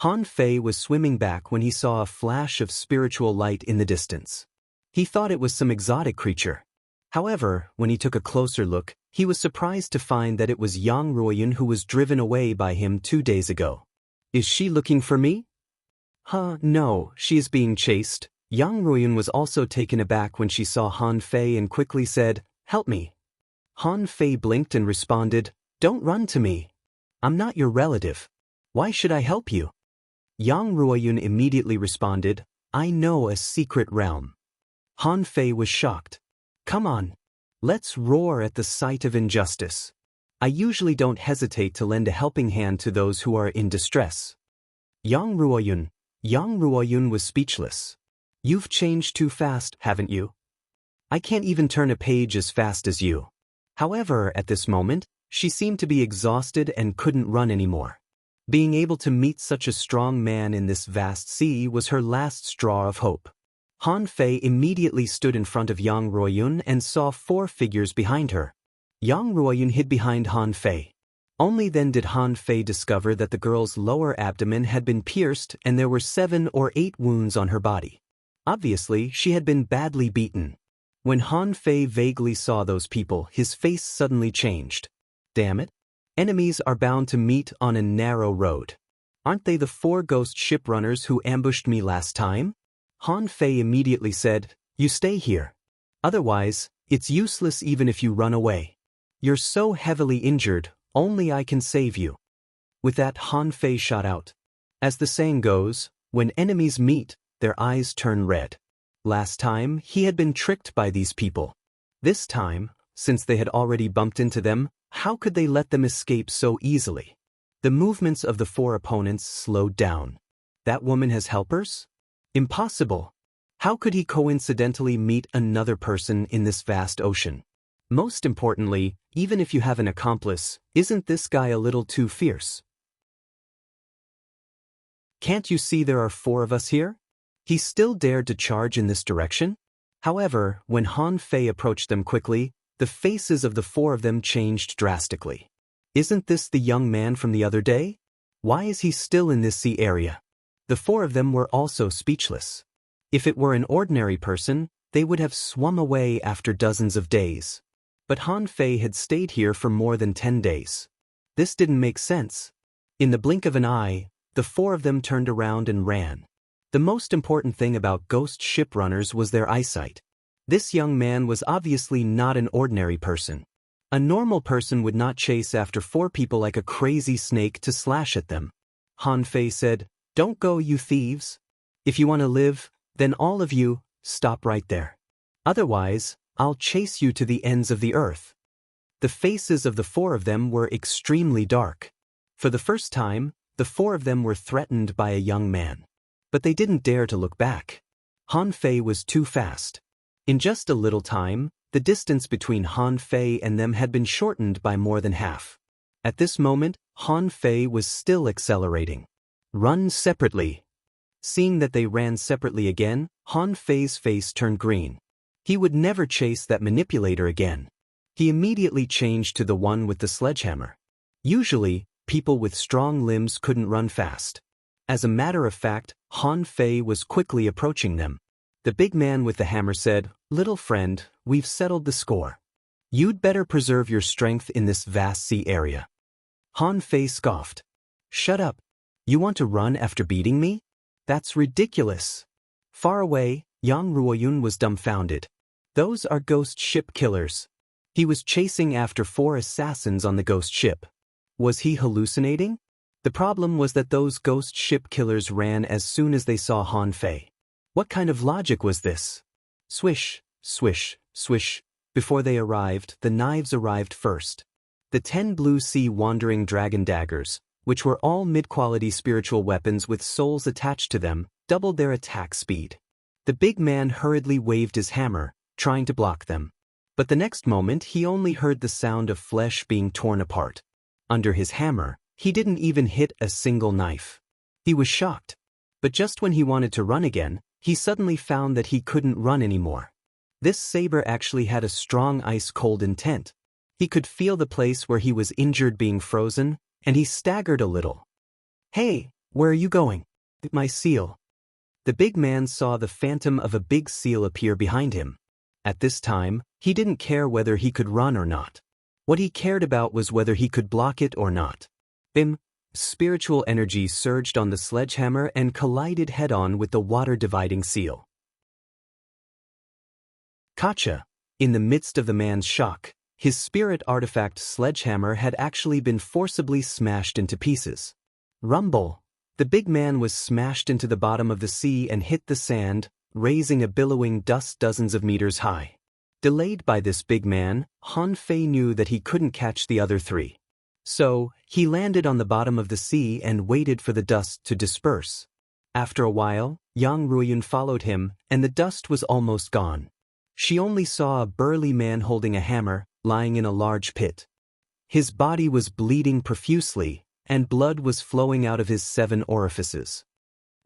Han Fei was swimming back when he saw a flash of spiritual light in the distance. He thought it was some exotic creature. However, when he took a closer look, he was surprised to find that it was Yang Ruoyun who was driven away by him 2 days ago. Is she looking for me? No, she is being chased. Yang Ruoyun was also taken aback when she saw Han Fei and quickly said, "Help me." Han Fei blinked and responded, "Don't run to me. I'm not your relative. Why should I help you?" Yang Ruoyun immediately responded, "I know a secret realm." Han Fei was shocked. "Come on. Let's roar at the sight of injustice. I usually don't hesitate to lend a helping hand to those who are in distress." Yang Ruoyun was speechless. "You've changed too fast, haven't you? I can't even turn a page as fast as you." However, at this moment, she seemed to be exhausted and couldn't run anymore. Being able to meet such a strong man in this vast sea was her last straw of hope. Han Fei immediately stood in front of Yang Ruoyun and saw 4 figures behind her. Yang Ruoyun hid behind Han Fei. Only then did Han Fei discover that the girl's lower abdomen had been pierced and there were 7 or 8 wounds on her body. Obviously, she had been badly beaten. When Han Fei vaguely saw those people, his face suddenly changed. Damn it. Enemies are bound to meet on a narrow road. Aren't they the 4 ghost ship runners who ambushed me last time? Han Fei immediately said, "You stay here. Otherwise, it's useless even if you run away. You're so heavily injured, only I can save you." With that, Han Fei shot out. As the saying goes, when enemies meet, their eyes turn red. Last time, he had been tricked by these people. This time, since they had already bumped into them, how could they let them escape so easily? The movements of the 4 opponents slowed down. That woman has helpers? Impossible. How could he coincidentally meet another person in this vast ocean? Most importantly, even if you have an accomplice, isn't this guy a little too fierce? Can't you see there are 4 of us here? He still dared to charge in this direction? However, when Han Fei approached them quickly, the faces of the 4 of them changed drastically. Isn't this the young man from the other day? Why is he still in this sea area? The 4 of them were also speechless. If it were an ordinary person, they would have swum away after dozens of days. But Han Fei had stayed here for more than 10 days. This didn't make sense. In the blink of an eye, the 4 of them turned around and ran. The most important thing about ghost ship runners was their eyesight. This young man was obviously not an ordinary person. A normal person would not chase after 4 people like a crazy snake to slash at them. Han Fei said, "Don't go, you thieves. If you want to live, then all of you, stop right there. Otherwise, I'll chase you to the ends of the earth." The faces of the 4 of them were extremely dark. For the first time, the 4 of them were threatened by a young man. But they didn't dare to look back. Han Fei was too fast. In just a little time, the distance between Han Fei and them had been shortened by more than half. At this moment, Han Fei was still accelerating. "Run separately." Seeing that they ran separately again, Han Fei's face turned green. He would never chase that manipulator again. He immediately changed to the one with the sledgehammer. Usually, people with strong limbs couldn't run fast. As a matter of fact, Han Fei was quickly approaching them. The big man with the hammer said, "Little friend, we've settled the score. You'd better preserve your strength in this vast sea area." Han Fei scoffed. "Shut up. You want to run after beating me? That's ridiculous." Far away, Yang Ruoyun was dumbfounded. Those are ghost ship killers. He was chasing after 4 assassins on the ghost ship. Was he hallucinating? The problem was that those ghost ship killers ran as soon as they saw Han Fei. What kind of logic was this? Swish, swish, swish. Before they arrived, the knives arrived first. The 10 blue sea wandering dragon daggers, which were all mid-quality spiritual weapons with souls attached to them, doubled their attack speed. The big man hurriedly waved his hammer, trying to block them. But the next moment he only heard the sound of flesh being torn apart. Under his hammer, he didn't even hit a single knife. He was shocked. But just when he wanted to run again, he suddenly found that he couldn't run anymore. This saber actually had a strong ice-cold intent. He could feel the place where he was injured being frozen, and he staggered a little. "Hey, where are you going?" "My seal." The big man saw the phantom of a big seal appear behind him. At this time, he didn't care whether he could run or not. What he cared about was whether he could block it or not. Bim! Spiritual energy surged on the sledgehammer and collided head-on with the water-dividing seal. Gotcha! In the midst of the man's shock, his spirit artifact sledgehammer had actually been forcibly smashed into pieces. Rumble! The big man was smashed into the bottom of the sea and hit the sand, raising a billowing dust dozens of meters high. Delayed by this big man, Han Fei knew that he couldn't catch the other 3. So, he landed on the bottom of the sea and waited for the dust to disperse. After a while, Yang Ruoyun followed him, and the dust was almost gone. She only saw a burly man holding a hammer, lying in a large pit. His body was bleeding profusely, and blood was flowing out of his 7 orifices.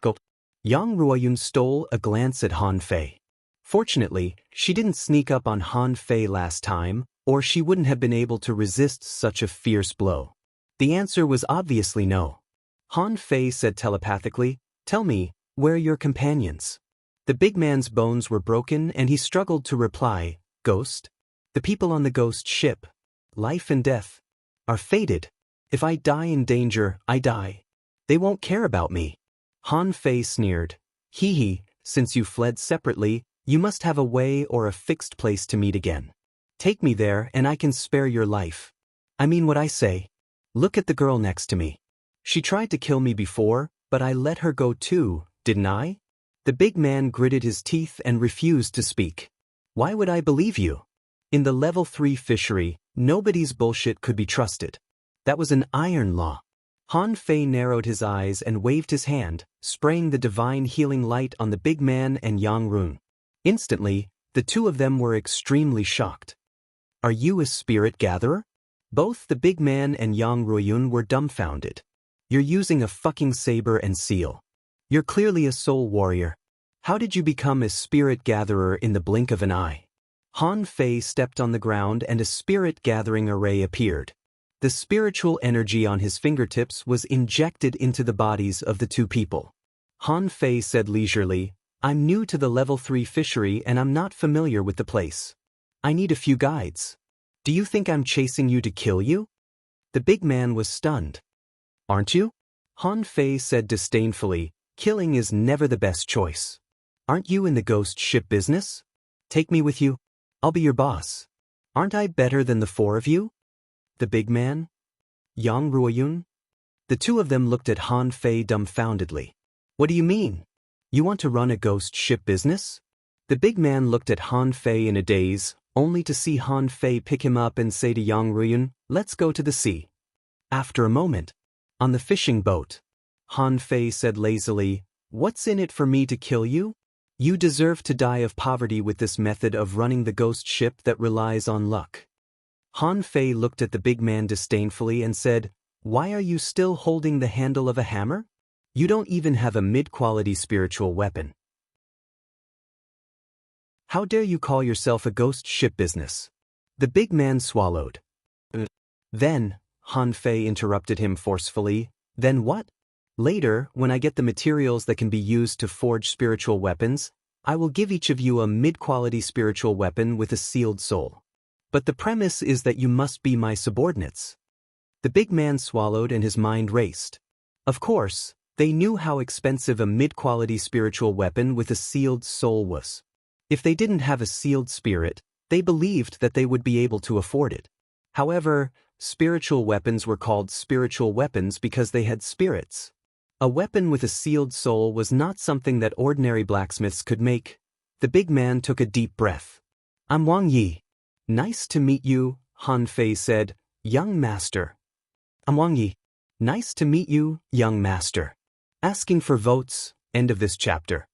Gulp. Yang Ruoyun stole a glance at Han Fei. Fortunately, she didn't sneak up on Han Fei last time, or she wouldn't have been able to resist such a fierce blow. The answer was obviously no. Han Fei said telepathically, "Tell me, where are your companions?" The big man's bones were broken and he struggled to reply, "Ghost? The people on the ghost ship. Life and death. Are fated. If I die in danger, I die. They won't care about me." Han Fei sneered. "Hee hee, since you fled separately, you must have a way or a fixed place to meet again. Take me there and I can spare your life. I mean what I say. Look at the girl next to me. She tried to kill me before, but I let her go too, didn't I?" The big man gritted his teeth and refused to speak. "Why would I believe you? In the level 3 fishery, nobody's bullshit could be trusted. That was an iron law." Han Fei narrowed his eyes and waved his hand, spraying the divine healing light on the big man and Yang Run. Instantly, the 2 of them were extremely shocked. "Are you a spirit gatherer?" Both the big man and Yang Ruoyun were dumbfounded. "You're using a fucking saber and seal. You're clearly a soul warrior. How did you become a spirit gatherer in the blink of an eye?" Han Fei stepped on the ground and a spirit gathering array appeared. The spiritual energy on his fingertips was injected into the bodies of the 2 people. Han Fei said leisurely, "I'm new to the level 3 fishery and I'm not familiar with the place. I need a few guides. Do you think I'm chasing you to kill you?" The big man was stunned. "Aren't you?" Han Fei said disdainfully, "Killing is never the best choice. Aren't you in the ghost ship business? Take me with you. I'll be your boss. Aren't I better than the 4 of you?" The big man? Yang Ruoyun? The 2 of them looked at Han Fei dumbfoundedly. "What do you mean? You want to run a ghost ship business?" The big man looked at Han Fei in a daze, only to see Han Fei pick him up and say to Yang Ruoyun, "Let's go to the sea." After a moment, on the fishing boat, Han Fei said lazily, "What's in it for me to kill you? You deserve to die of poverty with this method of running the ghost ship that relies on luck." Han Fei looked at the big man disdainfully and said, "Why are you still holding the handle of a hammer? You don't even have a mid-quality spiritual weapon. How dare you call yourself a ghost ship business? The big man swallowed. Then, Han Fei interrupted him forcefully, then what? Later, when I get the materials that can be used to forge spiritual weapons, I will give each of you a mid-quality spiritual weapon with a sealed soul. But the premise is that you must be my subordinates. The big man swallowed and his mind raced. Of course, they knew how expensive a mid-quality spiritual weapon with a sealed soul was. If they didn't have a sealed spirit, they believed that they would be able to afford it. However, spiritual weapons were called spiritual weapons because they had spirits. A weapon with a sealed soul was not something that ordinary blacksmiths could make. The big man took a deep breath. I'm Wang Yi. Nice to meet you, Han Fei said, young master. I'm Wang Yi. Nice to meet you, young master. Asking for votes, end of this chapter.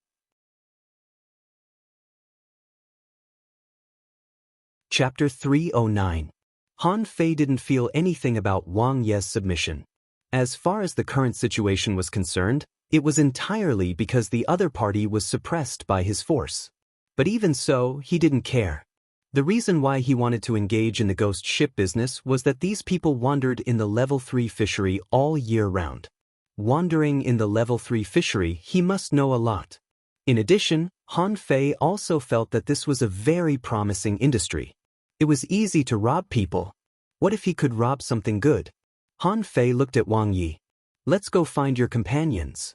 Chapter 309. Han Fei didn't feel anything about Wang Ye's submission. As far as the current situation was concerned, it was entirely because the other party was suppressed by his force. But even so, he didn't care. The reason why he wanted to engage in the ghost ship business was that these people wandered in the level 3 fishery all year round. Wandering in the level 3 fishery, he must know a lot. In addition, Han Fei also felt that this was a very promising industry. It was easy to rob people. What if he could rob something good? Han Fei looked at Wang Yi. Let's go find your companions.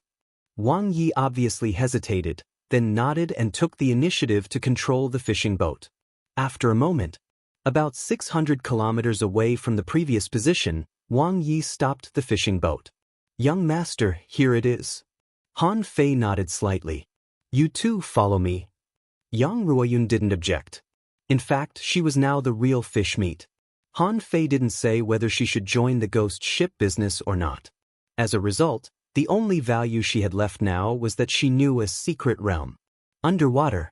Wang Yi obviously hesitated, then nodded and took the initiative to control the fishing boat. After a moment, about 600 kilometers away from the previous position, Wang Yi stopped the fishing boat. Young master, here it is. Han Fei nodded slightly. You too follow me. Yang Ruoyun didn't object. In fact, she was now the real fish meat. Han Fei didn't say whether she should join the ghost ship business or not. As a result, the only value she had left now was that she knew a secret realm. Underwater.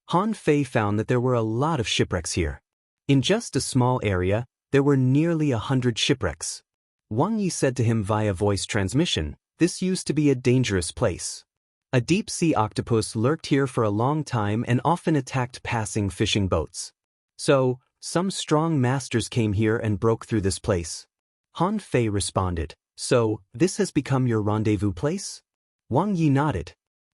Han Fei found that there were a lot of shipwrecks here. In just a small area, there were nearly 100 shipwrecks. Wang Yi said to him via voice transmission, this used to be a dangerous place. A deep-sea octopus lurked here for a long time and often attacked passing fishing boats. So, some strong masters came here and broke through this place. Han Fei responded, so, this has become your rendezvous place? Wang Yi nodded.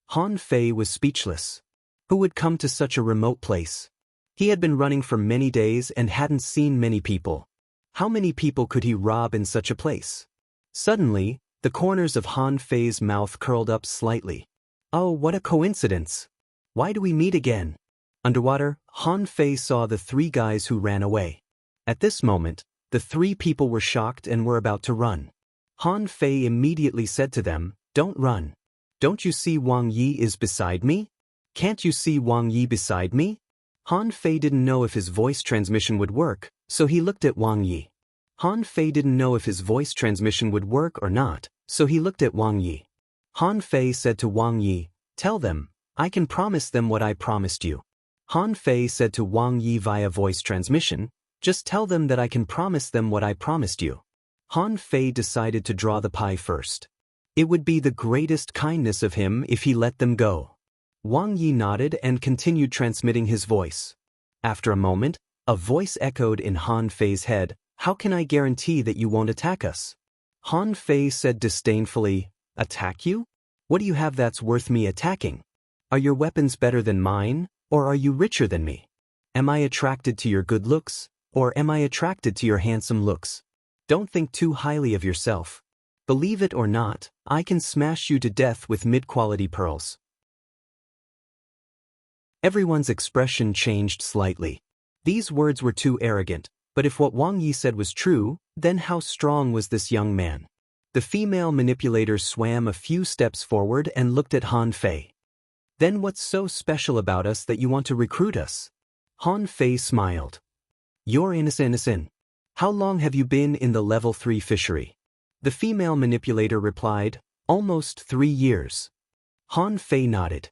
Han Fei was speechless. Who would come to such a remote place? He had been running for many days and hadn't seen many people. How many people could he rob in such a place? Suddenly, the corners of Han Fei's mouth curled up slightly. Oh, what a coincidence! Why do we meet again? Underwater, Han Fei saw the 3 guys who ran away. At this moment, the 3 people were shocked and were about to run. Han Fei immediately said to them, don't run. Don't you see Wang Yi is beside me? Can't you see Wang Yi beside me? Han Fei didn't know if his voice transmission would work, so he looked at Wang Yi. Han Fei didn't know if his voice transmission would work or not, so he looked at Wang Yi. Han Fei said to Wang Yi, tell them, I can promise them what I promised you. Han Fei said to Wang Yi via voice transmission, just tell them that I can promise them what I promised you. Han Fei decided to draw the pie first. It would be the greatest kindness of him if he let them go. Wang Yi nodded and continued transmitting his voice. After a moment, a voice echoed in Han Fei's head, how can I guarantee that you won't attack us? Han Fei said disdainfully, attack you? What do you have that's worth me attacking? Are your weapons better than mine, or are you richer than me? Am I attracted to your good looks, or am I attracted to your handsome looks? Don't think too highly of yourself. Believe it or not, I can smash you to death with mid-quality pearls. Everyone's expression changed slightly. These words were too arrogant, but if what Wang Yi said was true, then how strong was this young man? The female manipulator swam a few steps forward and looked at Han Fei. Then what's so special about us that you want to recruit us? Han Fei smiled. You're innocent. How long have you been in the level 3 fishery? The female manipulator replied, almost 3 years. Han Fei nodded.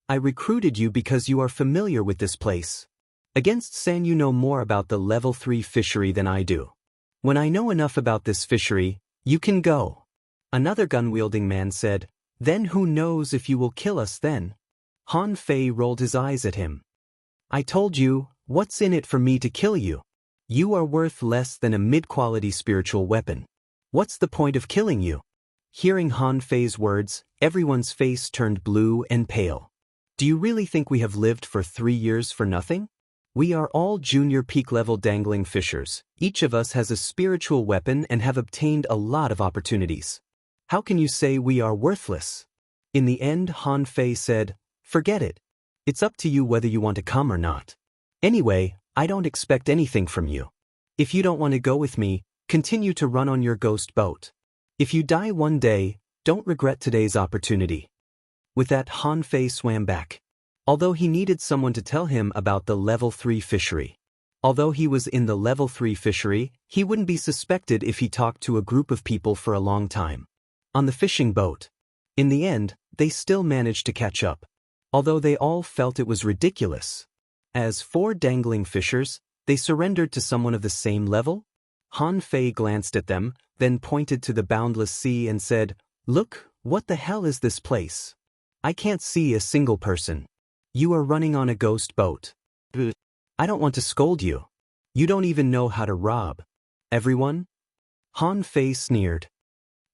I recruited you because you are familiar with this place. Against San, you know more about the level 3 fishery than I do. When I know enough about this fishery, you can go. Another gun-wielding man said, Then who knows if you will kill us then? Han Fei rolled his eyes at him. I told you, what's in it for me to kill you? You are worth less than a mid-quality spiritual weapon. What's the point of killing you? Hearing Han Fei's words, everyone's face turned blue and pale. Do you really think we have lived for 3 years for nothing? We are all junior peak-level dangling fishers. Each of us has a spiritual weapon and have obtained a lot of opportunities. How can you say we are worthless? In the end, Han Fei said, forget it. It's up to you whether you want to come or not. Anyway, I don't expect anything from you. If you don't want to go with me, continue to run on your ghost boat. If you die one day, don't regret today's opportunity. With that, Han Fei swam back. Although he needed someone to tell him about the level 3 fishery. Although he was in the level 3 fishery, he wouldn't be suspected if he talked to a group of people for a long time. On the fishing boat. In the end, they still managed to catch up. Although they all felt it was ridiculous. As 4 dangling fishers, they surrendered to someone of the same level? Han Fei glanced at them, then pointed to the boundless sea and said, look, what the hell is this place? I can't see a single person. You are running on a ghost boat. I don't want to scold you. You don't even know how to rob. Everyone? Han Fei sneered.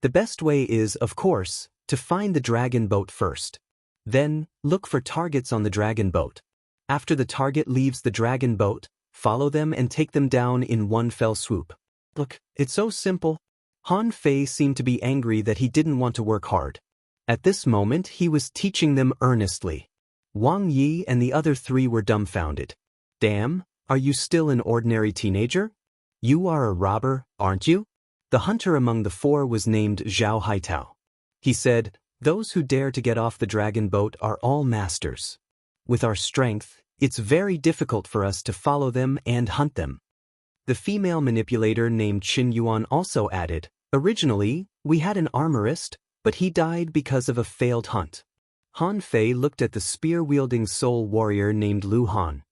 The best way is, of course, to find the dragon boat first. Then, look for targets on the dragon boat. After the target leaves the dragon boat, follow them and take them down in one fell swoop. Look, it's so simple. Han Fei seemed to be angry that he didn't want to work hard. At this moment, he was teaching them earnestly. Wang Yi and the other 3 were dumbfounded. Damn, are you still an ordinary teenager? You are a robber, aren't you? The hunter among the 4 was named Zhao Haitao. He said, those who dare to get off the dragon boat are all masters. With our strength, it's very difficult for us to follow them and hunt them. The female manipulator named Qin Yuan also added, originally, we had an armorist, but he died because of a failed hunt. Han Fei looked at the spear-wielding soul warrior named Lu Han.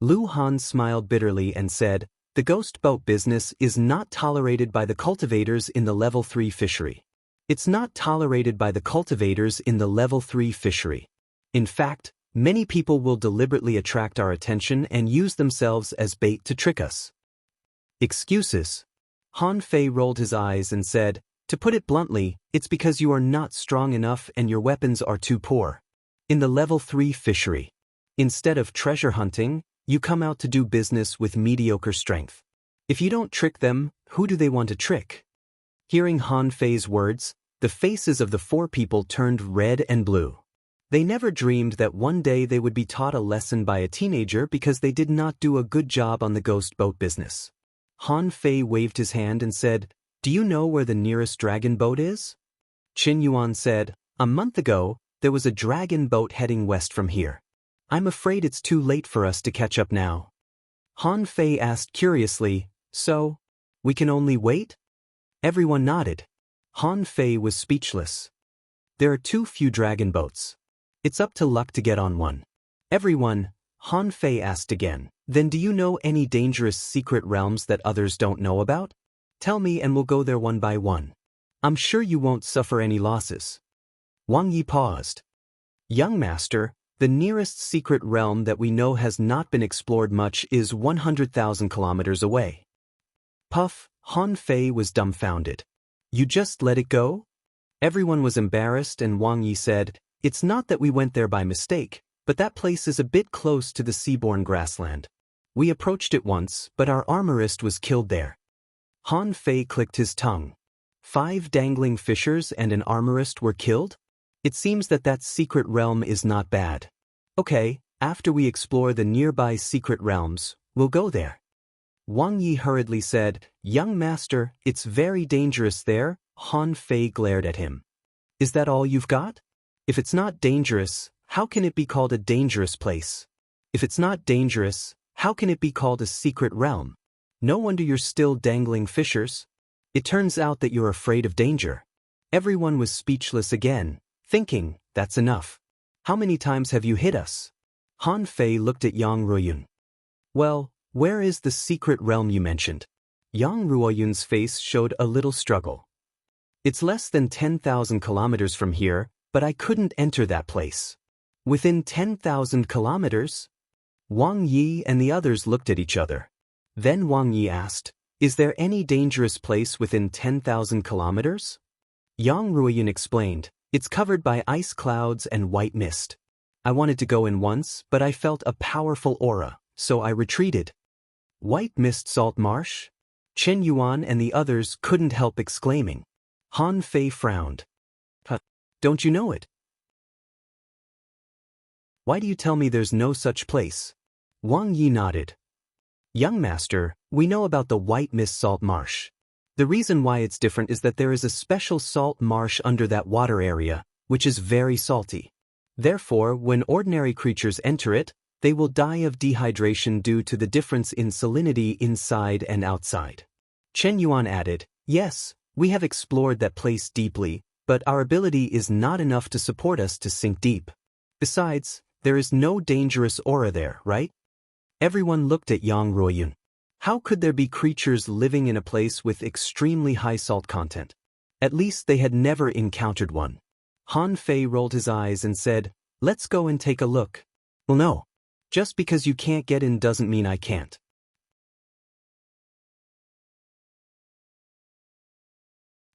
Lu Han smiled bitterly and said, the ghost boat business is not tolerated by the cultivators in the level 3 fishery. It's not tolerated by the cultivators in the level 3 fishery. In fact, many people will deliberately attract our attention and use themselves as bait to trick us. Excuses. Han Fei rolled his eyes and said, to put it bluntly, it's because you are not strong enough and your weapons are too poor. In the level 3 fishery, instead of treasure hunting, you come out to do business with mediocre strength. If you don't trick them, who do they want to trick? Hearing Han Fei's words, the faces of the 4 people turned red and blue. They never dreamed that one day they would be taught a lesson by a teenager because they did not do a good job on the ghost boat business. Han Fei waved his hand and said, do you know where the nearest dragon boat is? Qin Yuan said, a month ago, there was a dragon boat heading west from here. I'm afraid it's too late for us to catch up now. Han Fei asked curiously, so, we can only wait? Everyone nodded. Han Fei was speechless. There are too few dragon boats. It's up to luck to get on one. Everyone, Han Fei asked again, then do you know any dangerous secret realms that others don't know about? Tell me and we'll go there one by one. I'm sure you won't suffer any losses. Wang Yi paused. Young master, the nearest secret realm that we know has not been explored much is 100,000 kilometers away. Puff, Han Fei was dumbfounded. You just let it go? Everyone was embarrassed and Wang Yi said, it's not that we went there by mistake, but that place is a bit close to the seaborne grassland. We approached it once, but our armorist was killed there. Han Fei clicked his tongue. 5 dangling fishers and an armorist were killed? It seems that secret realm is not bad. Okay, after we explore the nearby secret realms, we'll go there. Wang Yi hurriedly said, young master, it's very dangerous there. Han Fei glared at him. Is that all you've got? If it's not dangerous, how can it be called a dangerous place? If it's not dangerous, how can it be called a secret realm? No wonder you're still dangling fishers. It turns out that you're afraid of danger. Everyone was speechless again, thinking, that's enough. How many times have you hit us? Han Fei looked at Yang Ruoyun. Well, where is the secret realm you mentioned? Yang Ruoyun's face showed a little struggle. It's less than 10,000 kilometers from here, but I couldn't enter that place. Within 10,000 kilometers? Wang Yi and the others looked at each other. Then Wang Yi asked, "Is there any dangerous place within 10,000 kilometers?" Yang Ruoyun explained, "It's covered by ice clouds and white mist. I wanted to go in once, but I felt a powerful aura, so I retreated." White mist salt marsh? Chen Yuan and the others couldn't help exclaiming. Han Fei frowned. "Huh, don't you know it? Why do you tell me there's no such place?" Wang Yi nodded. "Young master, we know about the white mist salt marsh. The reason why it's different is that there is a special salt marsh under that water area, which is very salty. Therefore, when ordinary creatures enter it, they will die of dehydration due to the difference in salinity inside and outside." Chen Yuan added, "Yes, we have explored that place deeply, but our ability is not enough to support us to sink deep. Besides, there is no dangerous aura there, right?" Everyone looked at Yang Ruoyun. How could there be creatures living in a place with extremely high salt content? At least they had never encountered one. Han Fei rolled his eyes and said, "Let's go and take a look." "Well, no. Just because you can't get in doesn't mean I can't."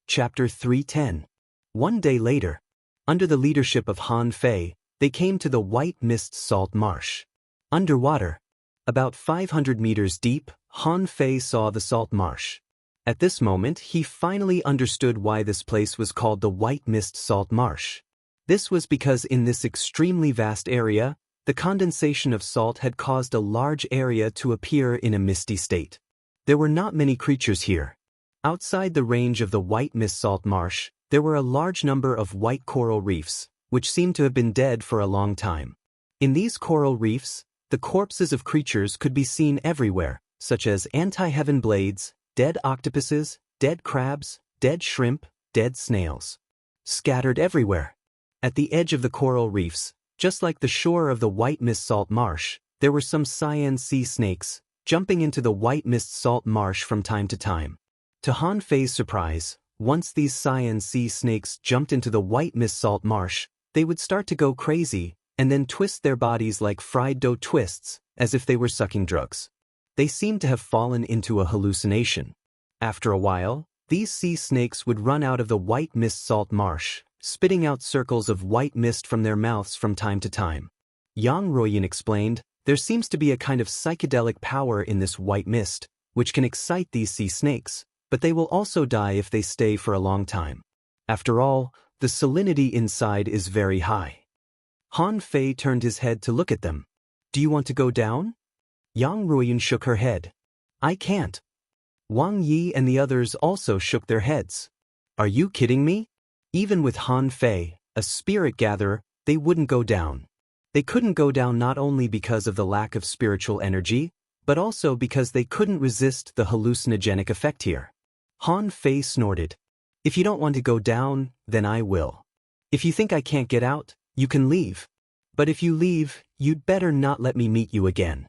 Chapter 310. One day later, under the leadership of Han Fei, they came to the white mist salt marsh. Underwater, about 500 meters deep, Han Fei saw the salt marsh. At this moment, he finally understood why this place was called the white mist salt marsh. This was because in this extremely vast area, the condensation of salt had caused a large area to appear in a misty state. There were not many creatures here. Outside the range of the white mist salt marsh, there were a large number of white coral reefs, which seemed to have been dead for a long time. In these coral reefs, the corpses of creatures could be seen everywhere, such as anti-heaven blades, dead octopuses, dead crabs, dead shrimp, dead snails. Scattered everywhere. At the edge of the coral reefs, just like the shore of the white mist salt marsh, there were some cyan sea snakes, jumping into the white mist salt marsh from time to time. To Han Fei's surprise, once these cyan sea snakes jumped into the white mist salt marsh, they would start to go crazy, and then twist their bodies like fried dough twists, as if they were sucking drugs. They seemed to have fallen into a hallucination. After a while, these sea snakes would run out of the white mist salt marsh, spitting out circles of white mist from their mouths from time to time. Yang Ruoyun explained, "There seems to be a kind of psychedelic power in this white mist, which can excite these sea snakes, but they will also die if they stay for a long time. After all, the salinity inside is very high." Han Fei turned his head to look at them. "Do you want to go down?" Yang Ruoyun shook her head. "I can't." Wang Yi and the others also shook their heads. "Are you kidding me?" Even with Han Fei, a spirit gatherer, they wouldn't go down. They couldn't go down not only because of the lack of spiritual energy, but also because they couldn't resist the hallucinogenic effect here. Han Fei snorted. "If you don't want to go down, then I will. If you think I can't get out, you can leave. But if you leave, you'd better not let me meet you again."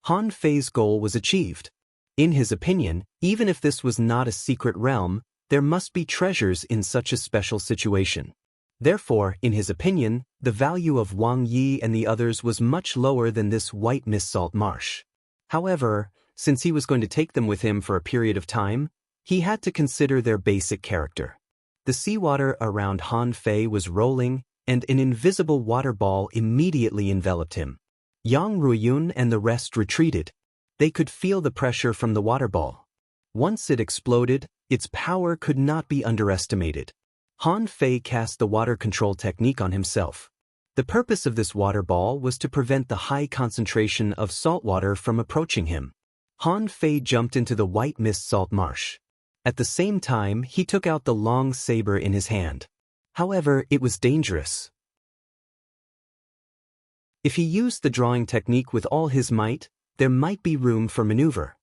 Han Fei's goal was achieved. In his opinion, even if this was not a secret realm, there must be treasures in such a special situation. Therefore, in his opinion, the value of Wang Yi and the others was much lower than this white mist salt marsh. However, since he was going to take them with him for a period of time, he had to consider their basic character. The seawater around Han Fei was rolling, and an invisible water ball immediately enveloped him. Yang Ruoyun and the rest retreated. They could feel the pressure from the water ball. Once it exploded, its power could not be underestimated. Han Fei cast the water control technique on himself. The purpose of this water ball was to prevent the high concentration of salt water from approaching him. Han Fei jumped into the white mist salt marsh. At the same time, he took out the long saber in his hand. However, it was dangerous. If he used the drawing technique with all his might, there might be room for maneuver.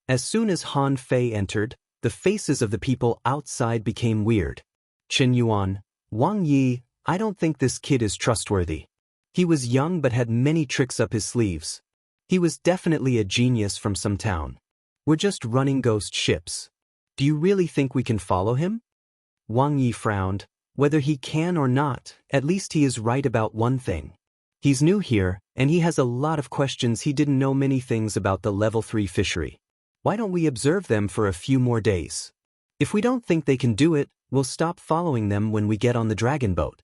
As soon as Han Fei entered, the faces of the people outside became weird. Chen Yuan, Wang Yi, I don't think this kid is trustworthy. He was young but had many tricks up his sleeves. He was definitely a genius from some town. We're just running ghost ships. Do you really think we can follow him? Wang Yi frowned. Whether he can or not, at least he is right about one thing. He's new here, and he has a lot of questions. He didn't know many things about the level 3 fishery. Why don't we observe them for a few more days? If we don't think they can do it, we'll stop following them when we get on the dragon boat.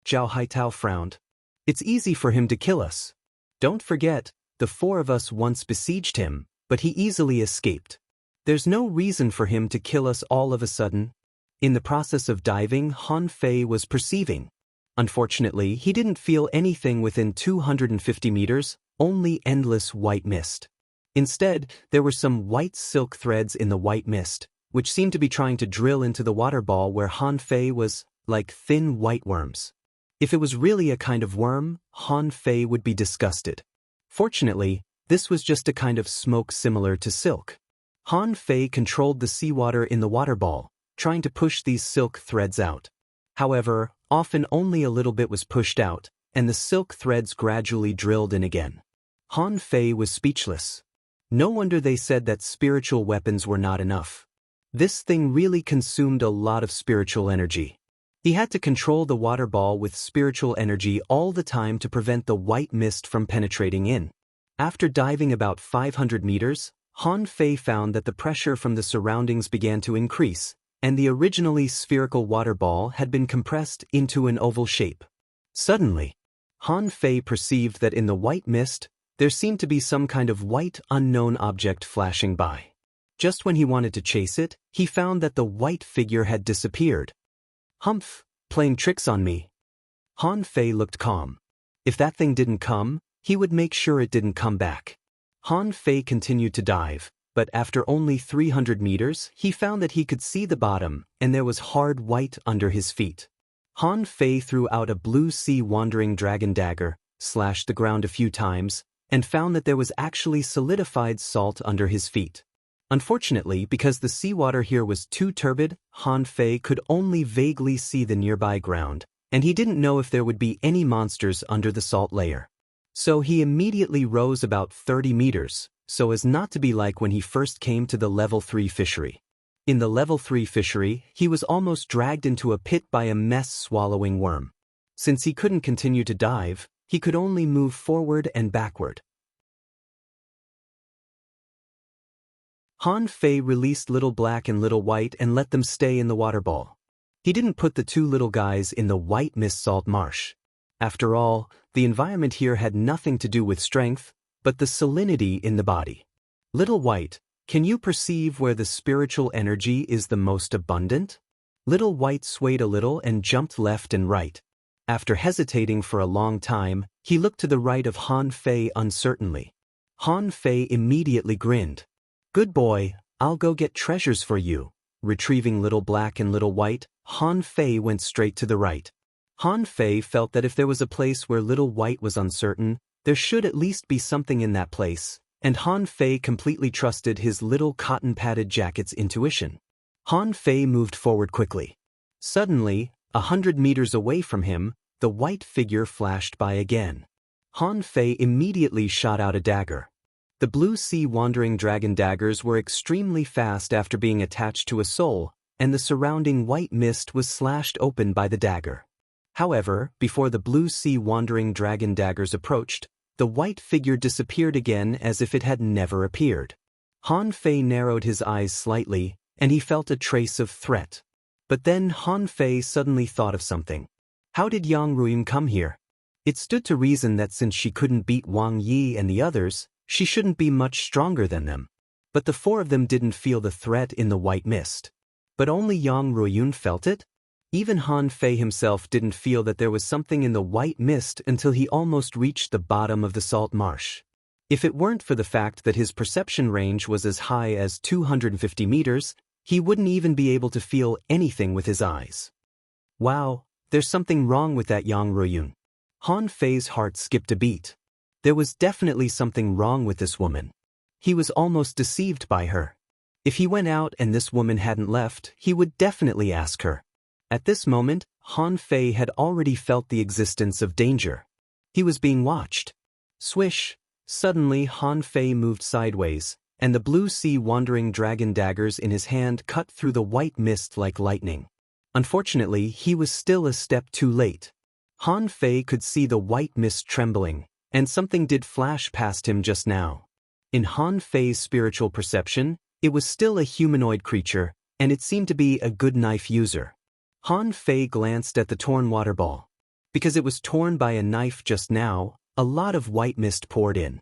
Zhao Haitao frowned. It's easy for him to kill us. Don't forget, the 4 of us once besieged him, but he easily escaped. There's no reason for him to kill us all of a sudden. In the process of diving, Han Fei was perceiving. Unfortunately, he didn't feel anything within 250 meters, only endless white mist. Instead, there were some white silk threads in the white mist, which seemed to be trying to drill into the water ball where Han Fei was, like thin white worms. If it was really a kind of worm, Han Fei would be disgusted. Fortunately, this was just a kind of smoke similar to silk. Han Fei controlled the seawater in the water ball, trying to push these silk threads out. However, often only a little bit was pushed out, and the silk threads gradually drilled in again. Han Fei was speechless. No wonder they said that spiritual weapons were not enough. This thing really consumed a lot of spiritual energy. He had to control the water ball with spiritual energy all the time to prevent the white mist from penetrating in. After diving about 500 meters, Han Fei found that the pressure from the surroundings began to increase, and the originally spherical water ball had been compressed into an oval shape. Suddenly, Han Fei perceived that in the white mist, there seemed to be some kind of white unknown object flashing by. Just when he wanted to chase it, he found that the white figure had disappeared. Humph, playing tricks on me. Han Fei looked calm. If that thing didn't come, he would make sure it didn't come back. Han Fei continued to dive, but after only 300 meters, he found that he could see the bottom, and there was hard white under his feet. Han Fei threw out a blue sea wandering dragon dagger, slashed the ground a few times, and found that there was actually solidified salt under his feet. Unfortunately, because the seawater here was too turbid, Han Fei could only vaguely see the nearby ground, and he didn't know if there would be any monsters under the salt layer. So he immediately rose about 30 meters, so as not to be like when he first came to the level 3 fishery. In the level 3 fishery, he was almost dragged into a pit by a mess-swallowing worm. Since he couldn't continue to dive, he could only move forward and backward. Han Fei released Little Black and Little White and let them stay in the water ball. He didn't put the 2 little guys in the white mist salt marsh. After all, the environment here had nothing to do with strength, but the salinity in the body. Little White, can you perceive where the spiritual energy is the most abundant? Little White swayed a little and jumped left and right. After hesitating for a long time, he looked to the right of Han Fei uncertainly. Han Fei immediately grinned. Good boy, I'll go get treasures for you. Retrieving Little Black and Little White, Han Fei went straight to the right. Han Fei felt that if there was a place where Little White was uncertain, there should at least be something in that place, and Han Fei completely trusted his little cotton-padded jacket's intuition. Han Fei moved forward quickly. Suddenly, 100 meters away from him, the white figure flashed by again. Han Fei immediately shot out a dagger. The blue sea wandering dragon daggers were extremely fast after being attached to a soul, and the surrounding white mist was slashed open by the dagger. However, before the blue sea wandering dragon daggers approached, the white figure disappeared again as if it had never appeared. Han Fei narrowed his eyes slightly, and he felt a trace of threat. But then Han Fei suddenly thought of something. How did Yang Ruiyun come here? It stood to reason that since she couldn't beat Wang Yi and the others, she shouldn't be much stronger than them. But the 4 of them didn't feel the threat in the white mist. But only Yang Ruiyun felt it? Even Han Fei himself didn't feel that there was something in the white mist until he almost reached the bottom of the salt marsh. If it weren't for the fact that his perception range was as high as 250 meters, he wouldn't even be able to feel anything with his eyes. Wow, there's something wrong with that Yang Ruiyun. Han Fei's heart skipped a beat. There was definitely something wrong with this woman. He was almost deceived by her. If he went out and this woman hadn't left, he would definitely ask her. At this moment, Han Fei had already felt the existence of danger. He was being watched. Swish! Suddenly Han Fei moved sideways, and the blue sea wandering dragon daggers in his hand cut through the white mist like lightning. Unfortunately, he was still a step too late. Han Fei could see the white mist trembling, and something did flash past him just now. In Han Fei's spiritual perception, it was still a humanoid creature, and it seemed to be a good knife user. Han Fei glanced at the torn water ball. Because it was torn by a knife just now, a lot of white mist poured in.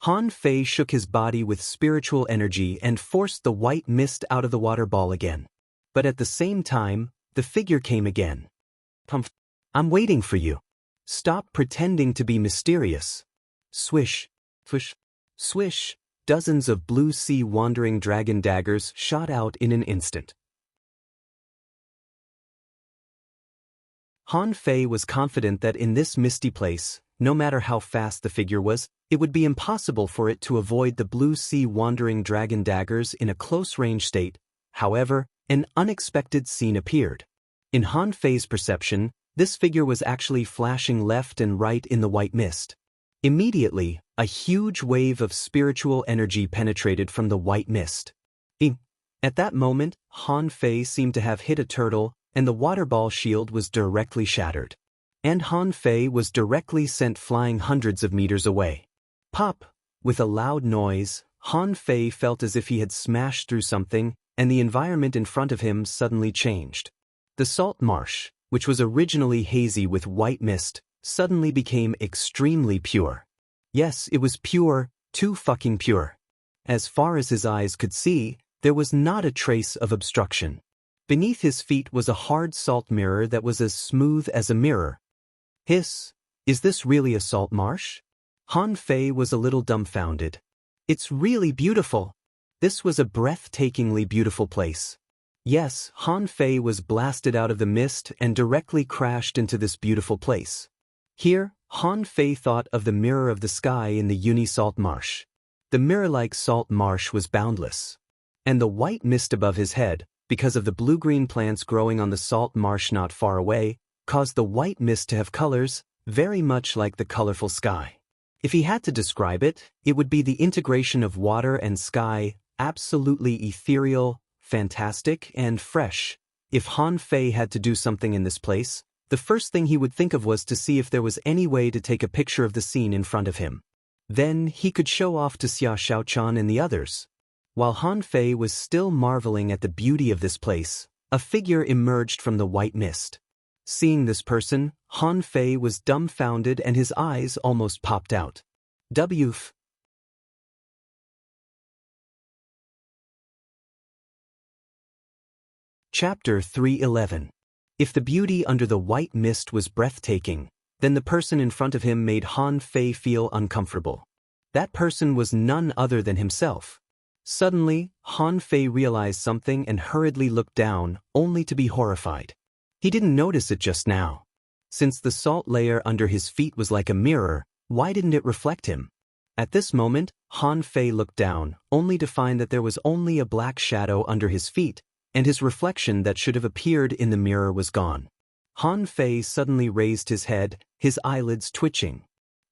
Han Fei shook his body with spiritual energy and forced the white mist out of the water ball again. But at the same time, the figure came again. I'm waiting for you. Stop pretending to be mysterious. Swish, swish, swish, dozens of blue sea wandering dragon daggers shot out in an instant. Han Fei was confident that in this misty place, no matter how fast the figure was, it would be impossible for it to avoid the blue sea wandering dragon daggers in a close-range state. However, an unexpected scene appeared. In Han Fei's perception, this figure was actually flashing left and right in the white mist. Immediately, a huge wave of spiritual energy penetrated from the white mist. At that moment, Han Fei seemed to have hit a turtle, and the water ball shield was directly shattered. And Han Fei was directly sent flying hundreds of meters away. Pop! With a loud noise, Han Fei felt as if he had smashed through something, and the environment in front of him suddenly changed. The salt marsh, which was originally hazy with white mist, suddenly became extremely pure. Yes, it was pure, too fucking pure. As far as his eyes could see, there was not a trace of obstruction. Beneath his feet was a hard salt mirror that was as smooth as a mirror. Hiss, is this really a salt marsh? Han Fei was a little dumbfounded. It's really beautiful. This was a breathtakingly beautiful place. Yes, Han Fei was blasted out of the mist and directly crashed into this beautiful place. Here, Han Fei thought of the mirror of the sky in the uni-salt marsh. The mirror-like salt marsh was boundless. And the white mist above his head, because of the blue-green plants growing on the salt marsh not far away, caused the white mist to have colors, very much like the colorful sky. If he had to describe it, it would be the integration of water and sky, absolutely ethereal, fantastic, and fresh. If Han Fei had to do something in this place, the first thing he would think of was to see if there was any way to take a picture of the scene in front of him. Then he could show off to Xia Xiaochan and the others. While Han Fei was still marveling at the beauty of this place, a figure emerged from the white mist. Seeing this person, Han Fei was dumbfounded and his eyes almost popped out. WF. Chapter 311. If the beauty under the white mist was breathtaking, then the person in front of him made Han Fei feel uncomfortable. That person was none other than himself. Suddenly, Han Fei realized something and hurriedly looked down, only to be horrified. He didn't notice it just now. Since the salt layer under his feet was like a mirror, why didn't it reflect him? At this moment, Han Fei looked down, only to find that there was only a black shadow under his feet, and his reflection that should have appeared in the mirror was gone. Han Fei suddenly raised his head, his eyelids twitching.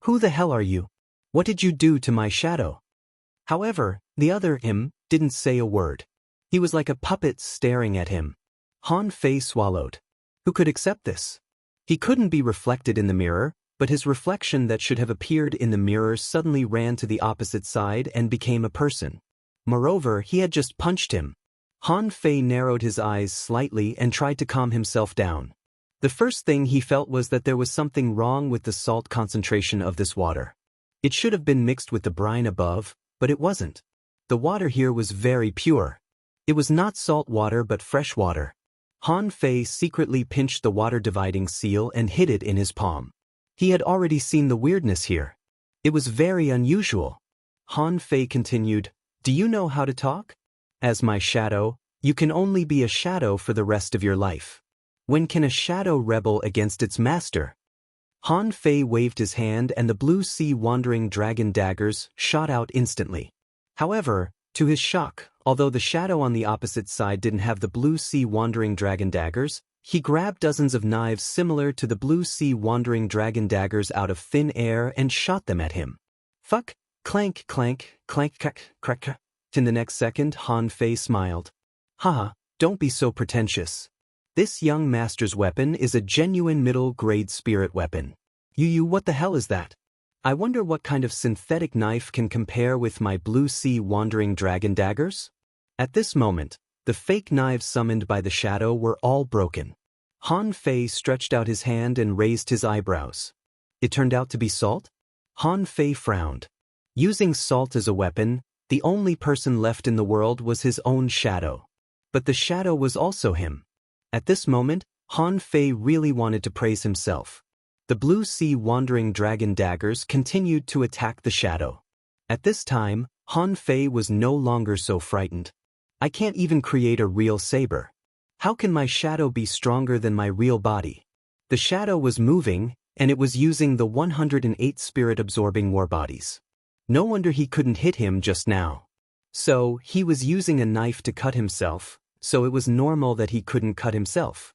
Who the hell are you? What did you do to my shadow? However, the other him didn't say a word. He was like a puppet staring at him. Han Fei swallowed. Who could accept this? He couldn't be reflected in the mirror, but his reflection that should have appeared in the mirror suddenly ran to the opposite side and became a person. Moreover, he had just punched him. Han Fei narrowed his eyes slightly and tried to calm himself down. The first thing he felt was that there was something wrong with the salt concentration of this water. It should have been mixed with the brine above, but it wasn't. The water here was very pure. It was not salt water but fresh water. Han Fei secretly pinched the water-dividing seal and hid it in his palm. He had already seen the weirdness here. It was very unusual. Han Fei continued, "Do you know how to talk? As my shadow, you can only be a shadow for the rest of your life. When can a shadow rebel against its master?" Han Fei waved his hand and the blue sea wandering dragon daggers shot out instantly. However, to his shock, although the shadow on the opposite side didn't have the blue sea wandering dragon daggers, he grabbed dozens of knives similar to the blue sea wandering dragon daggers out of thin air and shot them at him. Fuck, clank, clank, clank, crack, crack. In the next second, Han Fei smiled. Haha, don't be so pretentious. This young master's weapon is a genuine middle-grade spirit weapon. What the hell is that? I wonder what kind of synthetic knife can compare with my blue sea wandering dragon daggers? At this moment, the fake knives summoned by the shadow were all broken. Han Fei stretched out his hand and raised his eyebrows. It turned out to be salt? Han Fei frowned. Using salt as a weapon, the only person left in the world was his own shadow. But the shadow was also him. At this moment, Han Fei really wanted to praise himself. The blue sea wandering dragon daggers continued to attack the shadow. At this time, Han Fei was no longer so frightened. I can't even create a real saber. How can my shadow be stronger than my real body? The shadow was moving, and it was using the 108 spirit-absorbing war bodies. No wonder he couldn't hit him just now. So, he was using a knife to cut himself, so it was normal that he couldn't cut himself.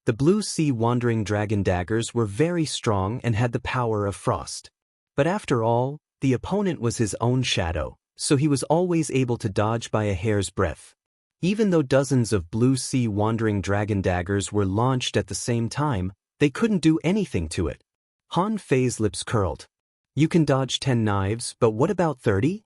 The blue sea wandering dragon daggers were very strong and had the power of frost. But after all, the opponent was his own shadow, so he was always able to dodge by a hair's breadth. Even though dozens of blue sea wandering dragon daggers were launched at the same time, they couldn't do anything to it. Han Fei's lips curled. You can dodge 10 knives, but what about 30?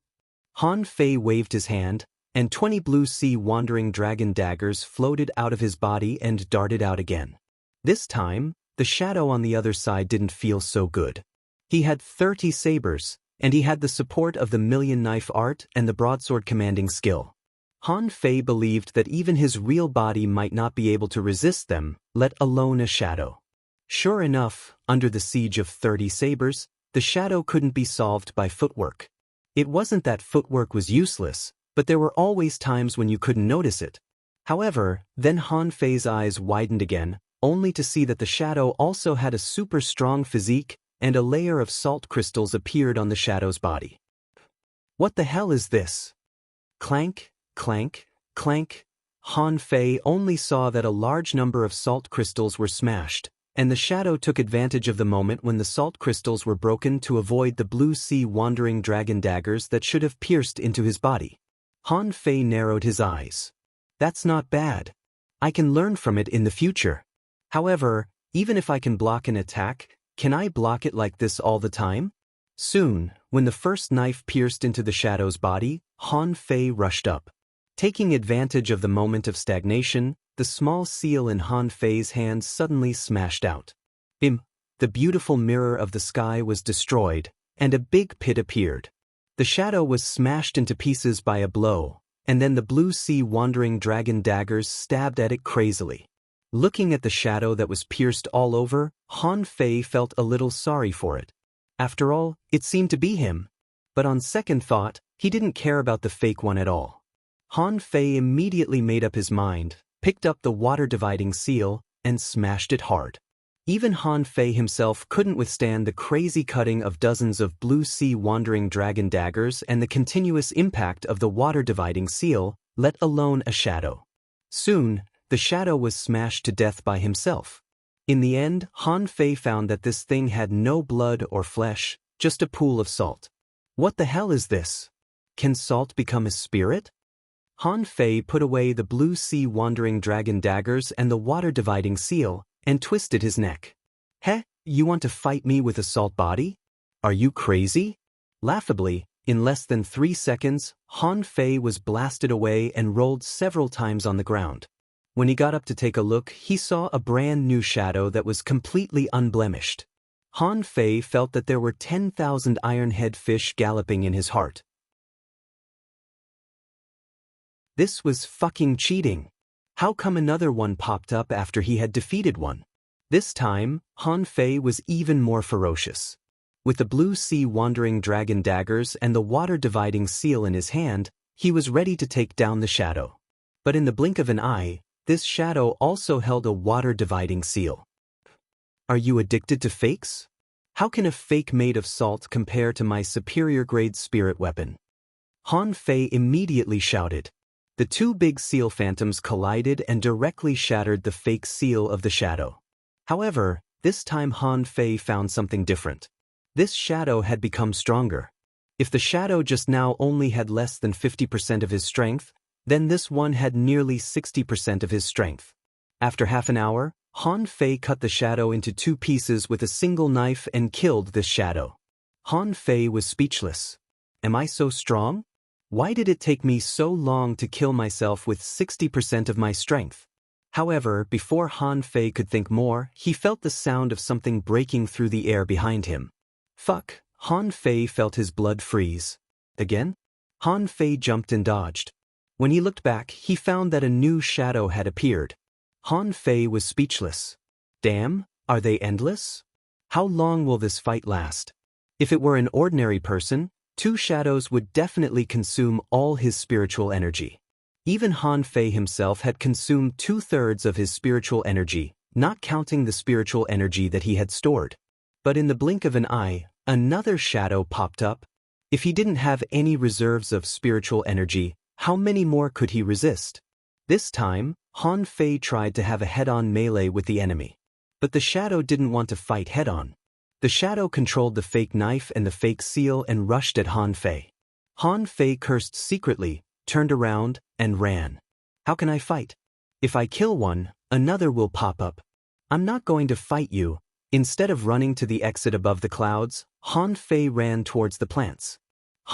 Han Fei waved his hand, and 20 blue sea wandering dragon daggers floated out of his body and darted out again. This time, the shadow on the other side didn't feel so good. He had 30 sabers, and he had the support of the million knife art and the broadsword commanding skill. Han Fei believed that even his real body might not be able to resist them, let alone a shadow. Sure enough, under the siege of 30 sabers, the shadow couldn't be solved by footwork. It wasn't that footwork was useless, but there were always times when you couldn't notice it. However, then Han Fei's eyes widened again, only to see that the shadow also had a super strong physique, and a layer of salt crystals appeared on the shadow's body. What the hell is this? Clank, clank, clank. Han Fei only saw that a large number of salt crystals were smashed, and the shadow took advantage of the moment when the salt crystals were broken to avoid the blue sea wandering dragon daggers that should have pierced into his body. Han Fei narrowed his eyes. That's not bad. I can learn from it in the future. However, even if I can block an attack, can I block it like this all the time? Soon, when the first knife pierced into the shadow's body, Han Fei rushed up. Taking advantage of the moment of stagnation, the small seal in Han Fei's hand suddenly smashed out. Bim! The beautiful mirror of the sky was destroyed, and a big pit appeared. The shadow was smashed into pieces by a blow, and then the blue sea wandering dragon daggers stabbed at it crazily. Looking at the shadow that was pierced all over, Han Fei felt a little sorry for it. After all, it seemed to be him. But on second thought, he didn't care about the fake one at all. Han Fei immediately made up his mind, picked up the water-dividing seal, and smashed it hard. Even Han Fei himself couldn't withstand the crazy cutting of dozens of blue sea wandering dragon daggers and the continuous impact of the water-dividing seal, let alone a shadow. Soon, the shadow was smashed to death by himself. In the end, Han Fei found that this thing had no blood or flesh, just a pool of salt. What the hell is this? Can salt become a spirit? Han Fei put away the blue sea wandering dragon daggers and the water-dividing seal, and twisted his neck. Heh, you want to fight me with a salt body? Are you crazy? Laughably, in less than 3 seconds, Han Fei was blasted away and rolled several times on the ground. When he got up to take a look, he saw a brand new shadow that was completely unblemished. Han Fei felt that there were 10,000 iron-head fish galloping in his heart. This was fucking cheating. How come another one popped up after he had defeated one? This time, Han Fei was even more ferocious. With the blue sea wandering dragon daggers and the water-dividing seal in his hand, he was ready to take down the shadow. But in the blink of an eye, this shadow also held a water-dividing seal. Are you addicted to fakes? How can a fake made of salt compare to my superior-grade spirit weapon? Han Fei immediately shouted. The two big seal phantoms collided and directly shattered the fake seal of the shadow. However, this time Han Fei found something different. This shadow had become stronger. If the shadow just now only had less than 50% of his strength, Then this one had nearly 60% of his strength. After half an hour, Han Fei cut the shadow into 2 pieces with a single knife and killed this shadow. Han Fei was speechless. Am I so strong? Why did it take me so long to kill myself with 60% of my strength? However, before Han Fei could think more, he felt the sound of something breaking through the air behind him. Fuck, Han Fei felt his blood freeze. Again? Han Fei jumped and dodged. When he looked back, he found that a new shadow had appeared. Han Fei was speechless. Damn, are they endless? How long will this fight last? If it were an ordinary person, 2 shadows would definitely consume all his spiritual energy. Even Han Fei himself had consumed 2/3 of his spiritual energy, not counting the spiritual energy that he had stored. But in the blink of an eye, another shadow popped up. If he didn't have any reserves of spiritual energy, how many more could he resist? This time, Han Fei tried to have a head-on melee with the enemy. But the shadow didn't want to fight head-on. The shadow controlled the fake knife and the fake seal and rushed at Han Fei. Han Fei cursed secretly, turned around, and ran. How can I fight? If I kill one, another will pop up. I'm not going to fight you. Instead of running to the exit above the clouds, Han Fei ran towards the plants.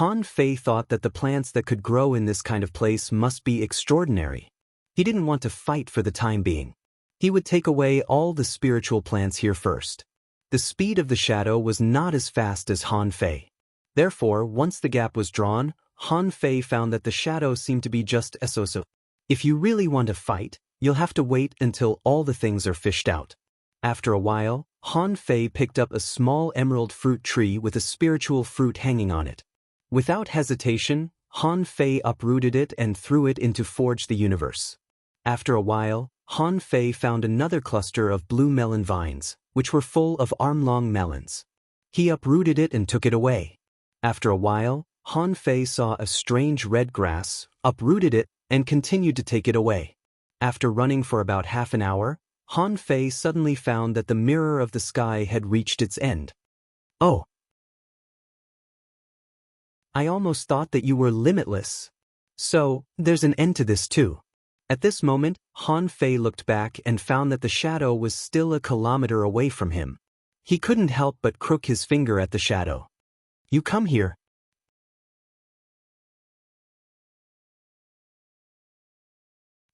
Han Fei thought that the plants that could grow in this kind of place must be extraordinary. He didn't want to fight for the time being. He would take away all the spiritual plants here first. The speed of the shadow was not as fast as Han Fei. Therefore, once the gap was drawn, Han Fei found that the shadow seemed to be just so. If you really want to fight, you'll have to wait until all the things are fished out. After a while, Han Fei picked up a small emerald fruit tree with a spiritual fruit hanging on it. Without hesitation, Han Fei uprooted it and threw it into Forge the Universe. After a while, Han Fei found another cluster of blue melon vines, which were full of arm-long melons. He uprooted it and took it away. After a while, Han Fei saw a strange red grass, uprooted it, and continued to take it away. After running for about half an hour, Han Fei suddenly found that the mirror of the sky had reached its end. Oh! I almost thought that you were limitless. So, there's an end to this too. At this moment, Han Fei looked back and found that the shadow was still a kilometer away from him. He couldn't help but crook his finger at the shadow. You come here.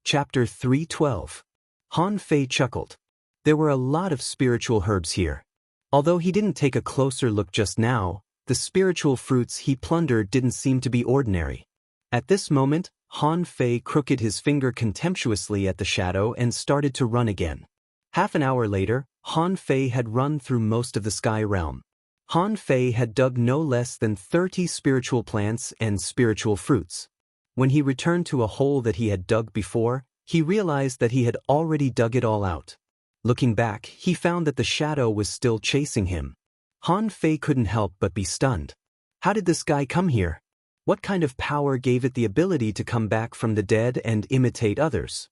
Chapter 312. Han Fei chuckled. There were a lot of spiritual herbs here. Although he didn't take a closer look just now, the spiritual fruits he plundered didn't seem to be ordinary. At this moment, Han Fei crooked his finger contemptuously at the shadow and started to run again. Half an hour later, Han Fei had run through most of the sky realm. Han Fei had dug no less than 30 spiritual plants and spiritual fruits. When he returned to a hole that he had dug before, he realized that he had already dug it all out. Looking back, he found that the shadow was still chasing him. Han Fei couldn't help but be stunned. How did this guy come here? What kind of power gave it the ability to come back from the dead and imitate others?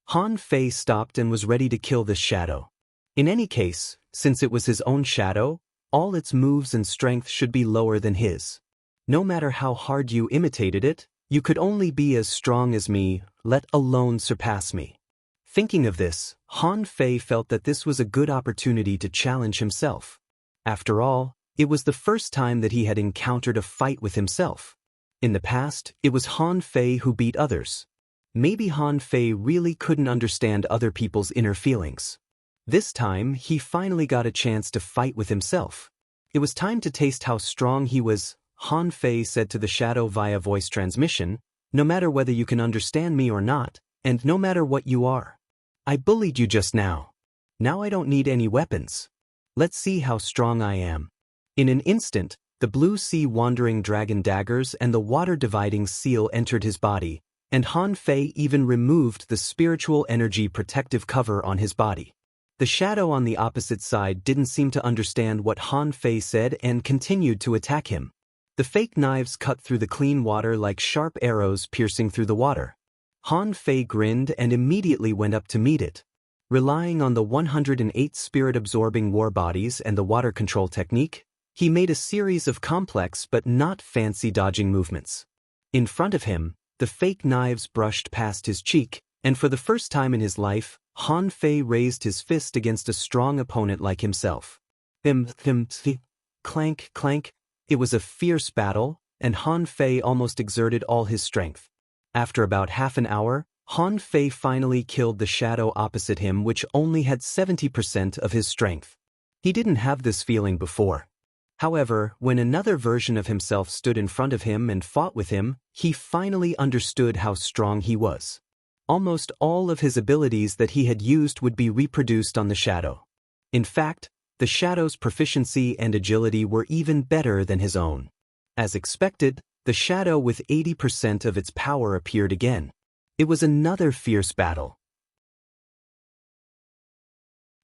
Han Fei stopped and was ready to kill this shadow. In any case, since it was his own shadow, all its moves and strength should be lower than his. No matter how hard you imitated it, you could only be as strong as me, let alone surpass me. Thinking of this, Han Fei felt that this was a good opportunity to challenge himself. After all, it was the first time that he had encountered a fight with himself. In the past, it was Han Fei who beat others. Maybe Han Fei really couldn't understand other people's inner feelings. This time, he finally got a chance to fight with himself. It was time to taste how strong he was. Han Fei said to the shadow via voice transmission, "No matter whether you can understand me or not, and no matter what you are. I bullied you just now. Now I don't need any weapons. Let's see how strong I am." In an instant, the blue sea wandering dragon daggers and the water dividing seal entered his body, and Han Fei even removed the spiritual energy protective cover on his body. The shadow on the opposite side didn't seem to understand what Han Fei said and continued to attack him. The fake knives cut through the clean water like sharp arrows piercing through the water. Han Fei grinned and immediately went up to meet it. Relying on the 108 spirit-absorbing war bodies and the water control technique, he made a series of complex but not fancy dodging movements. In front of him, the fake knives brushed past his cheek, and for the first time in his life, Han Fei raised his fist against a strong opponent like himself. Clank, clank. It was a fierce battle, and Han Fei almost exerted all his strength. After about half an hour, Han Fei finally killed the shadow opposite him, which only had 70% of his strength. He didn't have this feeling before. However, when another version of himself stood in front of him and fought with him, he finally understood how strong he was. Almost all of his abilities that he had used would be reproduced on the shadow. In fact, the shadow's proficiency and agility were even better than his own. As expected, the shadow with 80% of its power appeared again. It was another fierce battle.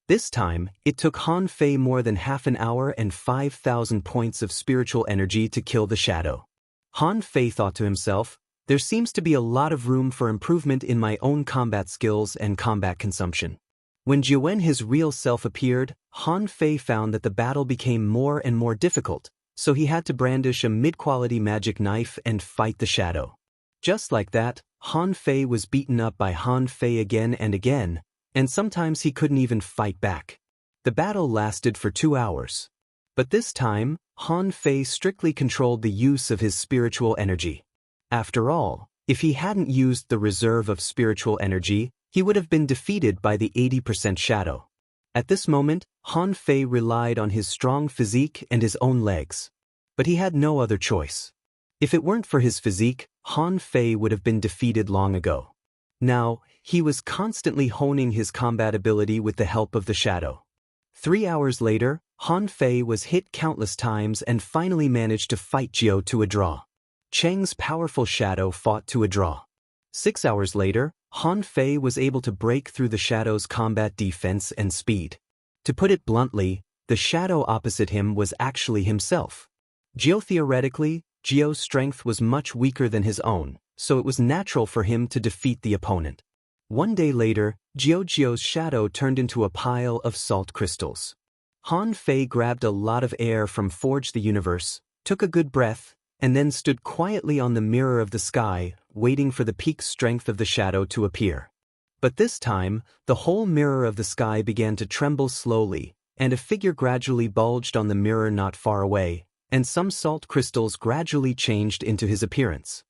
This time, it took Han Fei more than half an hour and 5,000 points of spiritual energy to kill the shadow. Han Fei thought to himself, there seems to be a lot of room for improvement in my own combat skills and combat consumption. When Jiwen, his real self, appeared, Han Fei found that the battle became more and more difficult, so he had to brandish a mid-quality magic knife and fight the shadow. Just like that, Han Fei was beaten up by Han Fei again and again, and sometimes he couldn't even fight back. The battle lasted for 2 hours. But this time, Han Fei strictly controlled the use of his spiritual energy. After all, if he hadn't used the reserve of spiritual energy, he would have been defeated by the 80% shadow. At this moment, Han Fei relied on his strong physique and his own legs. But he had no other choice. If it weren't for his physique, Han Fei would have been defeated long ago. Now, he was constantly honing his combat ability with the help of the shadow. 3 hours later, Han Fei was hit countless times and finally managed to fight Jiao to a draw. Cheng's powerful shadow fought to a draw. 6 hours later, Han Fei was able to break through the shadow's combat defense and speed. To put it bluntly, the shadow opposite him was actually himself. Theoretically, Jiao's strength was much weaker than his own, so it was natural for him to defeat the opponent. One day later, Jiao's shadow turned into a pile of salt crystals. Han Fei grabbed a lot of air from Forge the Universe, took a good breath, and then stood quietly on the mirror of the sky, waiting for the peak strength of the shadow to appear. But this time, the whole mirror of the sky began to tremble slowly, and a figure gradually bulged on the mirror not far away, and some salt crystals gradually changed into his appearance.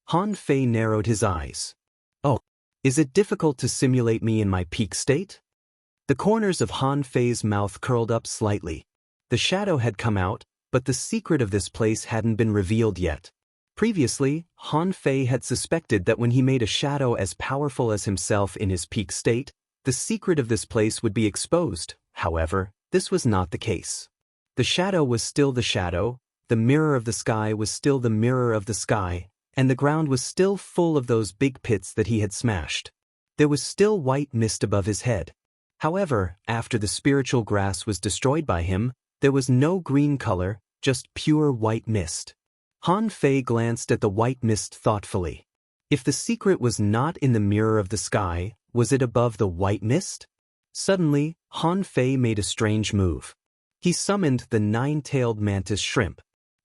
Han Fei narrowed his eyes. Oh, is it difficult to simulate me in my peak state? The corners of Han Fei's mouth curled up slightly. The shadow had come out, but the secret of this place hadn't been revealed yet. Previously, Han Fei had suspected that when he made a shadow as powerful as himself in his peak state, the secret of this place would be exposed. However, this was not the case. The shadow was still the shadow, the mirror of the sky was still the mirror of the sky, and the ground was still full of those big pits that he had smashed. There was still white mist above his head. However, after the spiritual grass was destroyed by him, there was no green color, just pure white mist. Han Fei glanced at the white mist thoughtfully. If the secret was not in the mirror of the sky, was it above the white mist? Suddenly, Han Fei made a strange move. He summoned the nine-tailed mantis shrimp.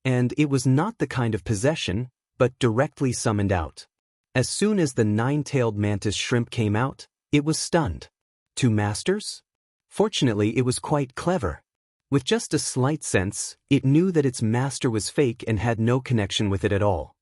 And it was not the kind of possession, but directly summoned out. As soon as the nine-tailed mantis shrimp came out, it was stunned. 2 masters? Fortunately, it was quite clever. With just a slight sense, it knew that its master was fake and had no connection with it at all.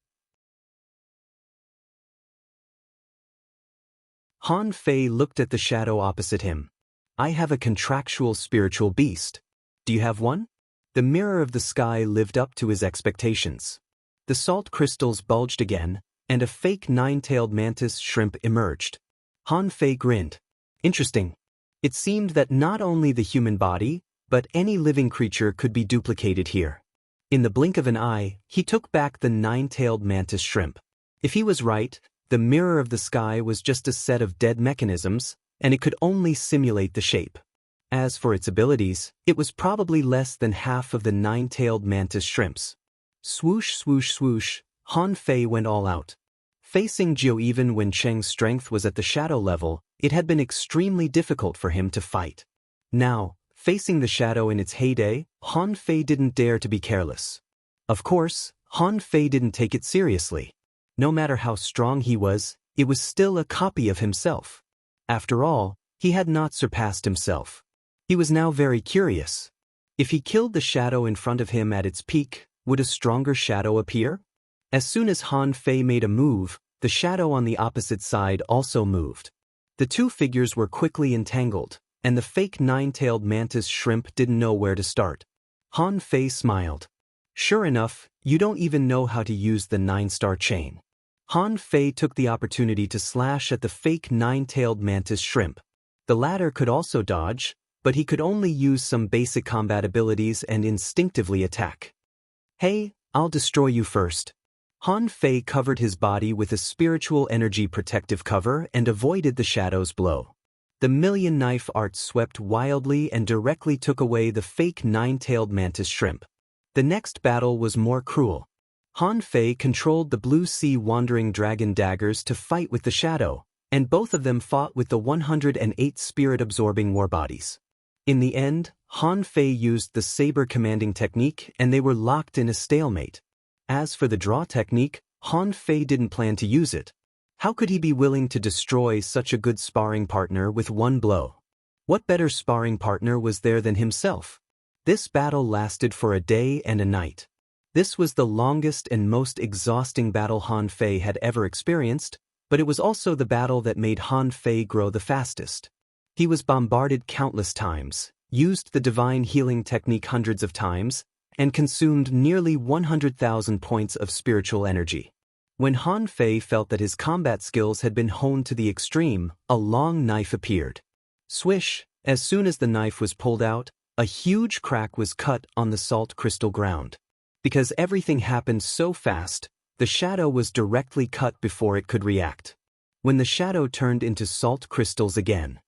Han Fei looked at the shadow opposite him. I have a contractual spiritual beast. Do you have one? The mirror of the sky lived up to his expectations. The salt crystals bulged again, and a fake nine-tailed mantis shrimp emerged. Han Fei grinned. Interesting. It seemed that not only the human body, but any living creature could be duplicated here. In the blink of an eye, he took back the nine-tailed mantis shrimp. If he was right, the mirror of the sky was just a set of dead mechanisms, and it could only simulate the shape. As for its abilities, it was probably less than half of the nine-tailed mantis shrimps. Swoosh, swoosh, swoosh, Han Fei went all out. Facing Jiao even when Cheng's strength was at the shadow level, it had been extremely difficult for him to fight. Now, facing the shadow in its heyday, Han Fei didn't dare to be careless. Of course, Han Fei didn't take it seriously. No matter how strong he was, it was still a copy of himself. After all, he had not surpassed himself. He was now very curious. If he killed the shadow in front of him at its peak, would a stronger shadow appear? As soon as Han Fei made a move, the shadow on the opposite side also moved. The two figures were quickly entangled, and the fake nine-tailed mantis shrimp didn't know where to start. Han Fei smiled. Sure enough, you don't even know how to use the 9-star chain. Han Fei took the opportunity to slash at the fake nine-tailed mantis shrimp. The latter could also dodge, but he could only use some basic combat abilities and instinctively attack. Hey, I'll destroy you first. Han Fei covered his body with a spiritual energy protective cover and avoided the shadow's blow. The million knife art swept wildly and directly took away the fake nine-tailed mantis shrimp. The next battle was more cruel. Han Fei controlled the blue sea wandering dragon daggers to fight with the shadow, and both of them fought with the 108 spirit-absorbing warbodies. In the end, Han Fei used the saber commanding technique and they were locked in a stalemate. As for the draw technique, Han Fei didn't plan to use it. How could he be willing to destroy such a good sparring partner with one blow? What better sparring partner was there than himself? This battle lasted for a day and a night. This was the longest and most exhausting battle Han Fei had ever experienced, but it was also the battle that made Han Fei grow the fastest. He was bombarded countless times, used the divine healing technique hundreds of times, and consumed nearly 100,000 points of spiritual energy. When Han Fei felt that his combat skills had been honed to the extreme, a long knife appeared. Swish, as soon as the knife was pulled out, a huge crack was cut on the salt crystal ground. Because everything happened so fast, the shadow was directly cut before it could react. When the shadow turned into salt crystals again.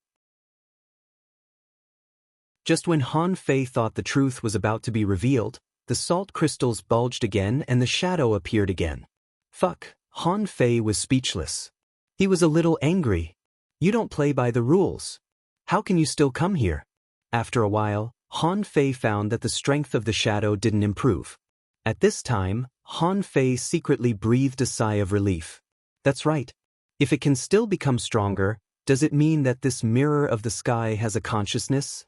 Just when Han Fei thought the truth was about to be revealed, the salt crystals bulged again and the shadow appeared again. Fuck, Han Fei was speechless. He was a little angry. You don't play by the rules. How can you still come here? After a while, Han Fei found that the strength of the shadow didn't improve. At this time, Han Fei secretly breathed a sigh of relief. That's right. If it can still become stronger, does it mean that this mirror of the sky has a consciousness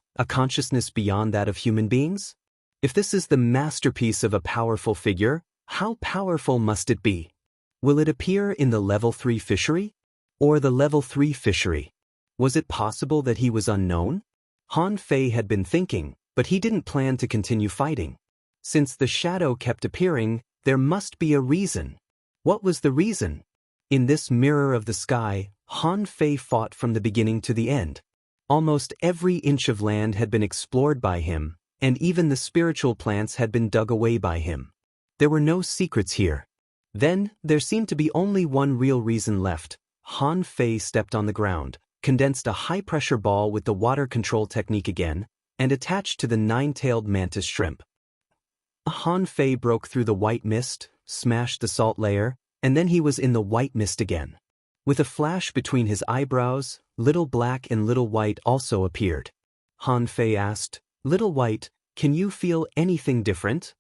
beyond that of human beings? If this is the masterpiece of a powerful figure, how powerful must it be? Will it appear in the level 3 fishery? Or the level 3 fishery? Was it possible that he was unknown? Han Fei had been thinking, but he didn't plan to continue fighting. Since the shadow kept appearing, there must be a reason. What was the reason? In this mirror of the sky, Han Fei fought from the beginning to the end. Almost every inch of land had been explored by him, and even the spiritual plants had been dug away by him. There were no secrets here. Then, there seemed to be only one real reason left. Han Fei stepped on the ground, condensed a high-pressure ball with the water control technique again, and attached to the nine-tailed mantis shrimp. Han Fei broke through the white mist, smashed the salt layer, and then he was in the white mist again. With a flash between his eyebrows, Little Black and Little White also appeared. Han Fei asked, "Little White, can you feel anything different?"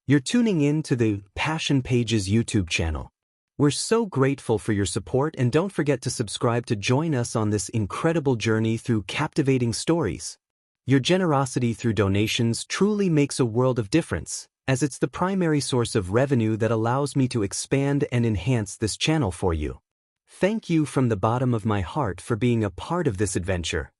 You're tuning in to the Passion Pages YouTube channel. We're so grateful for your support and don't forget to subscribe to join us on this incredible journey through captivating stories. Your generosity through donations truly makes a world of difference, as it's the primary source of revenue that allows me to expand and enhance this channel for you. Thank you from the bottom of my heart for being a part of this adventure.